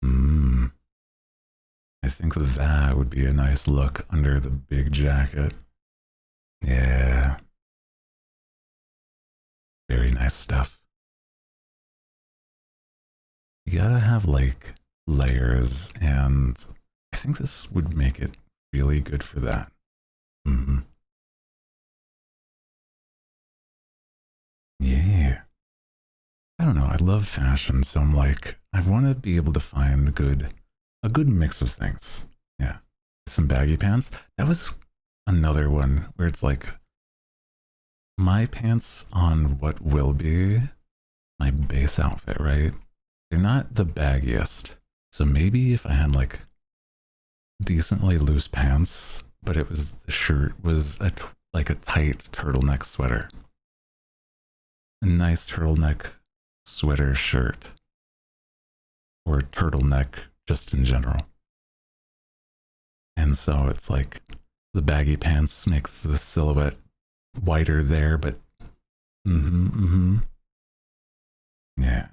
Mm. I think that would be a nice look under the big jacket. Yeah. Very nice stuff. You gotta have like layers, and I think this would make it really good for that. Yeah. I don't know. I love fashion, so I'm like, I want to be able to find a good mix of things. Yeah. Some baggy pants. That was another one where it's like my pants on what will be my base outfit, right? They're not the baggiest. So maybe if I had like decently loose pants, but it was the shirt was like a tight turtleneck sweater. A nice turtleneck sweater shirt, or turtleneck just in general. And so it's like the baggy pants makes the silhouette wider there, but yeah.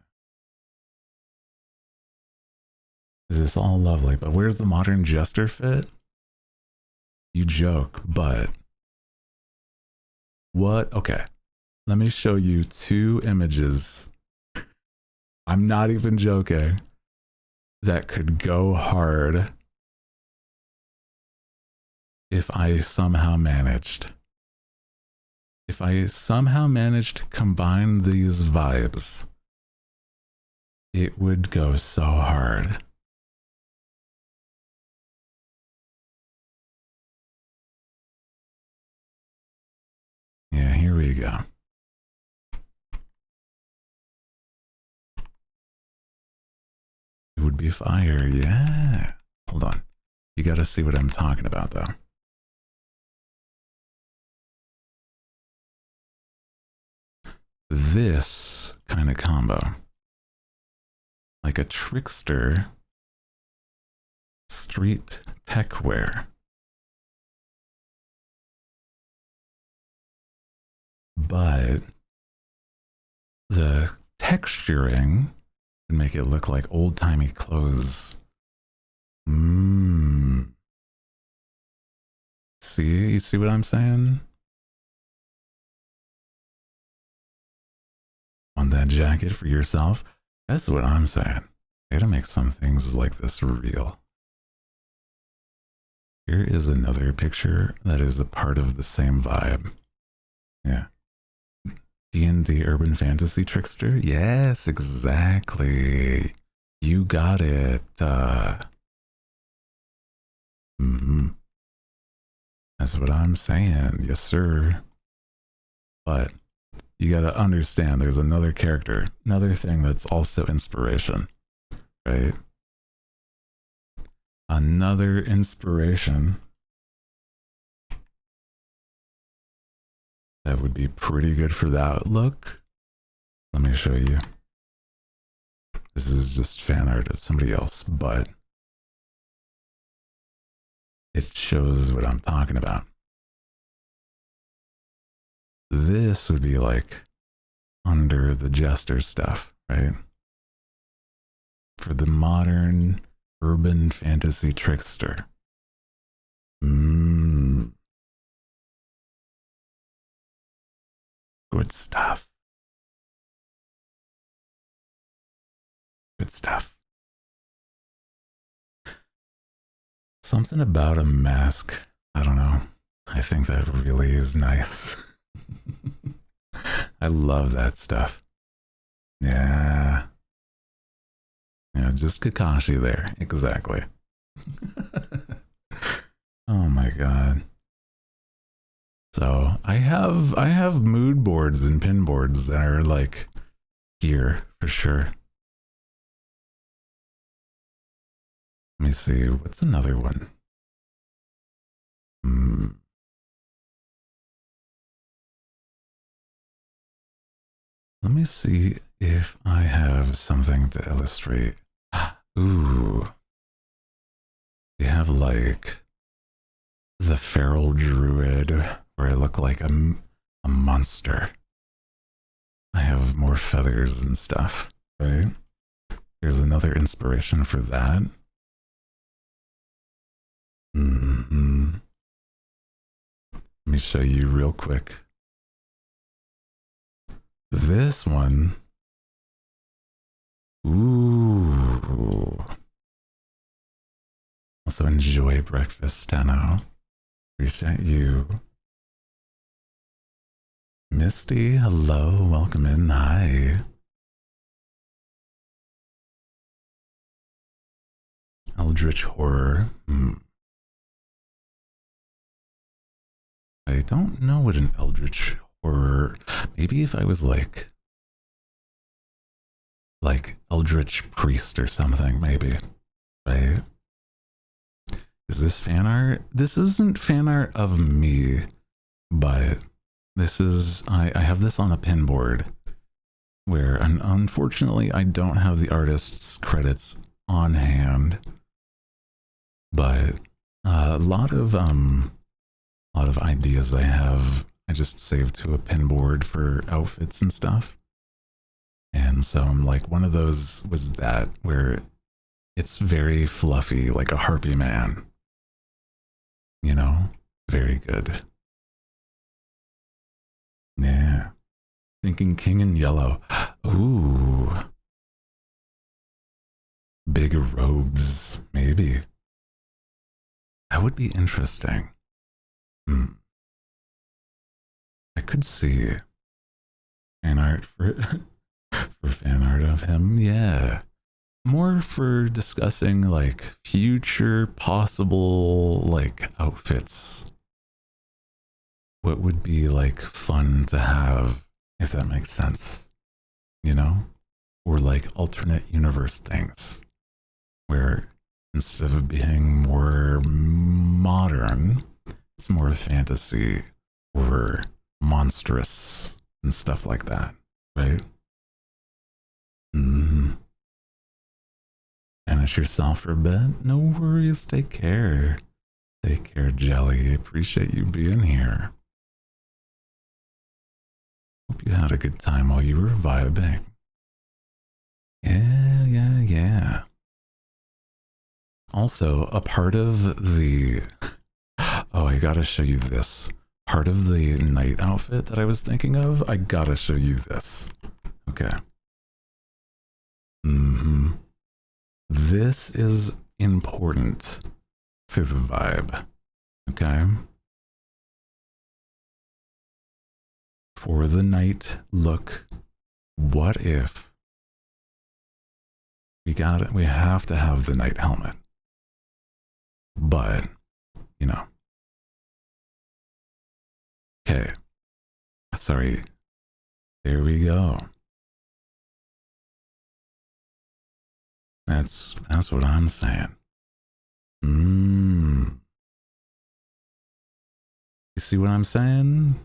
This is all lovely, but where's the modern jester fit? You joke, but what? Okay, let me show you two images. I'm not even joking. That could go hard if I somehow managed. If I somehow managed to combine these vibes, it would go so hard. Yeah, here we go. It would be fire, yeah. Hold on. You gotta see what I'm talking about, though. This kind of combo. like a trickster street tech wear. But the texturing would make it look like old-timey clothes. See, you see what I'm saying? Want that jacket for yourself? That's what I'm saying. I gotta make some things like this real. Here is another picture that is a part of the same vibe. Yeah. D&D Urban Fantasy Trickster? Yes, exactly. You got it. That's what I'm saying. Yes, sir. But you got to understand there's another character, another thing that's also inspiration, right? Another inspiration that would be pretty good for that look. Let me show you. This is just fan art of somebody else, but it shows what I'm talking about. This would be like under the jester stuff, right? For the modern urban fantasy trickster. Good stuff. Good stuff. Something about a mask. I don't know. I think that really is nice. I love that stuff. Yeah. Yeah, just Kakashi there. Exactly. Oh my god. So I have mood boards and pin boards that are like here for sure. Let me see, what's another one? Let me see if I have something to illustrate. Ooh. We have like the feral druid where I look like a monster. I have more feathers and stuff, right? Here's another inspiration for that. Let me show you real quick. This one. Ooh. Also enjoy breakfast, Steno. Appreciate you. Misty, hello, welcome in. Hi. Eldritch horror. I don't know what an eldritch horror. Maybe if I was like eldritch priest or something, maybe. Right? Is this fan art? This isn't fan art of me, but this is, I have this on a pin board where, unfortunately, I don't have the artist's credits on hand, but a lot of ideas I have, I just saved to a pin board for outfits and stuff. And so I'm like, one of those was that where it's very fluffy, like a harpy man. You know, very good. Yeah. Thinking king in yellow. Ooh. Big robes, maybe. That would be interesting. I could see fan art for fan art of him. Yeah. More for discussing like future possible like outfits. What would be like fun to have, if that makes sense, you know? Or like alternate universe things where instead of being more modern, it's more fantasy or monstrous and stuff like that, right? banish yourself for a bit. No worries. Take care. Take care, Jelly. Appreciate you being here. Hope you had a good time while you were vibing. Yeah. Also, a part of the... Oh, I gotta show you this. Part of the night outfit that I was thinking of, I gotta show you this. Okay. This is important to the vibe. Okay? For the night look, what if we have to have the night helmet. But, you know. Okay. Sorry. There we go. That's what I'm saying. You see what I'm saying?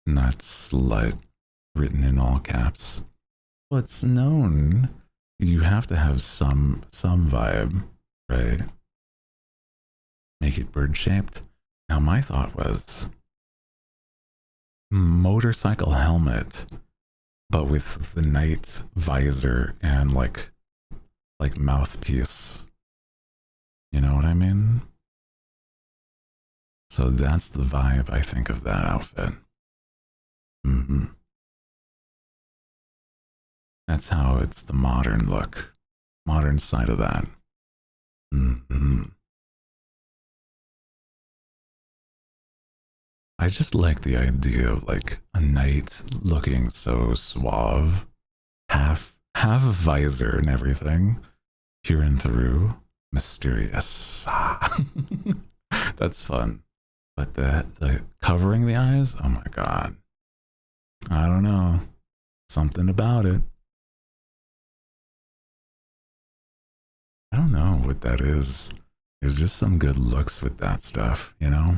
Not slut, written in all caps. Well, it's known you have to have some vibe, right? Make it bird-shaped. Now my thought was motorcycle helmet, but with the night visor and like mouthpiece. You know what I mean? So that's the vibe I think of that outfit. That's how it's the modern look, modern side of that. I just like the idea of like a knight looking so suave, half visor and everything, peering through, mysterious. That's fun. But the covering the eyes, oh my god. I don't know. Something about it. I don't know what that is. There's just some good looks with that stuff, you know?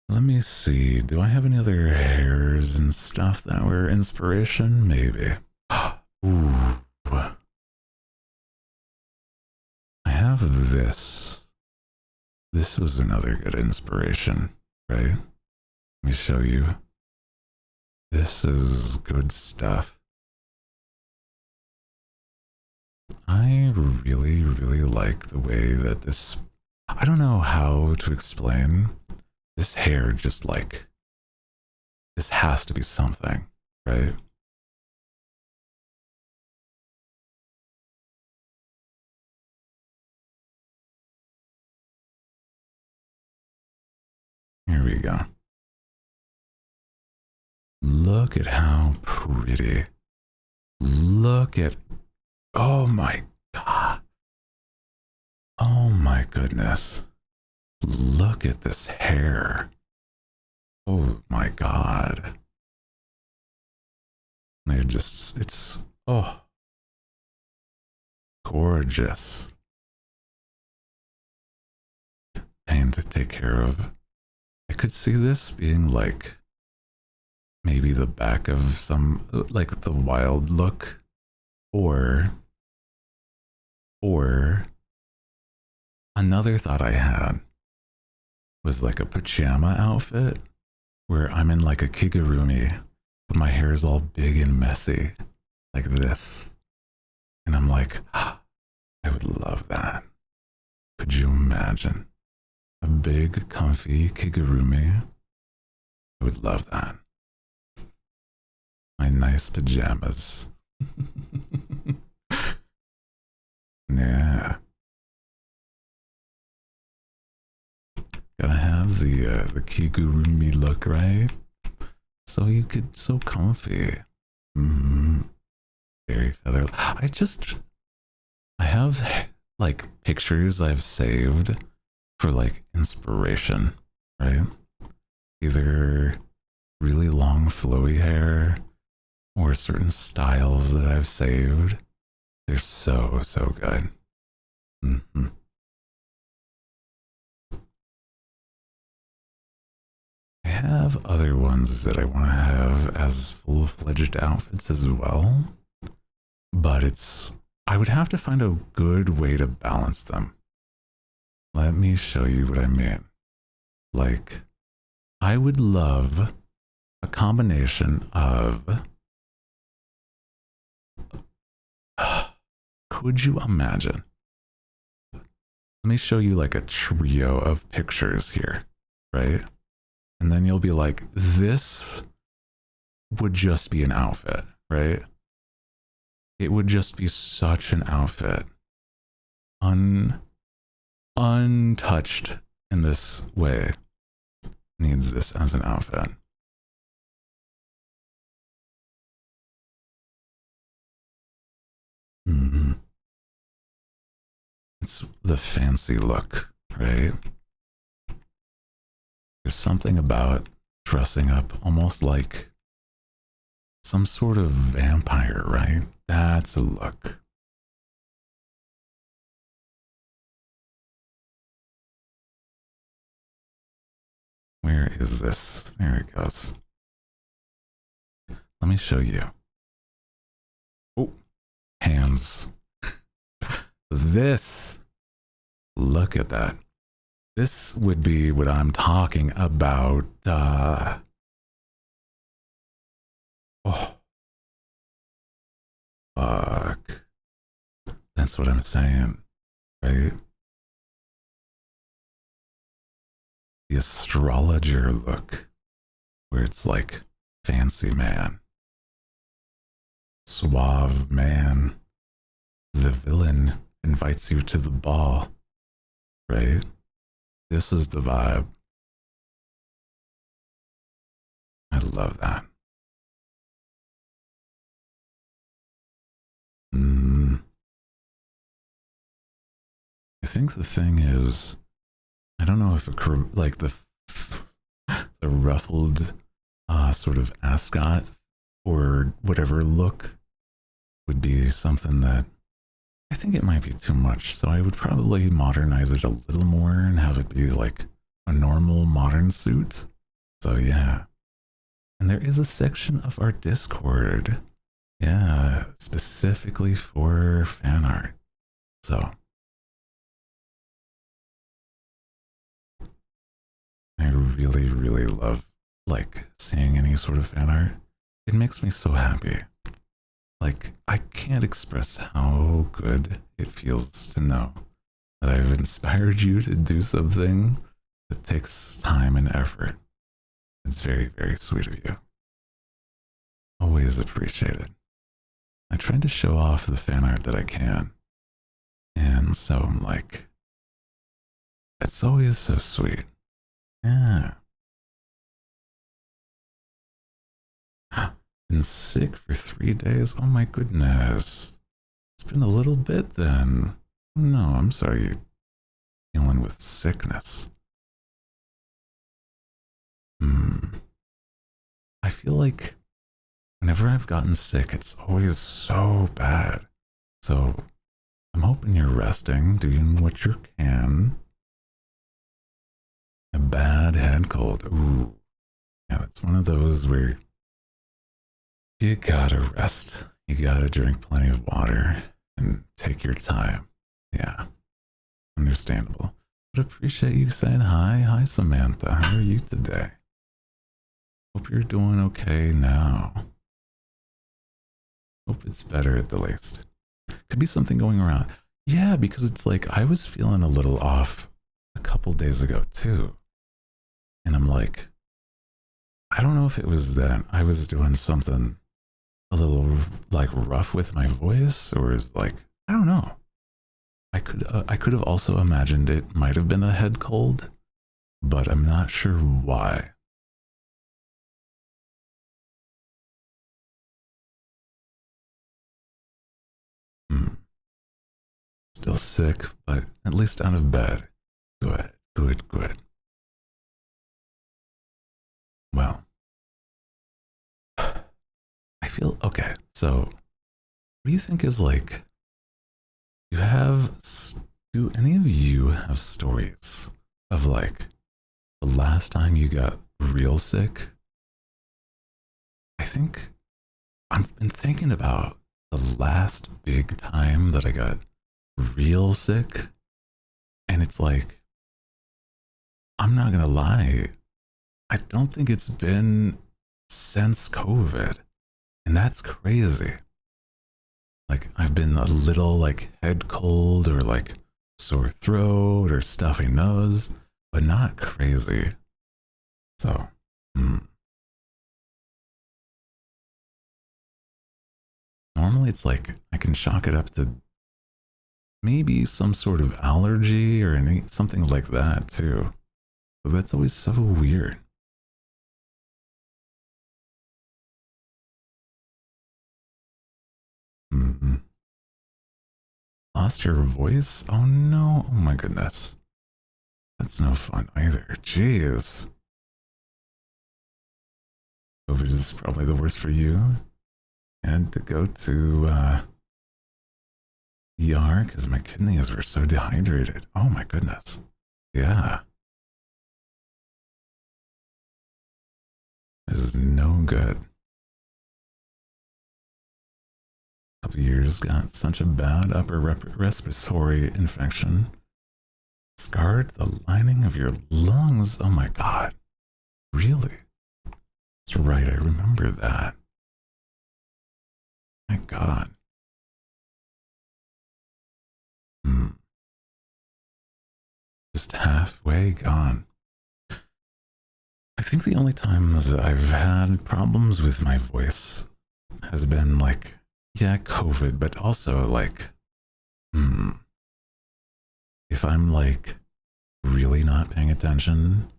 Let me see. Do I have any other hairs and stuff that were inspiration? Maybe. Ooh. I have this. This was another good inspiration, right? Let me show you. This is good stuff. I really, really like the way that this... I don't know how to explain. This hair just like... This has to be something, right? Here we go. Look at how pretty. Look at... Oh my god. Oh my goodness. Look at this hair. Oh my god. They're just... It's... Oh. Gorgeous. Pain to take care of. I could see this being like... Maybe the back of some... Like the wild look. Or another thought I had was like a pajama outfit where I'm in like a kigurumi, but my hair is all big and messy like this. And I'm like, I would love that. Could you imagine? A big, comfy kigurumi. I would love that. My nice pajamas. Yeah. Gotta have the kigurumi look, right? So you could, so comfy. Very feather. I have like pictures I've saved for like inspiration, right? Either really long flowy hair or certain styles that I've saved. They're so good. have other ones that I want to have as full-fledged outfits as well, but I would have to find a good way to balance them. Let me show you what I mean. Like, I would love a combination of... Could you imagine? Let me show you like a trio of pictures here, right? And then you'll be like, this would just be an outfit, right? It would just be such an outfit. Untouched in this way. Needs this as an outfit. It's the fancy look, right? There's something about dressing up almost like some sort of vampire, right? That's a look. Where is this? There it goes. Let me show you. Oh, hands. This, look at that. This would be what I'm talking about. Oh, fuck. That's what I'm saying, right? The astrologer look, where it's like fancy man, suave man. The villain invites you to the ball, right? This is the vibe. I love that. I think the thing is, I don't know if like the ruffled sort of ascot or whatever look would be something that I think it might be too much. So I would probably modernize it a little more and have it be like a normal modern suit. So yeah. And there is a section of our Discord, yeah, specifically for fan art. So I really, really love like seeing any sort of fan art. It makes me so happy. Like, I can't express how good it feels to know that I've inspired you to do something that takes time and effort. It's very, very sweet of you. Always appreciated. I try to show off the fan art that I can. And so I'm like, it's always so sweet. Yeah. Been sick for 3 days? Oh my goodness. It's been a little bit then. No, I'm sorry you're dealing with sickness. I feel like whenever I've gotten sick, it's always so bad. So I'm hoping you're resting, doing what you can. A bad head cold. Ooh. Yeah, that's one of those where you gotta rest. You gotta drink plenty of water and take your time. Yeah, understandable. But appreciate you saying hi. Hi, Samantha. How are you today? Hope you're doing okay now. Hope it's better at the least. Could be something going around. Yeah, because it's like I was feeling a little off a couple days ago too. And I'm like, I don't know if it was that I was doing something a little like rough with my voice, or is like, I don't know. I could have also imagined it might have been a head cold, but I'm not sure why. Still sick, but at least out of bed. Good, good, good. Well, I feel okay. So, what do you think is like? Do any of you have stories of like the last time you got real sick, I think I've been thinking about the last big time that I got real sick. And it's like, I'm not gonna lie, I don't think it's been since COVID. And that's crazy. Like, I've been a little like head cold or like sore throat or stuffy nose, but not crazy. So, normally it's like I can chalk it up to maybe some sort of allergy or something like that too. But that's always so weird. Mm-hmm. Lost your voice? Oh no! Oh my goodness. That's no fun either. Jeez. COVID is probably the worst for you. And to go to ER because my kidneys were so dehydrated. Oh my goodness. Yeah. This is no good. A couple years, got such a bad upper respiratory infection. Scarred the lining of your lungs. Oh my god. Really? That's right, I remember that. My god. Just halfway gone. I think the only times I've had problems with my voice has been like, yeah, COVID, but also like, if I'm like really not paying attention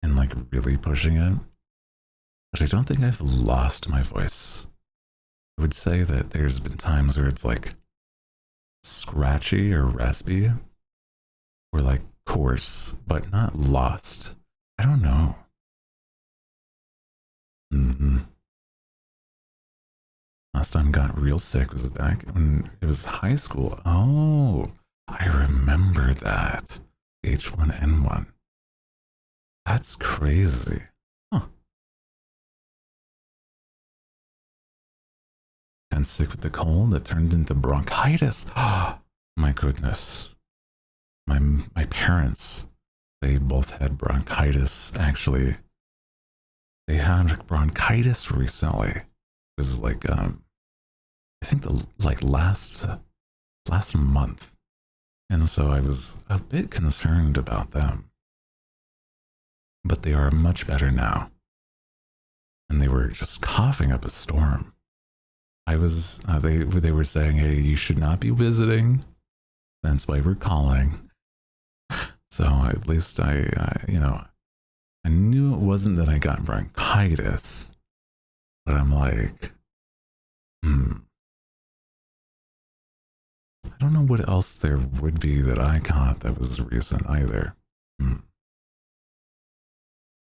and like really pushing it, but I don't think I've lost my voice. I would say that there's been times where it's like scratchy or raspy or like coarse, but not lost. I don't know. Last time I got real sick was back when it was high school. Oh, I remember that. H1N1. That's crazy. Huh. And sick with the cold that turned into bronchitis. Oh, my goodness. My parents, they both had bronchitis. Actually, they had bronchitis recently. It was like I think the like last month, and so I was a bit concerned about them. But they are much better now, and they were just coughing up a storm. I was they were saying, "Hey, you should not be visiting." That's why we're calling. So at least I knew it wasn't that I got bronchitis, but I'm like, I don't know what else there would be that I caught that was recent either.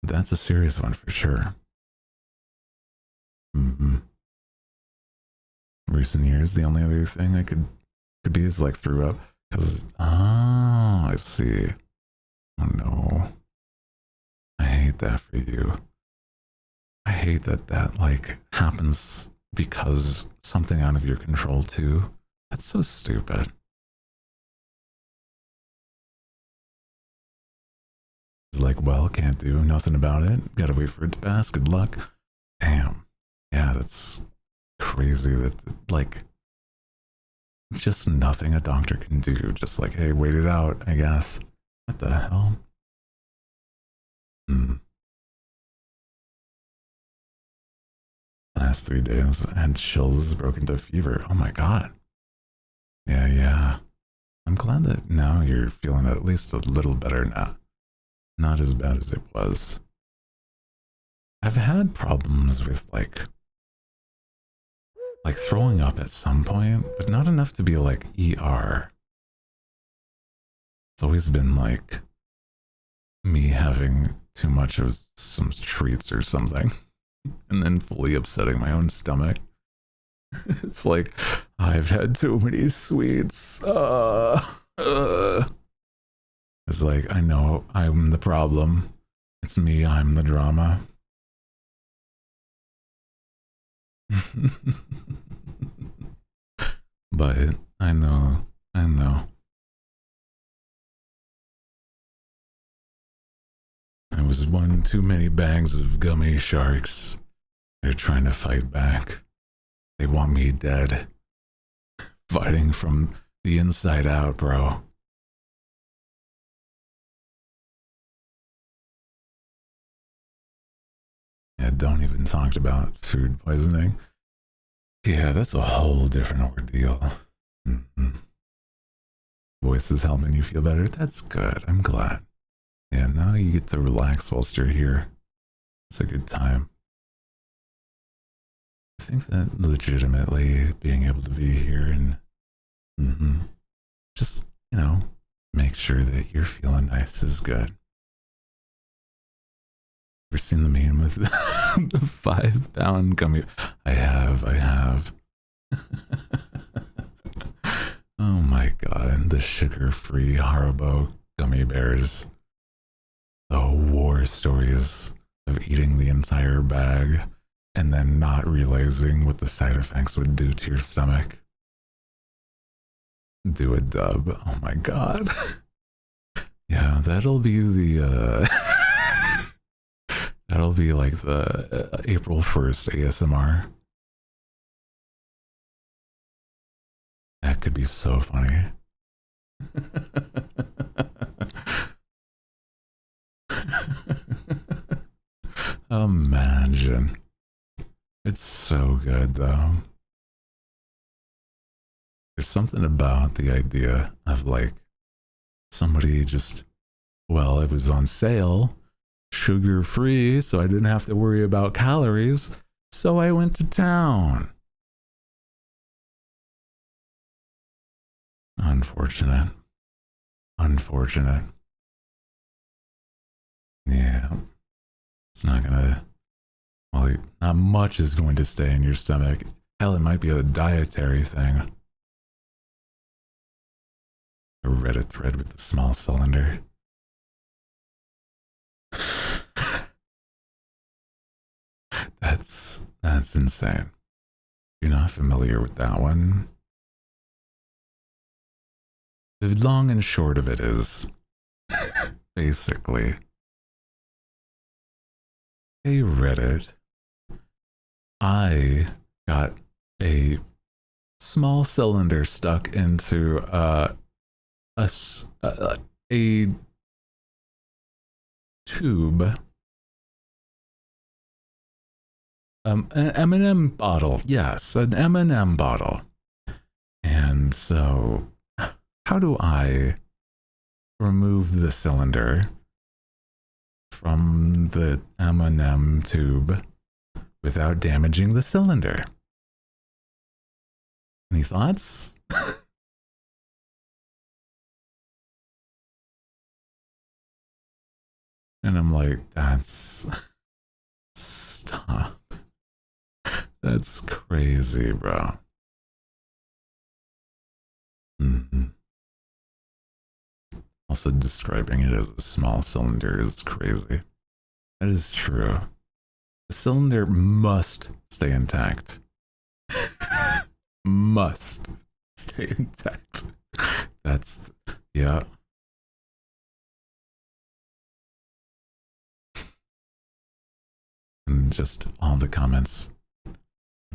That's a serious one for sure. Recent years, the only other thing I could be is like threw up because I see. Oh no. I hate that for you. I hate that like happens because something out of your control too. That's so stupid. It's like, well, can't do nothing about it. Gotta wait for it to pass. Good luck. Damn. Yeah, that's crazy that like just nothing a doctor can do. Just like, hey, wait it out, I guess. What the hell? Last 3 days, I had chills, broke into fever. Oh my god. Yeah. I'm glad that now you're feeling at least a little better now. Not as bad as it was. I've had problems with like throwing up at some point, but not enough to be like ER. It's always been like me having too much of some treats or something and then fully upsetting my own stomach. It's like, I've had too many sweets. It's like, I know I'm the problem. It's me, I'm the drama. But I know. It was one too many bags of gummy sharks. They're trying to fight back. They want me dead. Fighting from the inside out, bro. Yeah, don't even talk about food poisoning. Yeah, that's a whole different ordeal. Mm-hmm. Voice is helping you feel better. That's good. I'm glad. Yeah, now you get to relax whilst you're here. It's a good time. I think that legitimately being able to be here and just, make sure that you're feeling nice is good. Ever seen the meme with the 5-pound gummy? I have. Oh my god, the sugar-free Haribo gummy bears. The war stories of eating the entire bag and then not realizing what the side effects would do to your stomach. Do a dub. Oh my god. Yeah, that'll be the that'll be like the April 1st ASMR. That could be so funny. Imagine. It's so good though. There's something about the idea of like somebody just, well, it was on sale, sugar free, so I didn't have to worry about calories, so I went to town. Unfortunate. Yeah. It's not gonna, well, not much is going to stay in your stomach. Hell, it might be a dietary thing. A Reddit thread with the small cylinder. That's insane. If you're not familiar with that one, the long and short of it is basically, hey Reddit, I got a small cylinder stuck into a tube, an M&M bottle. Yes, an M&M bottle. And so, how do I remove the cylinder from the M&M tube without damaging the cylinder? Any thoughts? And I'm like, stop. That's crazy, bro. Also, describing it as a small cylinder is crazy. That is true. The cylinder must stay intact. Must stay intact. That's, yeah. And just all the comments. What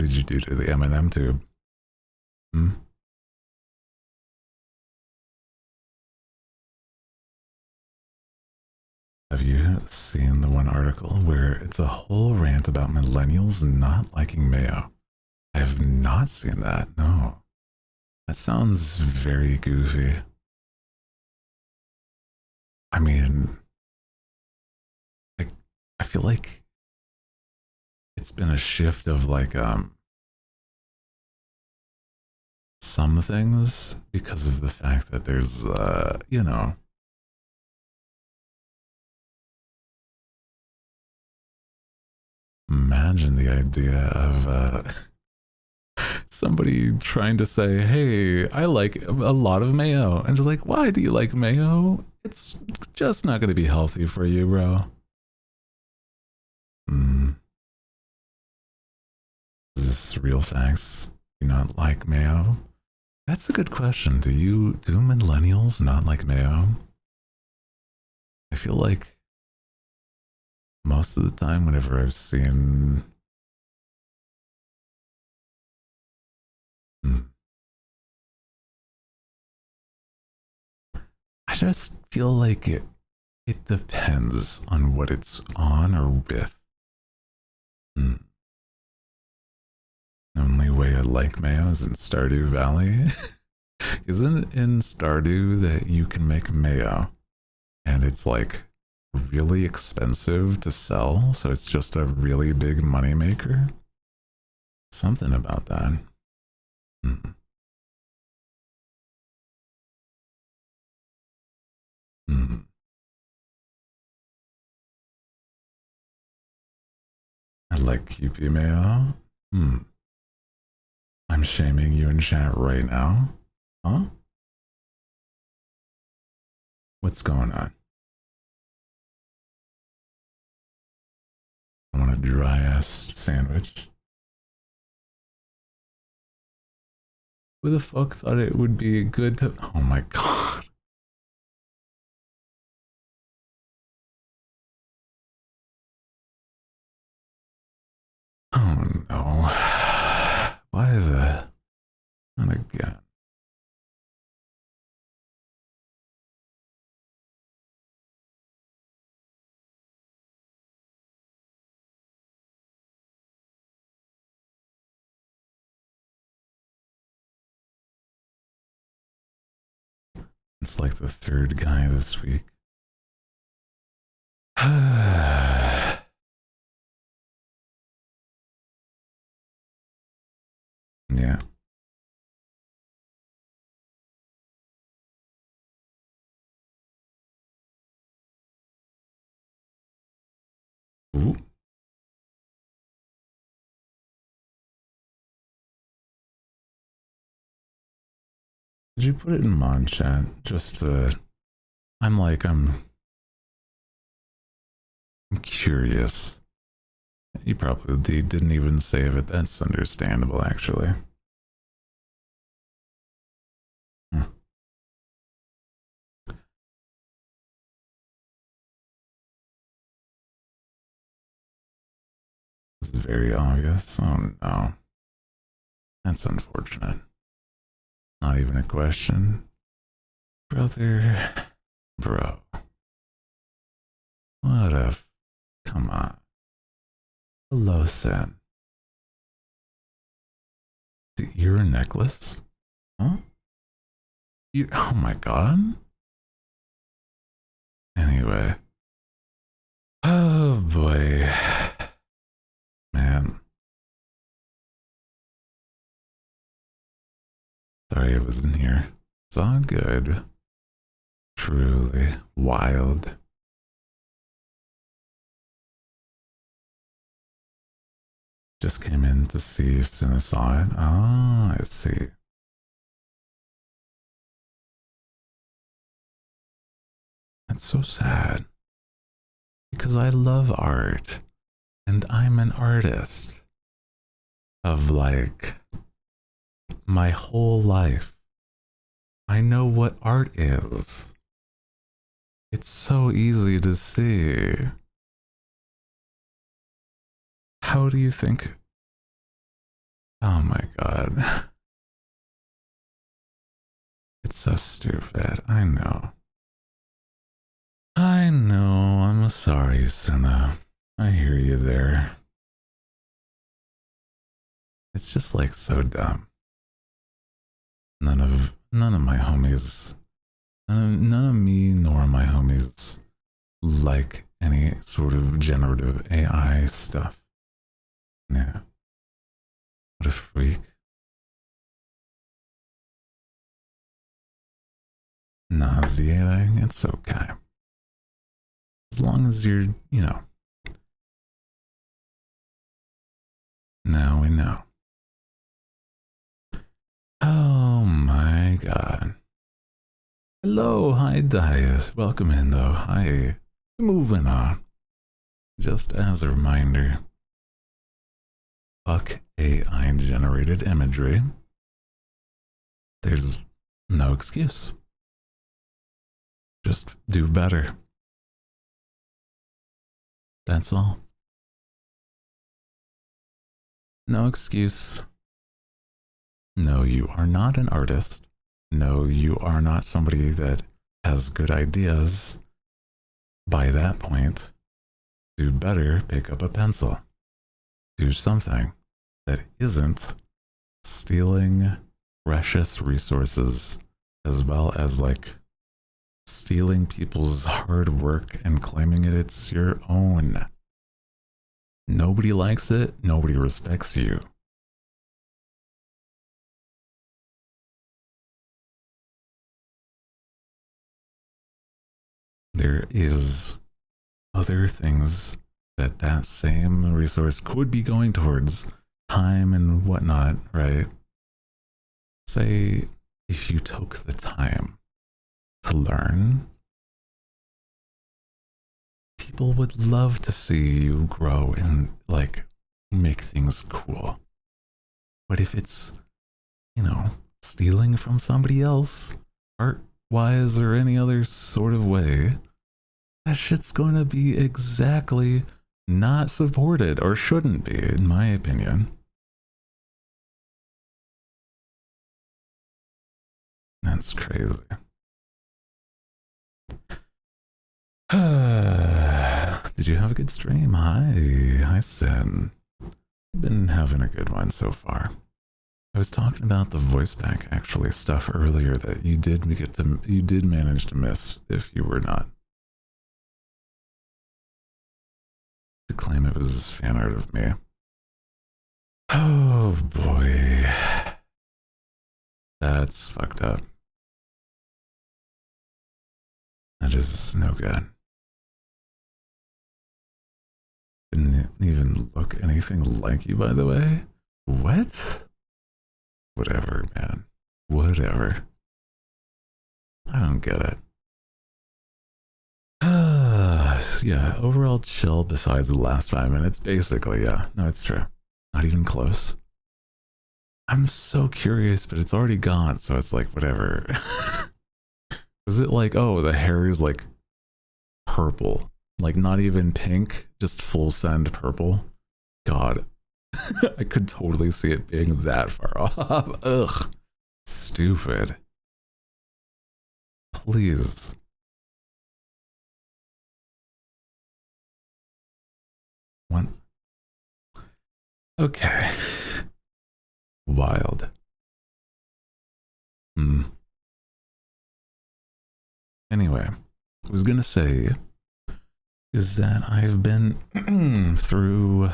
did you do to the M&M tube? Have you seen the one article where it's a whole rant about millennials not liking mayo? I have not seen that, no. That sounds very goofy. I mean, like, I feel like it's been a shift of like, some things because of the fact that there's, imagine the idea of somebody trying to say, hey, I like a lot of mayo. And just like, why do you like mayo? It's just not going to be healthy for you, bro. Hmm. Is this real facts? Do you not like mayo? That's a good question. Do millennials not like mayo? I feel like most of the time whenever I've seen hmm, I just feel like it depends on what it's on or with. Hmm. The only way I like mayo is in Stardew Valley. Isn't it in Stardew that you can make mayo and it's like really expensive to sell, so it's just a really big money maker? Something about that. Hmm. Hmm. I like QP mayo. Hmm. I'm shaming you in chat right now. Huh? What's going on? I want a dry ass sandwich. Who the fuck thought it would be good to. Oh my god. Oh no. Why the. Not again. It's like the third guy this week. Yeah. Ooh. Did you put it in mod chat? Just I'm curious. You probably didn't even save it. That's understandable, actually. Hmm. This is very obvious. Oh no. That's unfortunate. Not even a question. Brother. Bro. What a. Come on. Hello, Sen. The ear necklace? Huh? You, oh my god. Anyway. Oh boy. Man. Sorry I wasn't here. It's all good. Truly wild. Just came in to see if Cinna saw it. Oh, I see. That's so sad. Because I love art. And I'm an artist. Of like my whole life. I know what art is. It's so easy to see. How do you think? Oh my god. It's so stupid. I know. I know. I'm sorry, Senna. I hear you there. It's just like so dumb. None of my homies, none of me nor my homies like any sort of generative AI stuff. Yeah. What a freak. Nauseating. It's okay. As long as you're, now we know. Oh my god. Hello, hi Dias. Welcome in though. Hi. Moving on. just as a reminder, fuck AI generated imagery. There's no excuse. Just do better. That's all. No excuse. No, you are not an artist. No, you are not somebody that has good ideas. By that point, do better, pick up a pencil. Do something that isn't stealing precious resources, as well as like stealing people's hard work and claiming it's your own. Nobody likes it, nobody respects you. There is other things that that same resource could be going towards, time and whatnot, right? Say if you took the time to learn, people would love to see you grow and like make things cool. But if it's, you know, stealing from somebody else, art wise or any other sort of way, that shit's going to be exactly not supported, or shouldn't be, in my opinion. That's crazy. Did you have a good stream? Hi Sen. I've been having a good one so far. I was talking about the voice pack actually stuff earlier that you did manage to miss if you were not. To claim it was fan art of me. Oh boy. That's fucked up. That is no good. Didn't even look anything like you, by the way. What? Whatever, man. Whatever. I don't get it. Yeah, overall chill besides the last 5 minutes. Basically, yeah. No, it's true. Not even close. I'm so curious, but it's already gone, so it's like, whatever. Was it like, oh, the hair is like purple? Like not even pink, just full send purple? God. I could totally see it being that far off. Ugh. Stupid. Please. What? Okay. Wild. Anyway, I was gonna say is that I've been through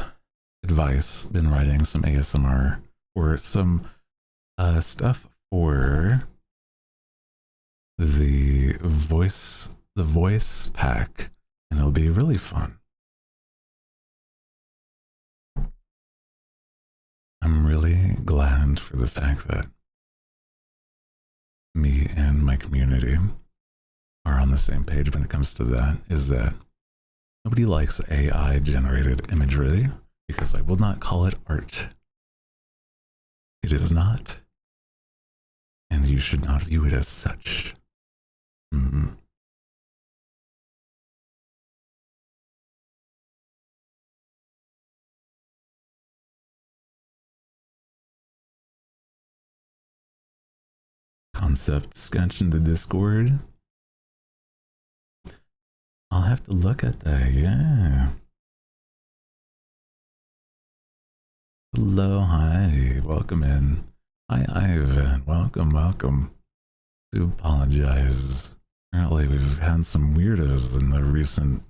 advice, been writing some ASMR or some stuff for the voice pack, and it'll be really fun. I'm really glad for the fact that me and my community are on the same page when it comes to that, is that nobody likes AI generated imagery because I will not call it art. It is not. And you should not view it as such. Concept sketch in the Discord. I'll have to look at that, yeah. Hello, hi, welcome in. Hi, Ivan, welcome. Do apologize. Apparently we've had some weirdos in the recent,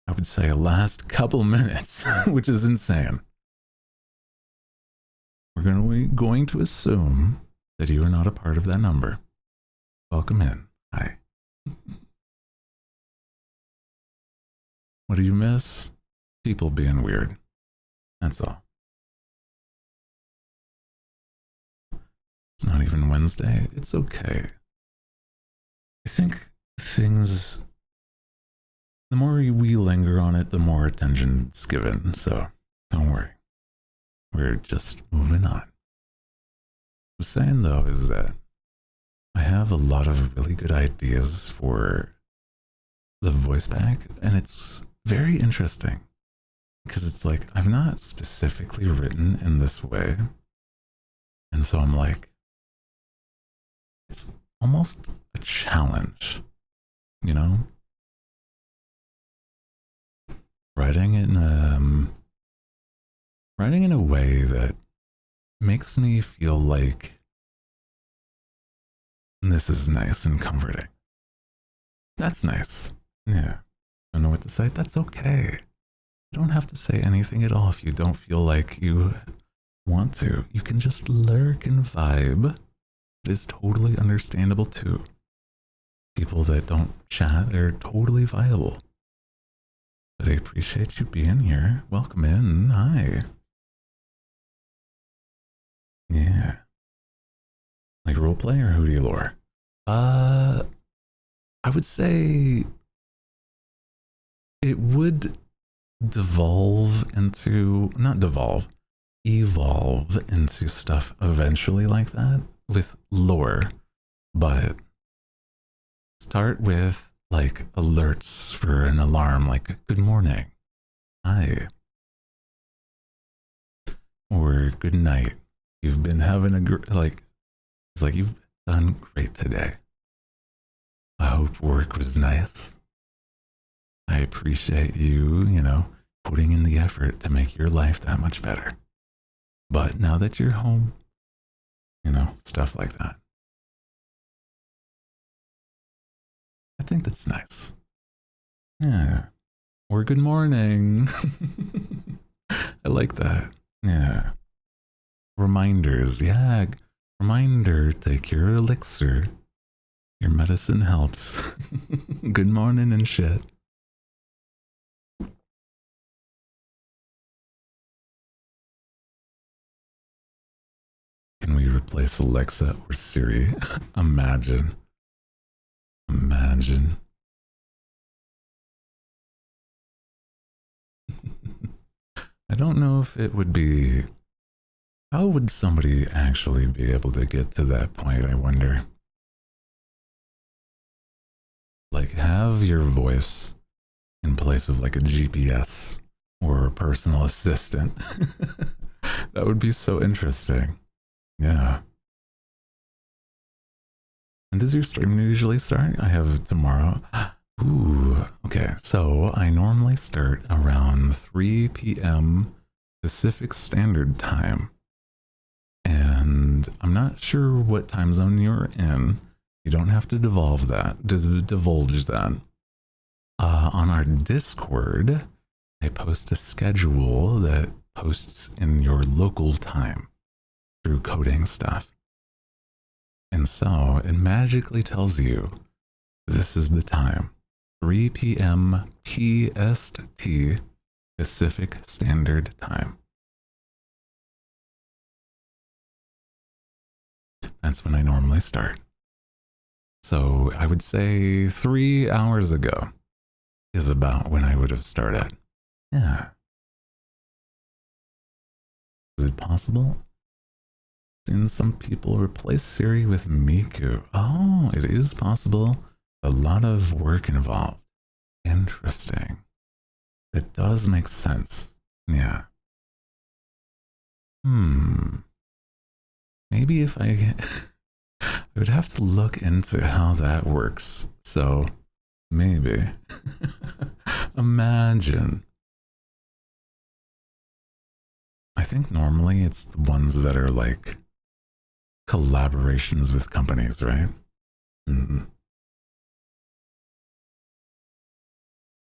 I would say, last couple minutes, which is insane. We're going to assume that you are not a part of that number. Welcome in. Hi. What did you miss? People being weird. That's all. It's not even Wednesday. It's okay. I think things the more we linger on it, the more attention's given. So don't worry. We're just moving on. What I'm saying though is that I have a lot of really good ideas for the voice pack, and it's very interesting because it's like I've not specifically written in this way, and so I'm like, it's almost a challenge, you know, writing in a way that makes me feel like this is nice and comforting. That's nice. Yeah. Don't know what to say? That's okay. You don't have to say anything at all if you don't feel like you want to. You can just lurk and vibe. It is totally understandable too. People that don't chat are totally viable. But I appreciate you being here. Welcome in. Hi. Yeah. Like roleplay or Hooty lore? I would say it would evolve into stuff eventually like that with lore, but start with like alerts for an alarm, like good morning, hi, or good night. You've been having it's like you've done great today. I hope work was nice. I appreciate you, putting in the effort to make your life that much better. But now that you're home, stuff like that. I think that's nice. Yeah. Or good morning. I like that. Yeah. Reminders. Yeah. Reminder, take your elixir. Your medicine helps. Good morning and shit. Can we replace Alexa or Siri? Imagine. Imagine. I don't know if it would be... How would somebody actually be able to get to that point, I wonder? Like, have your voice in place of like a GPS or a personal assistant. That would be so interesting. Yeah. When does your stream usually start? I have tomorrow. Ooh, okay. So I normally start around 3 p.m. Pacific Standard Time. And I'm not sure what time zone you're in. You don't have to divulge that. On our Discord, I post a schedule that posts in your local time through coding stuff. And so it magically tells you this is the time. 3 p.m. PST, Pacific Standard Time. That's when I normally start. So I would say 3 hours ago is about when I would have started. Yeah. Is it possible? Seen some people replace Siri with Miku. Oh, it is possible. A lot of work involved. Interesting. It does make sense. Yeah. Maybe if I would have to look into how that works. So maybe. Imagine. I think normally it's the ones that are like collaborations with companies, right?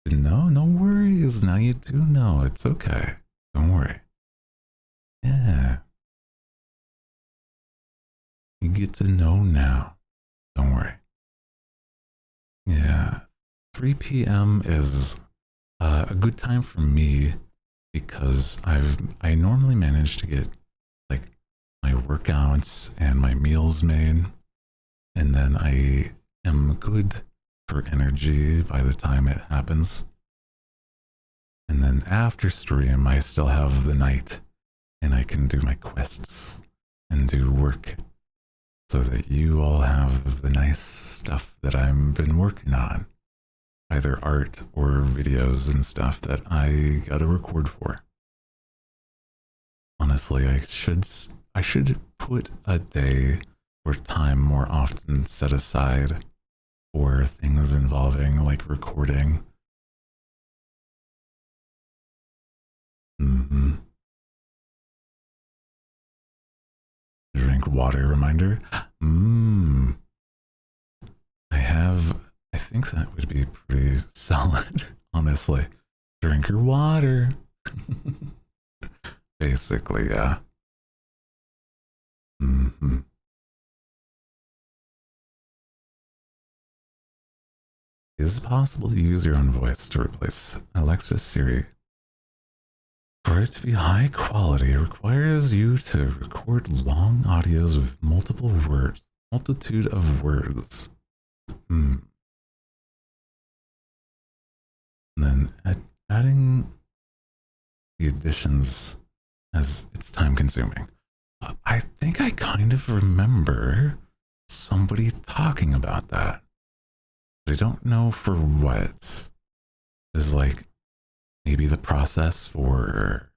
No worries. Now you do know. It's okay. Don't worry. Yeah. You get to know now. Don't worry. Yeah. 3 p.m. is a good time for me because I normally manage to get like my workouts and my meals made, and then I am good for energy by the time it happens. And then after stream, I still have the night and I can do my quests and do work so that you all have the nice stuff that I've been working on. Either art or videos and stuff that I gotta record for. Honestly, I should put a day or time more often set aside for things involving like recording. Drink water reminder. I think that would be pretty solid, honestly. Drink your water. Basically, yeah. Is it possible to use your own voice to replace Alexa Siri? For it to be high quality, it requires you to record long audios with multitude of words. And then adding the additions as it's time consuming. I think I kind of remember somebody talking about that. But I don't know for what. Is like maybe the process for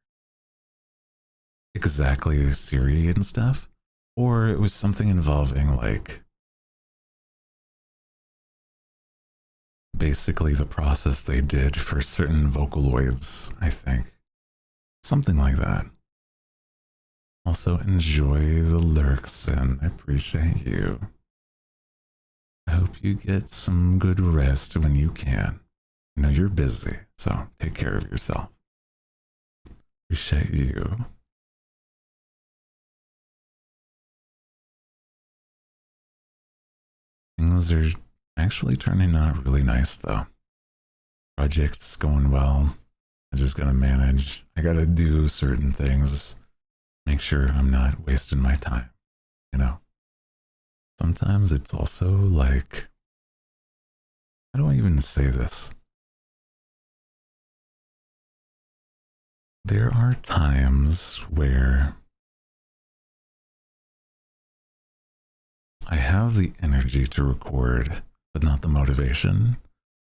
exactly Siri and stuff, or it was something involving like basically the process they did for certain Vocaloids, I think. Something like that. Also, enjoy the lurks, and I appreciate you. I hope you get some good rest when you can. I know you're busy, so take care of yourself. Appreciate you. Things are actually turning out really nice, though. Project's going well. I just gotta manage. I gotta do certain things. Make sure I'm not wasting my time, you know? Sometimes it's also like, how do I even say this? There are times where I have the energy to record, but not the motivation,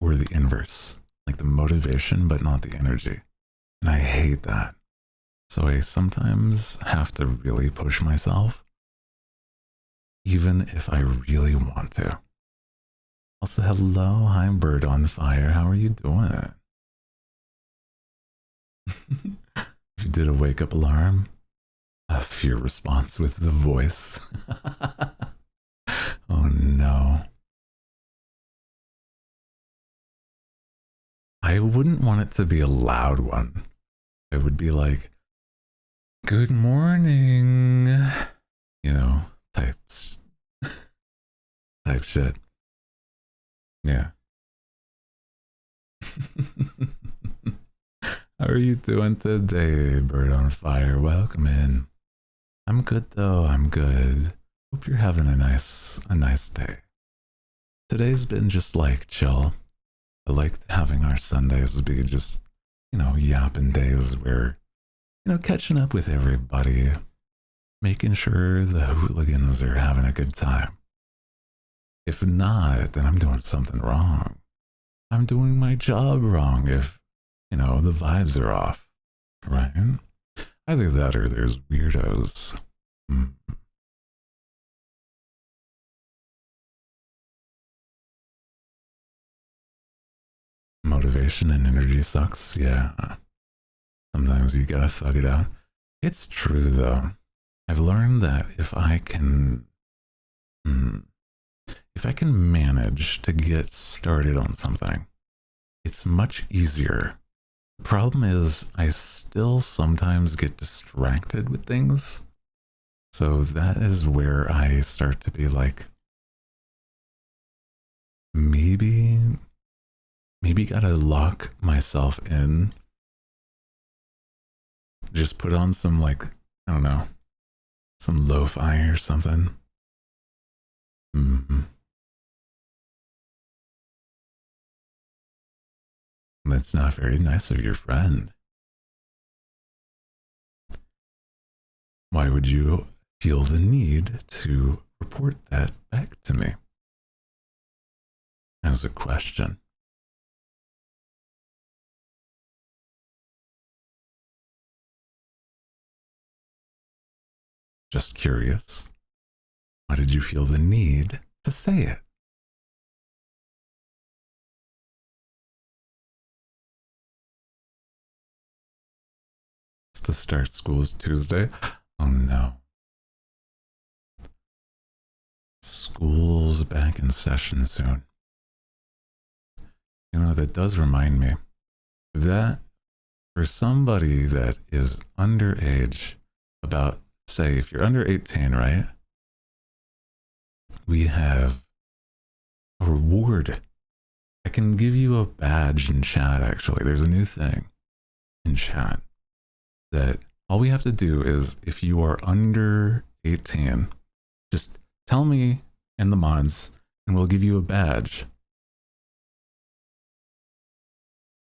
or the inverse. Like the motivation, but not the energy. And I hate that. So I sometimes have to really push myself, even if I really want to. Also, hello, hi Bird on Fire. How are you doing? If you did a wake up alarm, a fear response with the voice. Oh no. I wouldn't want it to be a loud one. It would be like, good morning, you know, type shit. Yeah. How are you doing today, Bird on Fire? Welcome in. I'm good though, I'm good. Hope you're having a nice day. Today's been just like chill. I like having our Sundays be just, you know, yapping days where, you know, catching up with everybody, making sure the hooligans are having a good time. If not, then I'm doing something wrong. I'm doing my job wrong if, you know, the vibes are off, right? Either that or there's weirdos. Motivation and energy sucks, yeah. Sometimes you gotta thug it out. It's true though. I've learned that if I can manage to get started on something, it's much easier. The problem is I still sometimes get distracted with things. So that is where I start to be like, maybe gotta lock myself in. Just put on some, like, I don't know, some lo-fi or something. That's not very nice of your friend. Why would you feel the need to report that back to me? As a question. Just curious. Why did you feel the need to say it? It's to start school's Tuesday. Oh no. School's back in session soon. You know, that does remind me that for somebody that is underage, about, say, if you're under 18, right? We have a reward. I can give you a badge in chat, actually. There's a new thing in chat that all we have to do is, if you are under 18, just tell me and the mods, and we'll give you a badge.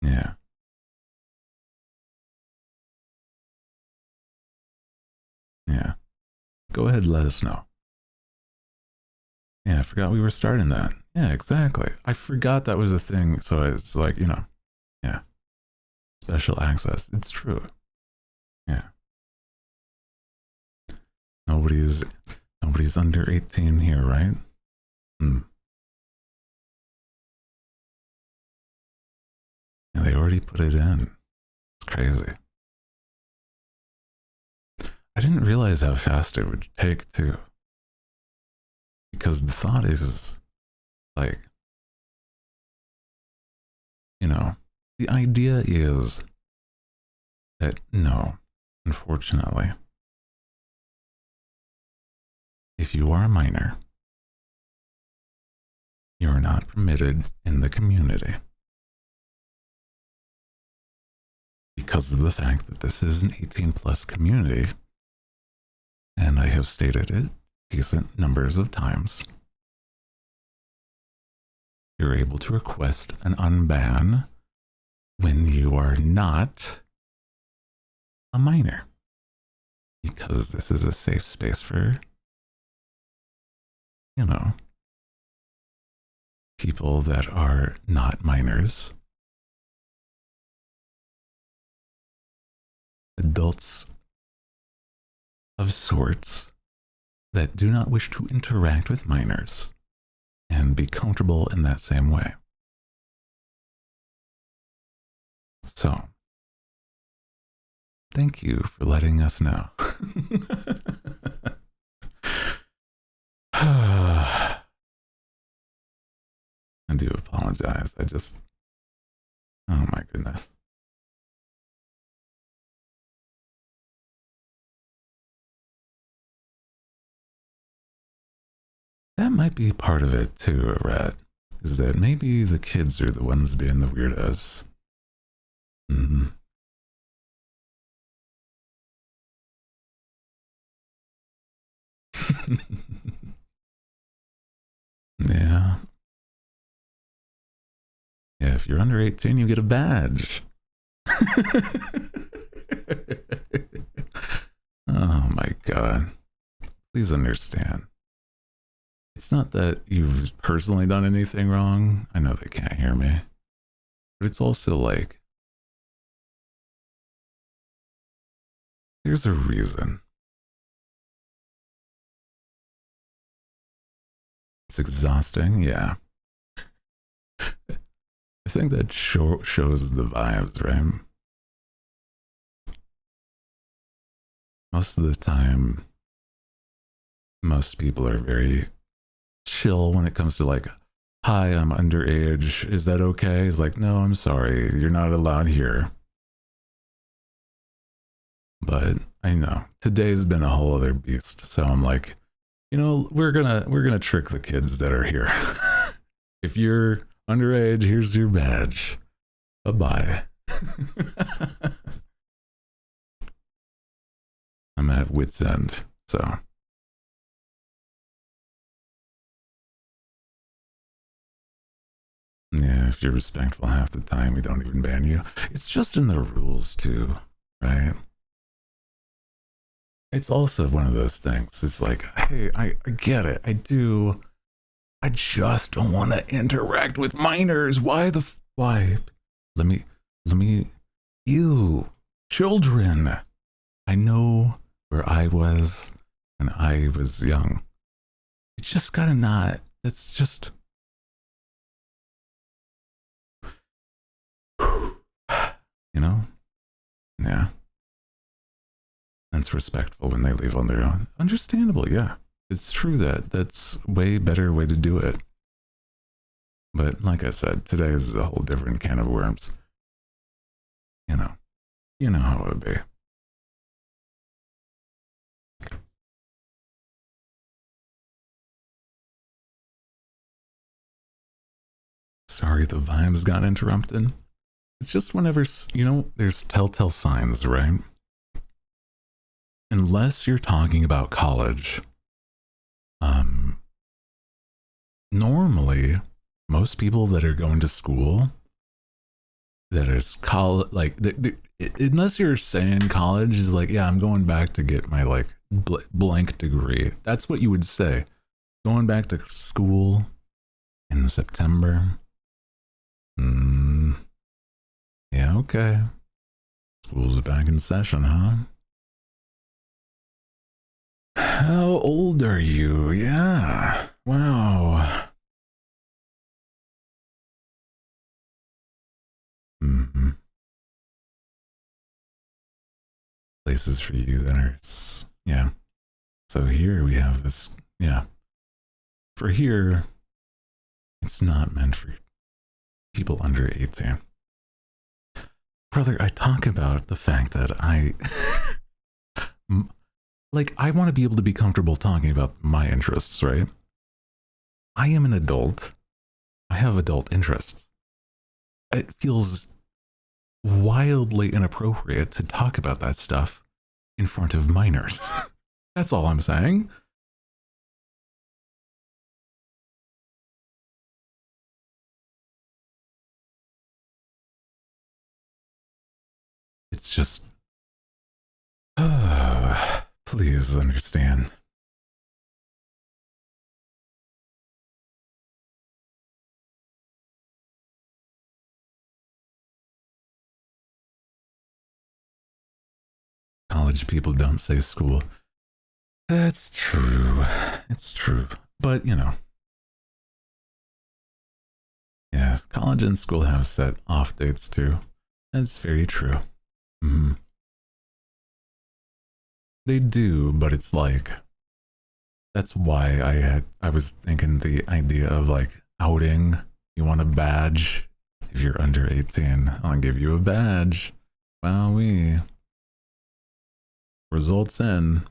Yeah. Yeah. Go ahead, let us know. Yeah, I forgot we were starting that. Yeah, exactly. I forgot that was a thing, so it's like, you know, yeah. Special access. It's true. Yeah. Nobody's under 18 here, right? Hmm. Yeah, they already put it in. It's crazy. I didn't realize how fast it would take to, because the thought is like, you know, the idea is that no, unfortunately, if you are a minor, you are not permitted in the community because of the fact that this is an 18 plus community, and I have stated it decent numbers of times. You're able to request an unban when you are not a minor, because this is a safe space for, you know, people that are not minors, adults of sorts that do not wish to interact with minors and be comfortable in that same way. So, thank you for letting us know. I do apologize. Oh my goodness. That might be part of it too, Rat, is that maybe the kids are the ones being the weirdos. Mm-hmm. Yeah. Yeah, if you're under 18, you get a badge. Oh my God. Please understand. It's not that you've personally done anything wrong. I know they can't hear me. But it's also like, there's a reason. It's exhausting, yeah. I think that shows the vibes, right? Most of the time, most people are very chill when it comes to like, hi, I'm underage. Is that okay? It's like, no, I'm sorry. You're not allowed here. But I know today's been a whole other beast. So I'm like, you know, we're gonna trick the kids that are here. If you're underage, here's your badge. Bye-bye. I'm at wit's end, so. Yeah, if you're respectful half the time, we don't even ban you. It's just in the rules too, right? It's also one of those things. It's like, hey, I get it. I do. I just don't want to interact with minors. Why? Let me, ew, children. I know where I was when I was young. It's just gotta not. It's just. You know? Yeah. That's respectful when they leave on their own. Understandable, yeah. It's true that that's way better way to do it. But like I said, today is a whole different can of worms. You know how it would be. Sorry, the vibes got interrupted. It's just whenever, there's telltale signs, right? Unless you're talking about college, normally, most people that are going to school, that is college, like, unless you're saying college is like, yeah, I'm going back to get my like blank degree. That's what you would say. Going back to school in September. Yeah, okay. School's back in session, huh? How old are you? Yeah. Wow. Places for you that are, yeah. So here we have this, yeah. For here, it's not meant for people under 18. Brother, I talk about the fact that I want to be able to be comfortable talking about my interests, right? I am an adult. I have adult interests. It feels wildly inappropriate to talk about that stuff in front of minors. That's all I'm saying. It's just, please understand. College people don't say school. That's true. It's true. But, yeah, college and school have set off dates too. That's very true. They do, but it's like, that's why I was thinking the idea of like outing. You want a badge? If you're under 18, I'll give you a badge. Wowee. Results in.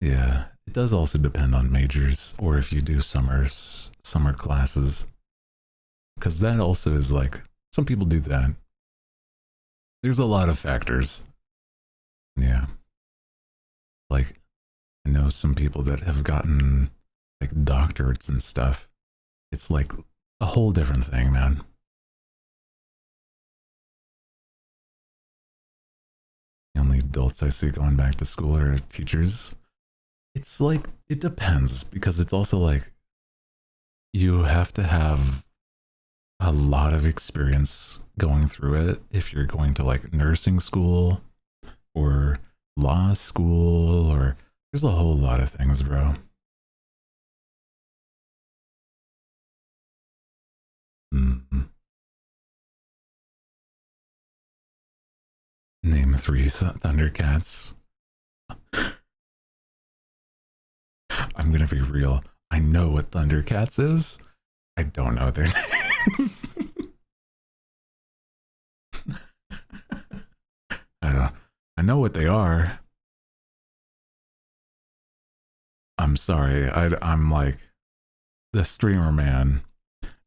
Yeah, it does also depend on majors, or if you do summer classes, because that also is like, some people do that. There's a lot of factors. Yeah. Like, I know some people that have gotten like doctorates and stuff. It's like a whole different thing, man. The only adults I see going back to school are teachers. It's like, it depends, because it's also like, you have to have a lot of experience going through it if you're going to like nursing school or law school, or there's a whole lot of things, bro. Name 3 Thundercats. I'm gonna be real. I know what Thundercats is. I don't know their names. I know what they are. I'm sorry. I'm like, the streamer man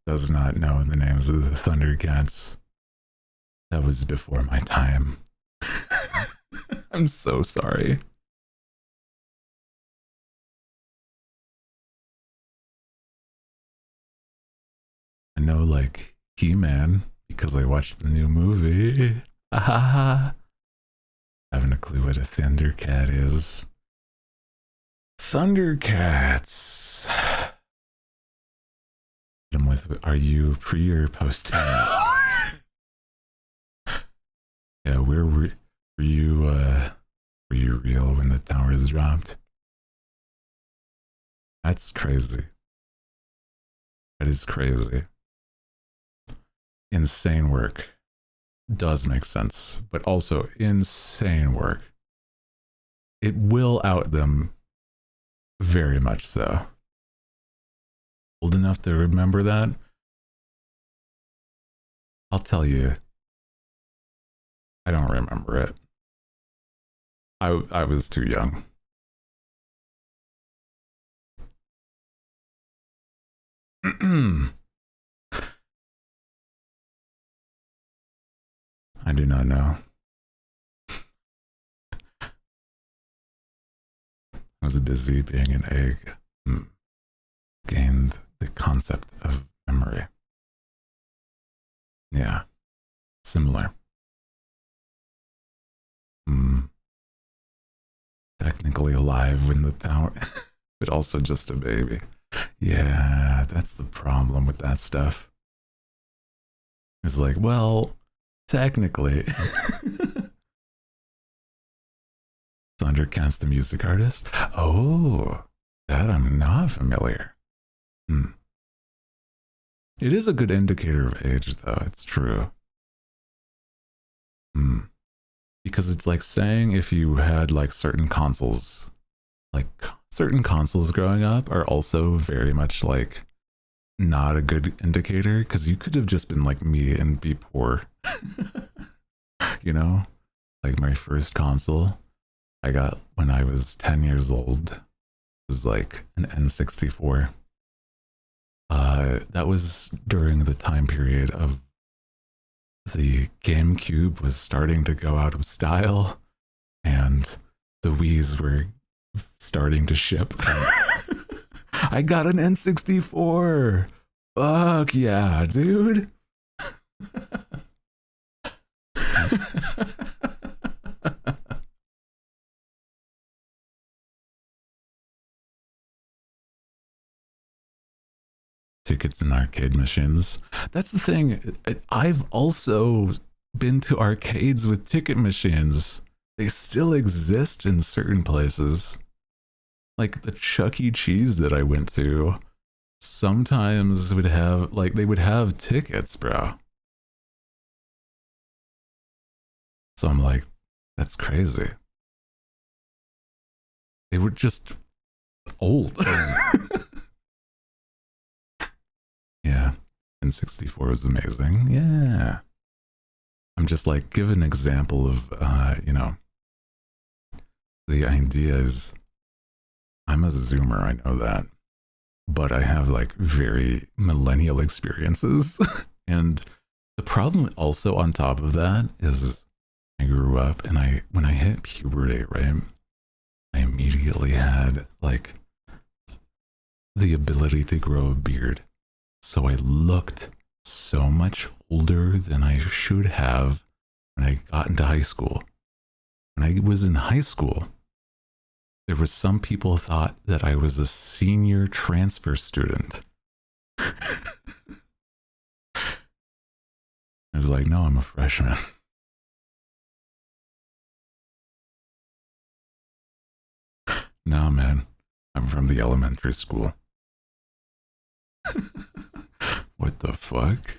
does not know the names of the Thundercats. That was before my time. I'm so sorry. I know like He-Man because I watched the new movie. Haha. Having a clue what a Thundercat is. Thundercats. I'm with. Are you pre or post? Yeah, were you? Were you real when the towers dropped? That's crazy. That is crazy. Insane work. Does make sense, but also insane work. It will out them very much so. Old enough to remember that? I'll tell you, I don't remember it. I was too young. I do not know. I was busy being an egg. Gained the concept of memory. Yeah, similar. Technically alive when the tower, but also just a baby. Yeah, that's the problem with that stuff. It's like, well, technically. Thundercats, the music artist? Oh, that I'm not familiar. It is a good indicator of age, though. It's true. Because it's like saying if you had like certain consoles growing up are also very much like not a good indicator because you could have just been like me and be poor. You know, like my first console I got when I was 10 years old was like an N64. That was during the time period of the GameCube was starting to go out of style and the Wii's were starting to ship. I got an N64. Fuck yeah, dude. Tickets and arcade machines. That's the thing. I've also been to arcades with ticket machines. They still exist in certain places. Like the Chuck E. Cheese that I went to sometimes would have, like, they would have tickets, bro. So I'm like, that's crazy. They were just old. Yeah. N64 was amazing. Yeah. I'm just like, give an example of, you know, the idea is I'm a Zoomer, I know that, but I have like very millennial experiences. And the problem also on top of that is I grew up and when I hit puberty, right, I immediately had like the ability to grow a beard. So I looked so much older than I should have when I got into high school. When I was in high school, there was some people thought that I was a senior transfer student. I was like, no, I'm a freshman. No, man, I'm from the elementary school. What the fuck?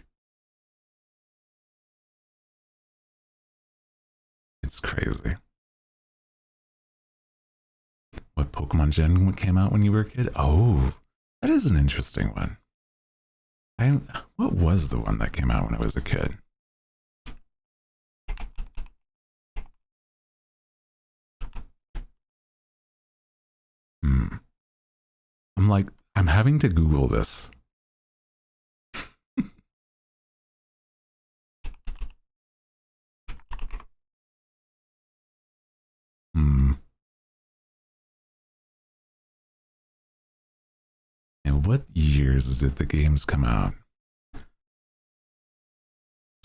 It's crazy. What Pokemon Gen came out when you were a kid? Oh, that is an interesting one. What was the one that came out when I was a kid? I'm like, I'm having to Google this. And what years did the games come out?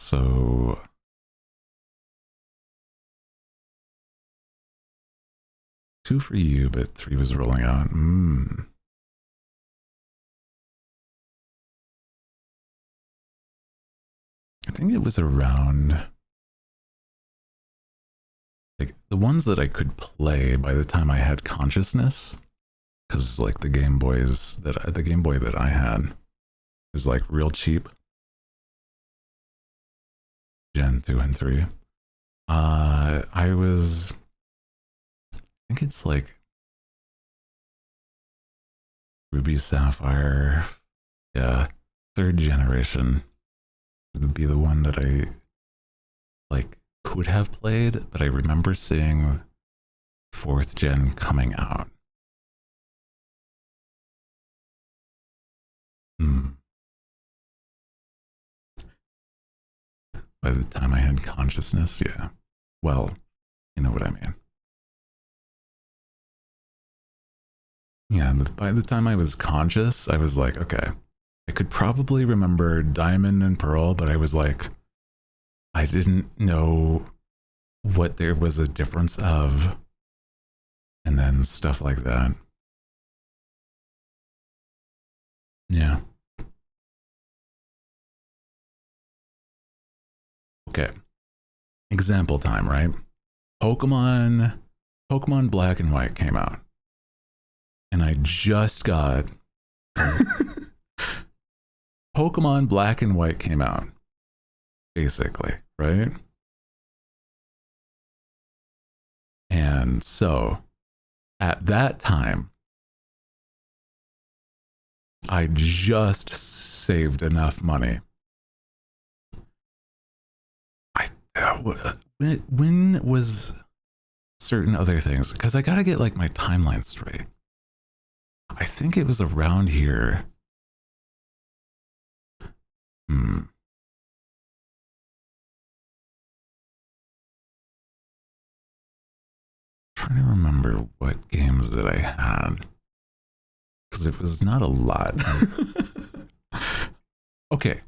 So two for you, but three was rolling out. I think it was around like the ones that I could play by the time I had consciousness, because like the Game Boy that I had was like real cheap. Gen 2 and 3. I think it's like Ruby Sapphire. Yeah, third generation would be the one that I like could have played, but I remember seeing fourth gen coming out. By the time I had consciousness, yeah. Well, you know what I mean. Yeah, by the time I was conscious, I was like, okay, I could probably remember Diamond and Pearl, but I was like, I didn't know what there was a difference of, and then stuff like that. Yeah. Okay. Example time, right? Pokemon Black and White came out. And I just got Pokemon Black and White came out. Basically, right? And so at that time, I just saved enough money. When was certain other things? Because I gotta get like my timeline straight. I think it was around here. Trying to remember what games that I had. Because it was not a lot. Okay.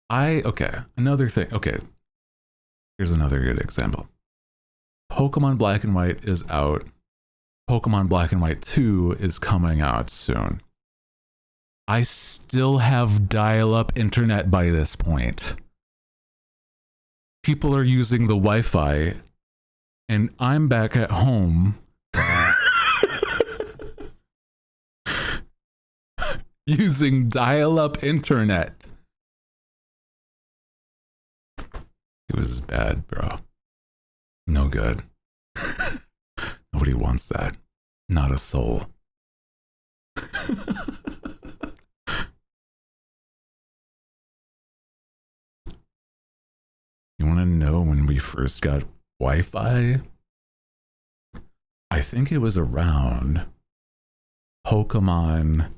Another thing. Okay. Here's another good example. Pokemon Black and White is out. Pokemon Black and White 2 is coming out soon. I still have dial-up internet by this point. People are using the Wi-Fi, and I'm back at home using dial-up internet. It was bad, bro. No good. Nobody wants that. Not a soul. You want to know when we first got Wi-Fi? I think it was around Pokemon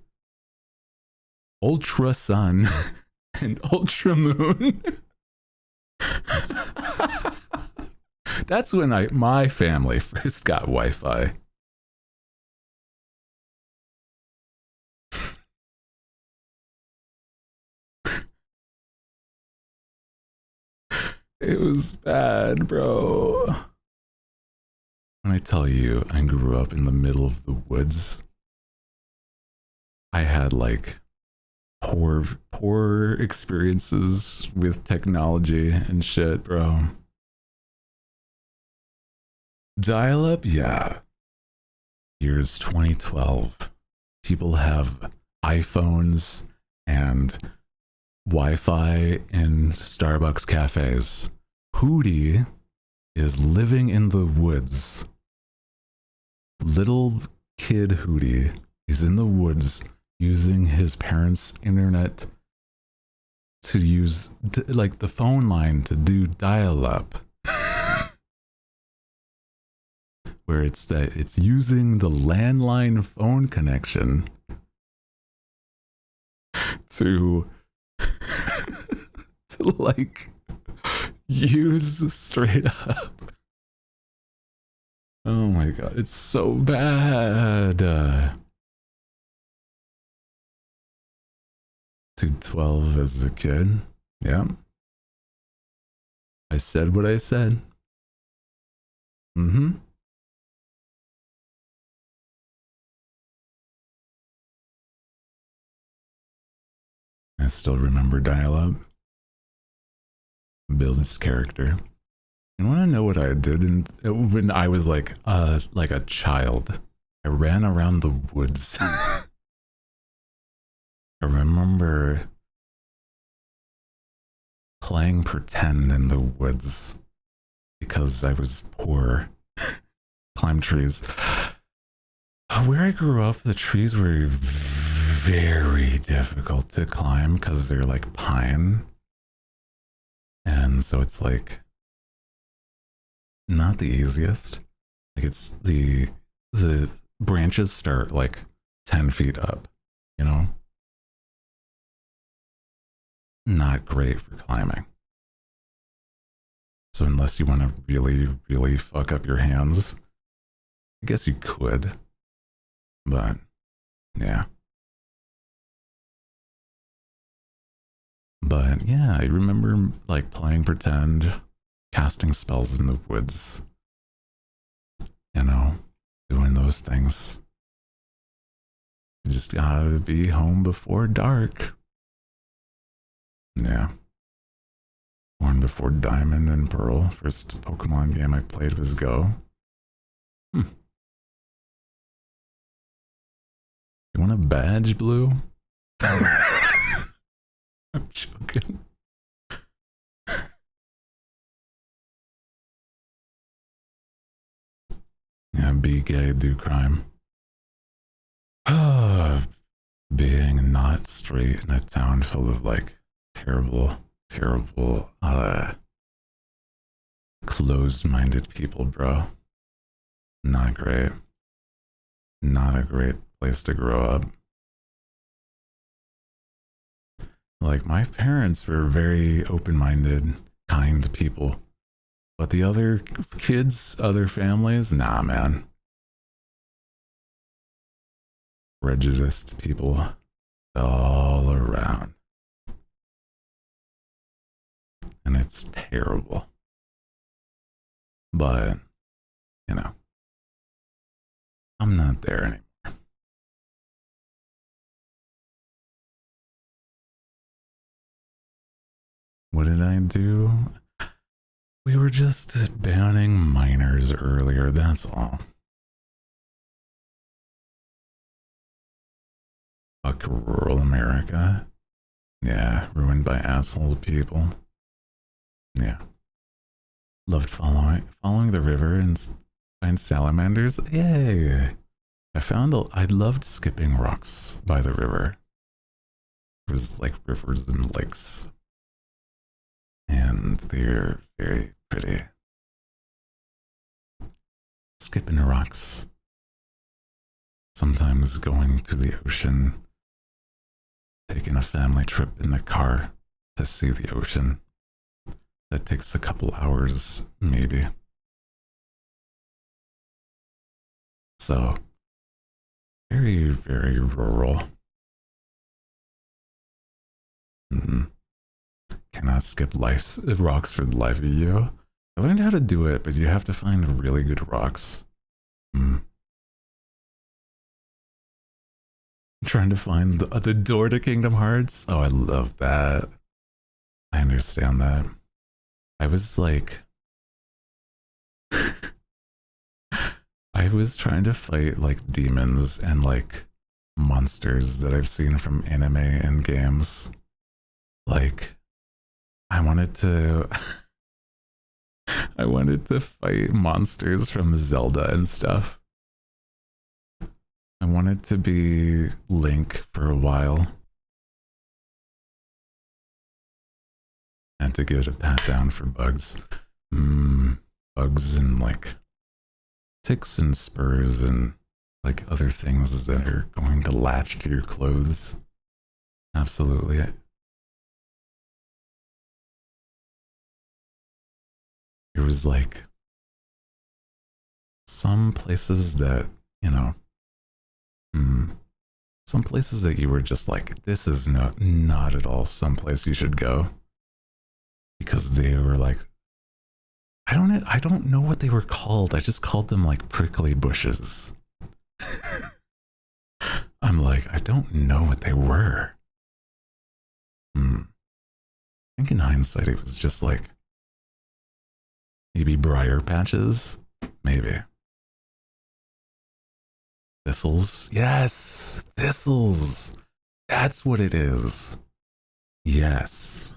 Ultra Sun and Ultra Moon. That's when my family first got Wi-Fi. It was bad, bro. When I tell you I grew up in the middle of the woods, I had like poor experiences with technology and shit, bro. Dial-up, yeah. Years 2012. People have iPhones and Wi-Fi in Starbucks cafes. Hooty is living in the woods. Little kid Hooty is in the woods using his parents' internet to use like the phone line to do dial-up. Where it's using the landline phone connection to like use straight up. Oh my god, it's so bad. 212 as a kid, yeah. I said what I said. Mm-hmm. I still remember dial-up. Build his character. You want to know what I did when I was like a child? I ran around the woods. I remember playing pretend in the woods because I was poor. Climb trees. Where I grew up, the trees were very difficult to climb because they're like pine. And so it's like not the easiest. Like it's the branches start like 10 feet up, you know? Not great for climbing. So unless you want to really, really fuck up your hands, I guess you could. But yeah. But yeah, I remember like playing pretend, casting spells in the woods, you know, doing those things. You just gotta be home before dark. Yeah. Born Before Diamond and Pearl. First Pokemon game I played was Go. You want a badge, Blue? I'm joking. Yeah, be gay, do crime. Being not straight in a town full of like terrible, closed-minded people, bro. Not great. Not a great place to grow up. Like, my parents were very open-minded, kind people. But the other kids, other families, nah, man. Prejudiced people all around. And it's terrible. But, you know, I'm not there anymore. What did I do? We were just banning minors earlier, that's all. Fuck rural America. Yeah, ruined by asshole people. Yeah. Loved following the river and find salamanders. Yay! I loved skipping rocks by the river. There was like rivers and lakes. And they're very pretty. Skipping rocks. Sometimes going to the ocean. Taking a family trip in the car to see the ocean. That takes a couple hours, maybe. So, very, very rural. Cannot skip rocks for the life of you. I learned how to do it, but you have to find really good rocks. Trying to find the door to Kingdom Hearts. Oh, I love that. I understand that. I was like... I was trying to fight like demons and like monsters that I've seen from anime and games. Like, I wanted to fight monsters from Zelda and stuff. I wanted to be Link for a while. And to get a pat down for bugs. Bugs and like ticks and spurs and like other things that are going to latch to your clothes. Absolutely. There was like some places that, you know, some places that you were just like, this is not at all someplace you should go. Because they were like I don't know what they were called. I just called them like prickly bushes. I'm like, I don't know what they were. I think in hindsight it was just like maybe briar patches. Maybe. Thistles. Yes, thistles. That's what it is. Yes.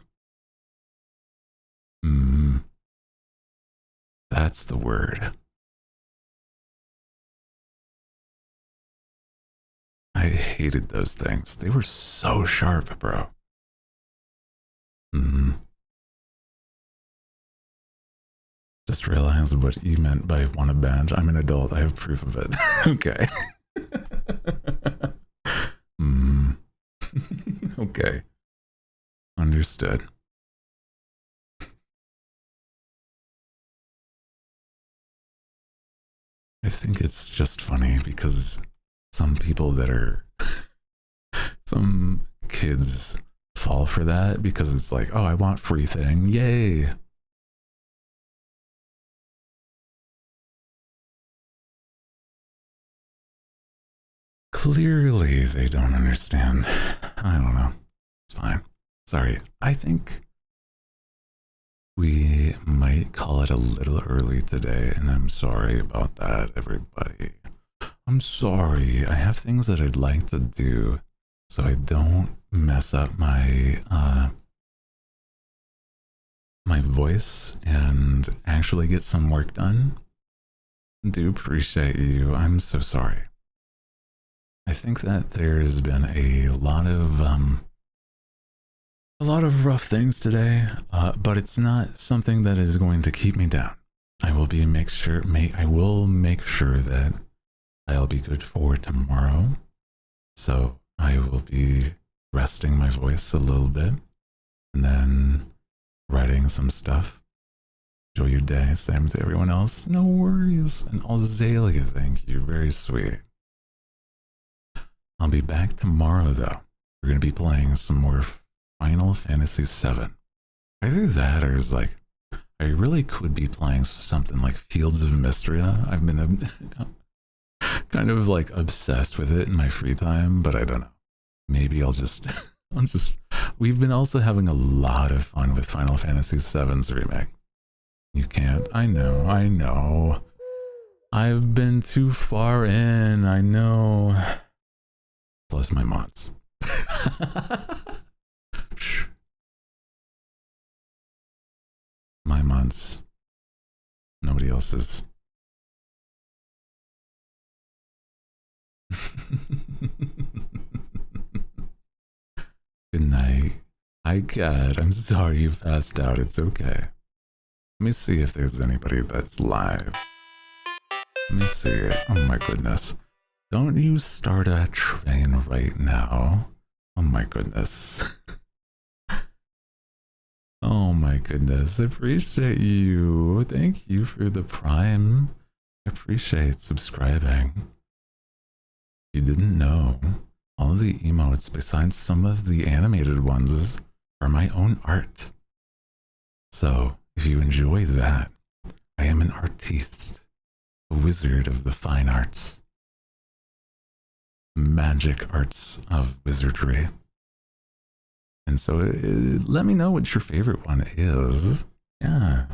That's the word. I hated those things. They were so sharp, bro. Just realized what you meant by want a badge. I'm an adult. I have proof of it. Okay. Okay. Understood. I think it's just funny because some people that are some kids fall for that because it's like, oh, I want free thing. Yay. Clearly they don't understand. I don't know. It's fine. Sorry. I think we might call it a little early today, and I'm sorry about that, everybody. I'm sorry. I have things that I'd like to do so I don't mess up my my voice and actually get some work done. Do appreciate you. I'm so sorry. I think that there's been a lot of rough things today, but it's not something that is going to keep me down. I will make sure that I'll be good for tomorrow. So I will be resting my voice a little bit and then writing some stuff. Enjoy your day. Same to everyone else. No worries. And Azalea, thank you. Very sweet. I'll be back tomorrow though. We're going to be playing some more Final Fantasy VII. Either that or is like, I really could be playing something like Fields of Mystria. I've been kind of like obsessed with it in my free time, but I don't know. Maybe I'll just, we've been also having a lot of fun with Final Fantasy VII's remake. You can't, I know. I've been too far in, I know. Plus my mods. Shh. My mods. Nobody else's. Good night. Hi, Cat. I'm sorry you passed out. It's okay. Let me see if there's anybody that's live. Let me see. Oh my goodness. Don't you start a train right now. Oh my goodness. Oh my goodness. Appreciate you. Thank you for the Prime. Appreciate subscribing. You didn't know, all of the emotes besides some of the animated ones are my own art. So if you enjoy that, I am an artiste, a wizard of the fine arts. Magic arts of wizardry. And so let me know what your favorite one is. Yeah.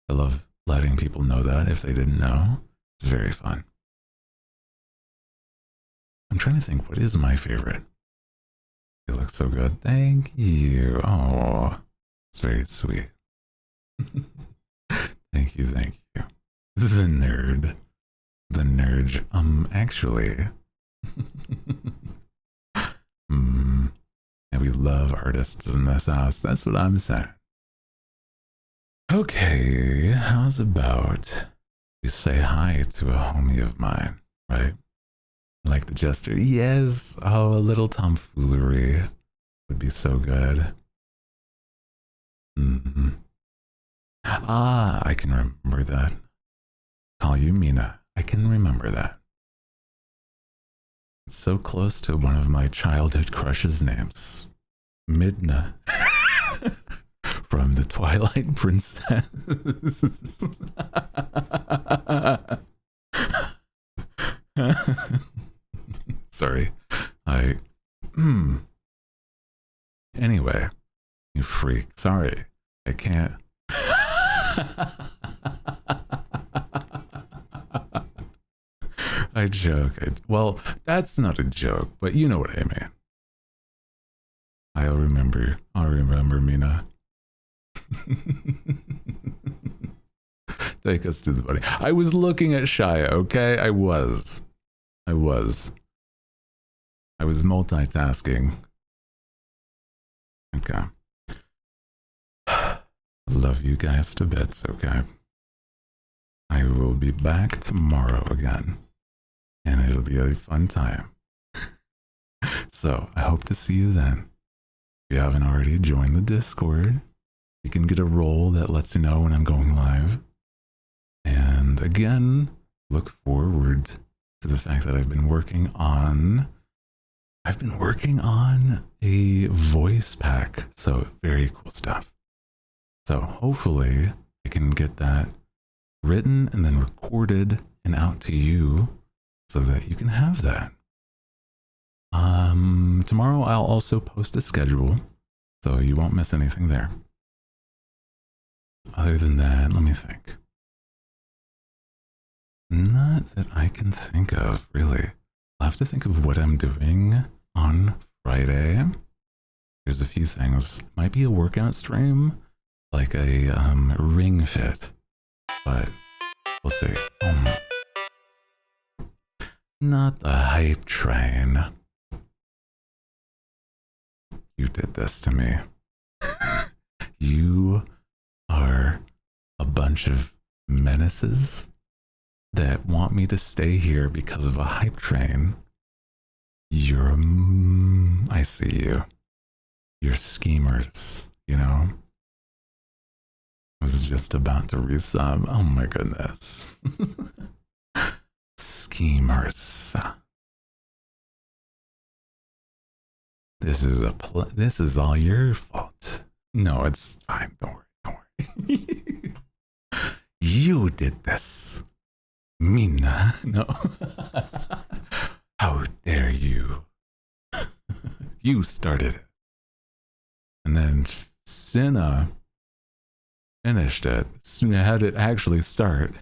I love letting people know that if they didn't know. It's very fun. I'm trying to think, what is my favorite? You look so good. Thank you. Oh, it's very sweet. Thank you, thank you. The nerd. The nerd. Actually. And we love artists in this house. That's what I'm saying. Okay, how's about we say hi to a homie of mine, right? Like the jester. Yes. Oh, a little tomfoolery would be so good. Ah, I can remember that. Call you Mina. I can remember that. It's so close to one of my childhood crushes' names. Midna. from the Twilight Princess. Sorry. Anyway, you freak. Sorry. I can't. I joke. Well, that's not a joke, but you know what I mean. I'll remember, Mina. Take us to the buddy. I was looking at Shia, okay? I was multitasking. Okay. Love you guys to bits, okay? I will be back tomorrow again, and it'll be a fun time. So, I hope to see you then. If you haven't already, join the Discord. You can get a role that lets you know when I'm going live. And again, look forward to the fact that I've been working on a voice pack. So very cool stuff. So hopefully I can get that written and then recorded and out to you so that you can have that. Tomorrow I'll also post a schedule so you won't miss anything there. Other than that, let me think. Not that I can think of, really. I'll have to think of what I'm doing on Friday. There's a few things. Might be a workout stream, like a ring fit, but we'll see. Not the hype train. You did this to me. You are a bunch of menaces that want me to stay here because of a hype train. You're I see you. You're schemers, you know? I was just about to resub. Oh my goodness. Schemers. This is all your fault. No, it's fine. Don't worry. You did this. Mina. No. How dare you? You started it. And then Cinna finished it. Had it actually start.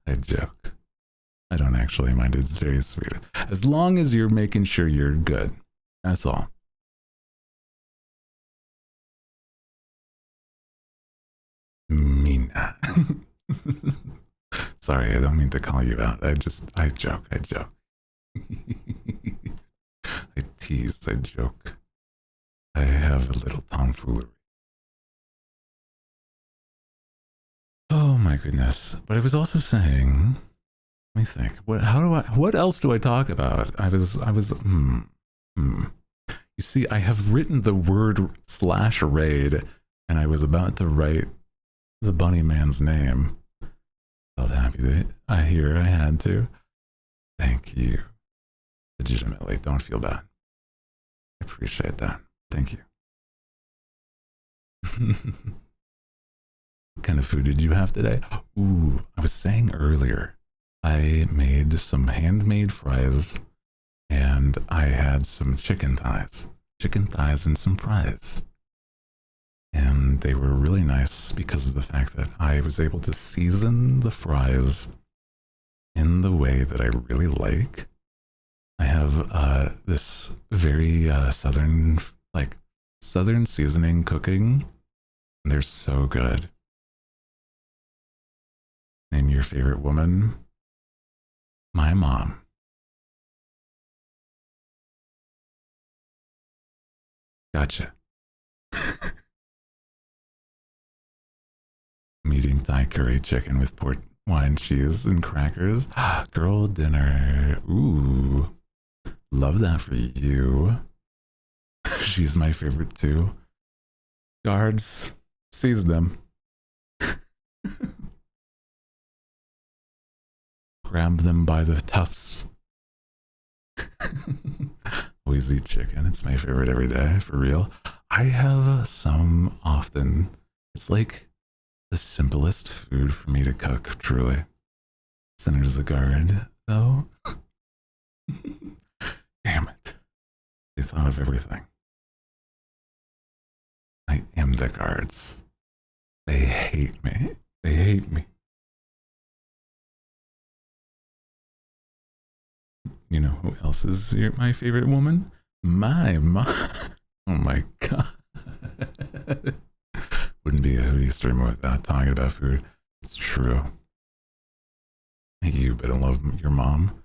I joke. I don't actually mind. It's very sweet. As long as you're making sure you're good. That's all. Mina. Sorry, I don't mean to call you out. I joke. I tease, I joke. I have a little tomfoolery. Oh my goodness. But I was also saying, let me think. What else do I talk about? You see, I have written the word /raid, and I was about to write the bunny man's name. Felt happy that I had to. Thank you. Legitimately, don't feel bad. I appreciate that. Thank you. What kind of food did you have today? Ooh, I was saying earlier, I made some handmade fries and I had some chicken thighs and some fries. And they were really nice because of the fact that I was able to season the fries in the way that I really like. I have this very southern seasoning cooking. And they're so good. Name your favorite woman. My mom. Gotcha. I'm eating Thai curry chicken with port wine, cheese, and crackers. Girl dinner. Ooh. Love that for you. She's my favorite too. Guards, seize them. Grab them by the tufts. always eat chicken. It's my favorite every day, for real. I have some often. It's like the simplest food for me to cook, truly. Centers the guard, though. Damn it. They thought of everything. I am the guards. They hate me. They hate me. You know who else is my favorite woman? My mom. Oh my god. Wouldn't be a Hooty streamer without talking about food. It's true. You better love your mom.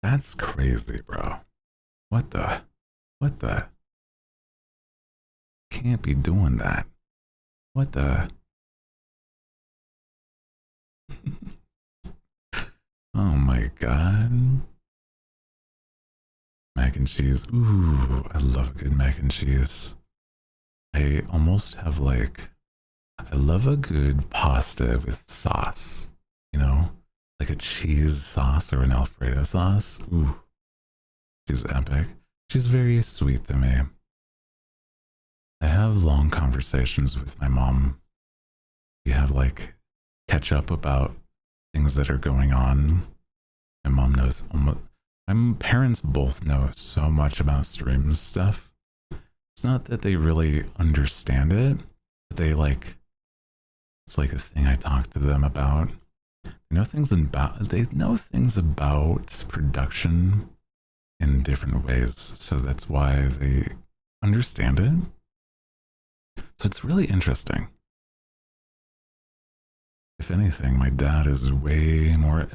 That's crazy, bro. What the? What the? Can't be doing that. What the? Oh my god. Mac and cheese. Ooh, I love a good mac and cheese. I almost have like, I love a good pasta with sauce, you know? Like a cheese sauce or an Alfredo sauce. Ooh, she's epic. She's very sweet to me. I have long conversations with my mom. We have like catch up about things that are going on. My mom knows almost, my parents both know so much about streams stuff. It's not that they really understand it, but they like, it's like a thing I talk to them about. They know things about production in different ways. So that's why they understand it. So it's really interesting. If anything, my dad is way more,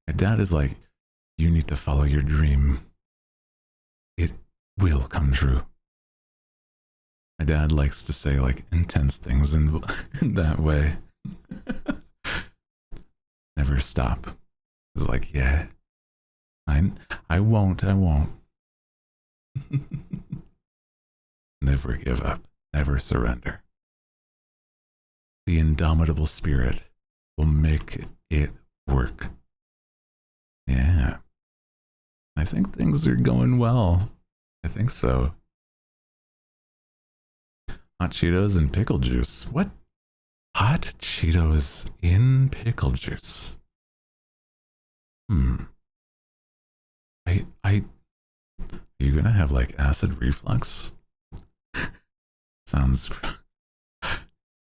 my dad is like, you need to follow your dream. It will come true. My dad likes to say like intense things in that way. Never stop. It's like, yeah, I won't. Never give up. Never surrender. The indomitable spirit will make it work. Yeah. I think things are going well. I think so. Hot Cheetos and pickle juice. What? Hot Cheetos in pickle juice. Are you gonna have like acid reflux? Sounds.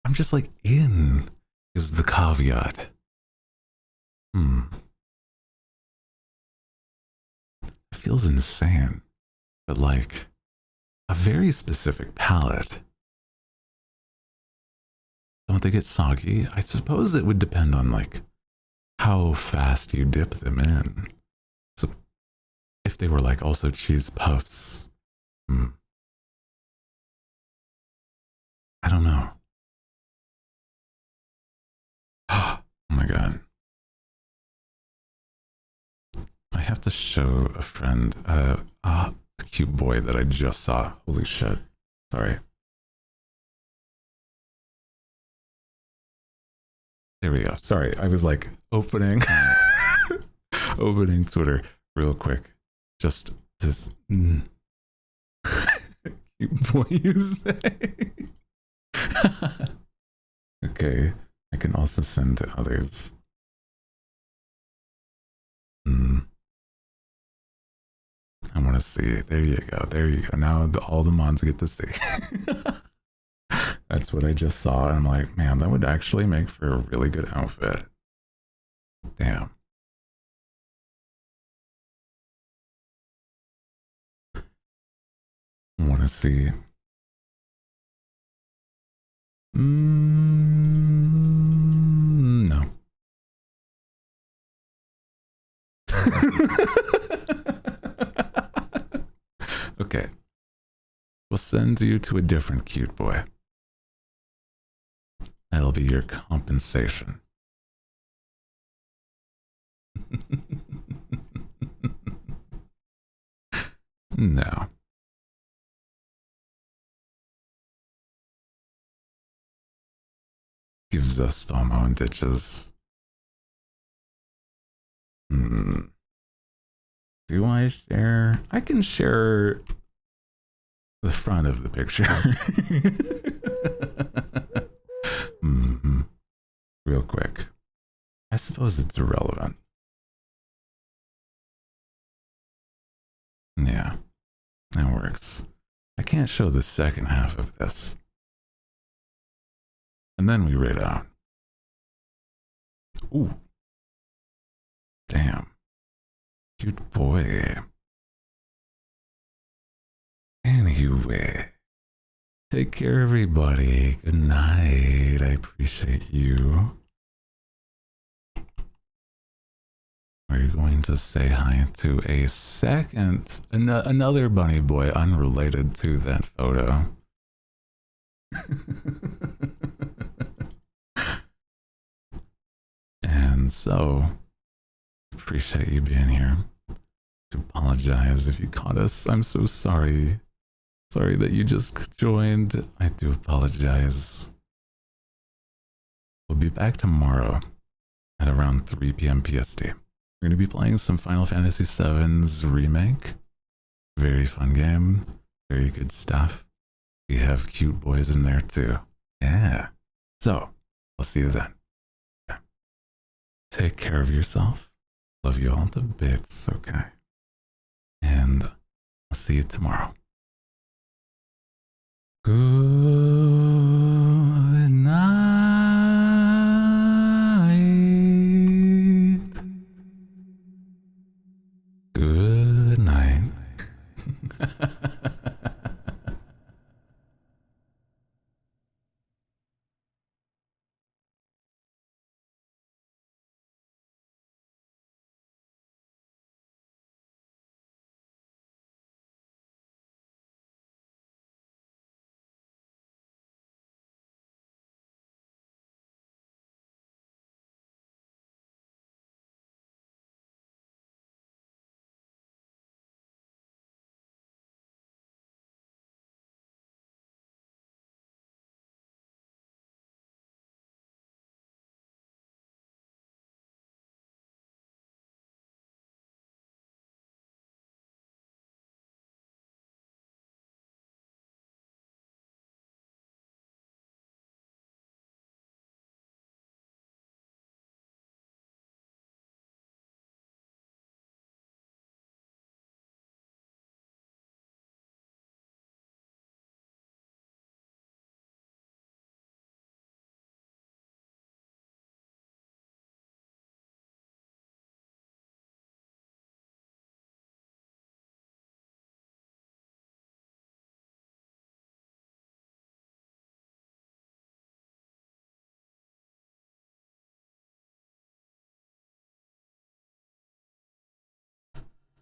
I'm just like, in is the caveat. It feels insane, but like a very specific palate. Don't they get soggy? I suppose it would depend on like how fast you dip them in. So if they were like also cheese puffs, I don't know. Oh my god. I have to show a friend a cute boy that I just saw. Holy shit. Sorry. There we go. Sorry, I was like opening opening Twitter real quick. Just cute boy, you say. Okay, I can also send to others. I want to see it. There you go. There you go. Now all the mods get to see. That's what I just saw. And I'm like, man, that would actually make for a really good outfit. Damn. I want to see. No. Okay. We'll send you to a different cute boy. That'll be your compensation. No. Gives us FOMO and ditches. Do I share? I can share The front of the picture. Real quick. I suppose it's irrelevant. Yeah, that works. I can't show the second half of this. And then we read out. Ooh. Damn. Cute boy. Anyway. Take care, everybody. Good night. I appreciate you. We're going to say hi to a second, another bunny boy unrelated to that photo. And so, appreciate you being here. To apologize if you caught us. I'm so sorry. Sorry that you just joined. I do apologize. We'll be back tomorrow at around 3 p.m. PST. We're going to be playing some Final Fantasy VII's remake. Very fun game. Very good stuff. We have cute boys in there too. Yeah. So, I'll see you then. Yeah. Take care of yourself. Love you all to bits, okay? And I'll see you tomorrow. Good night. Good night.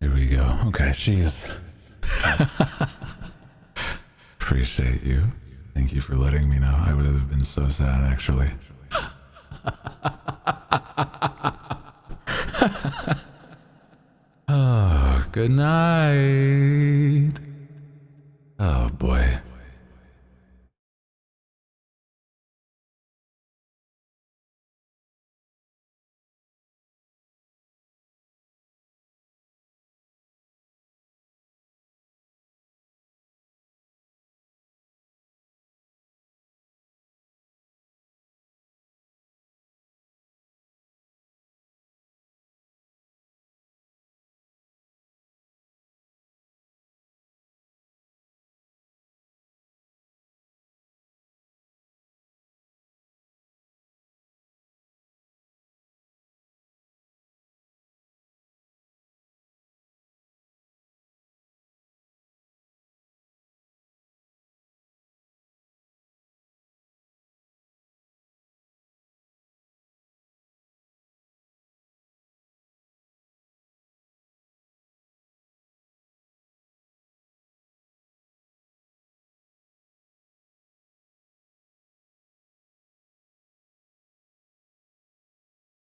Here we go. Okay, jeez. Appreciate you. Thank you for letting me know. I would have been so sad, actually. Oh, good night.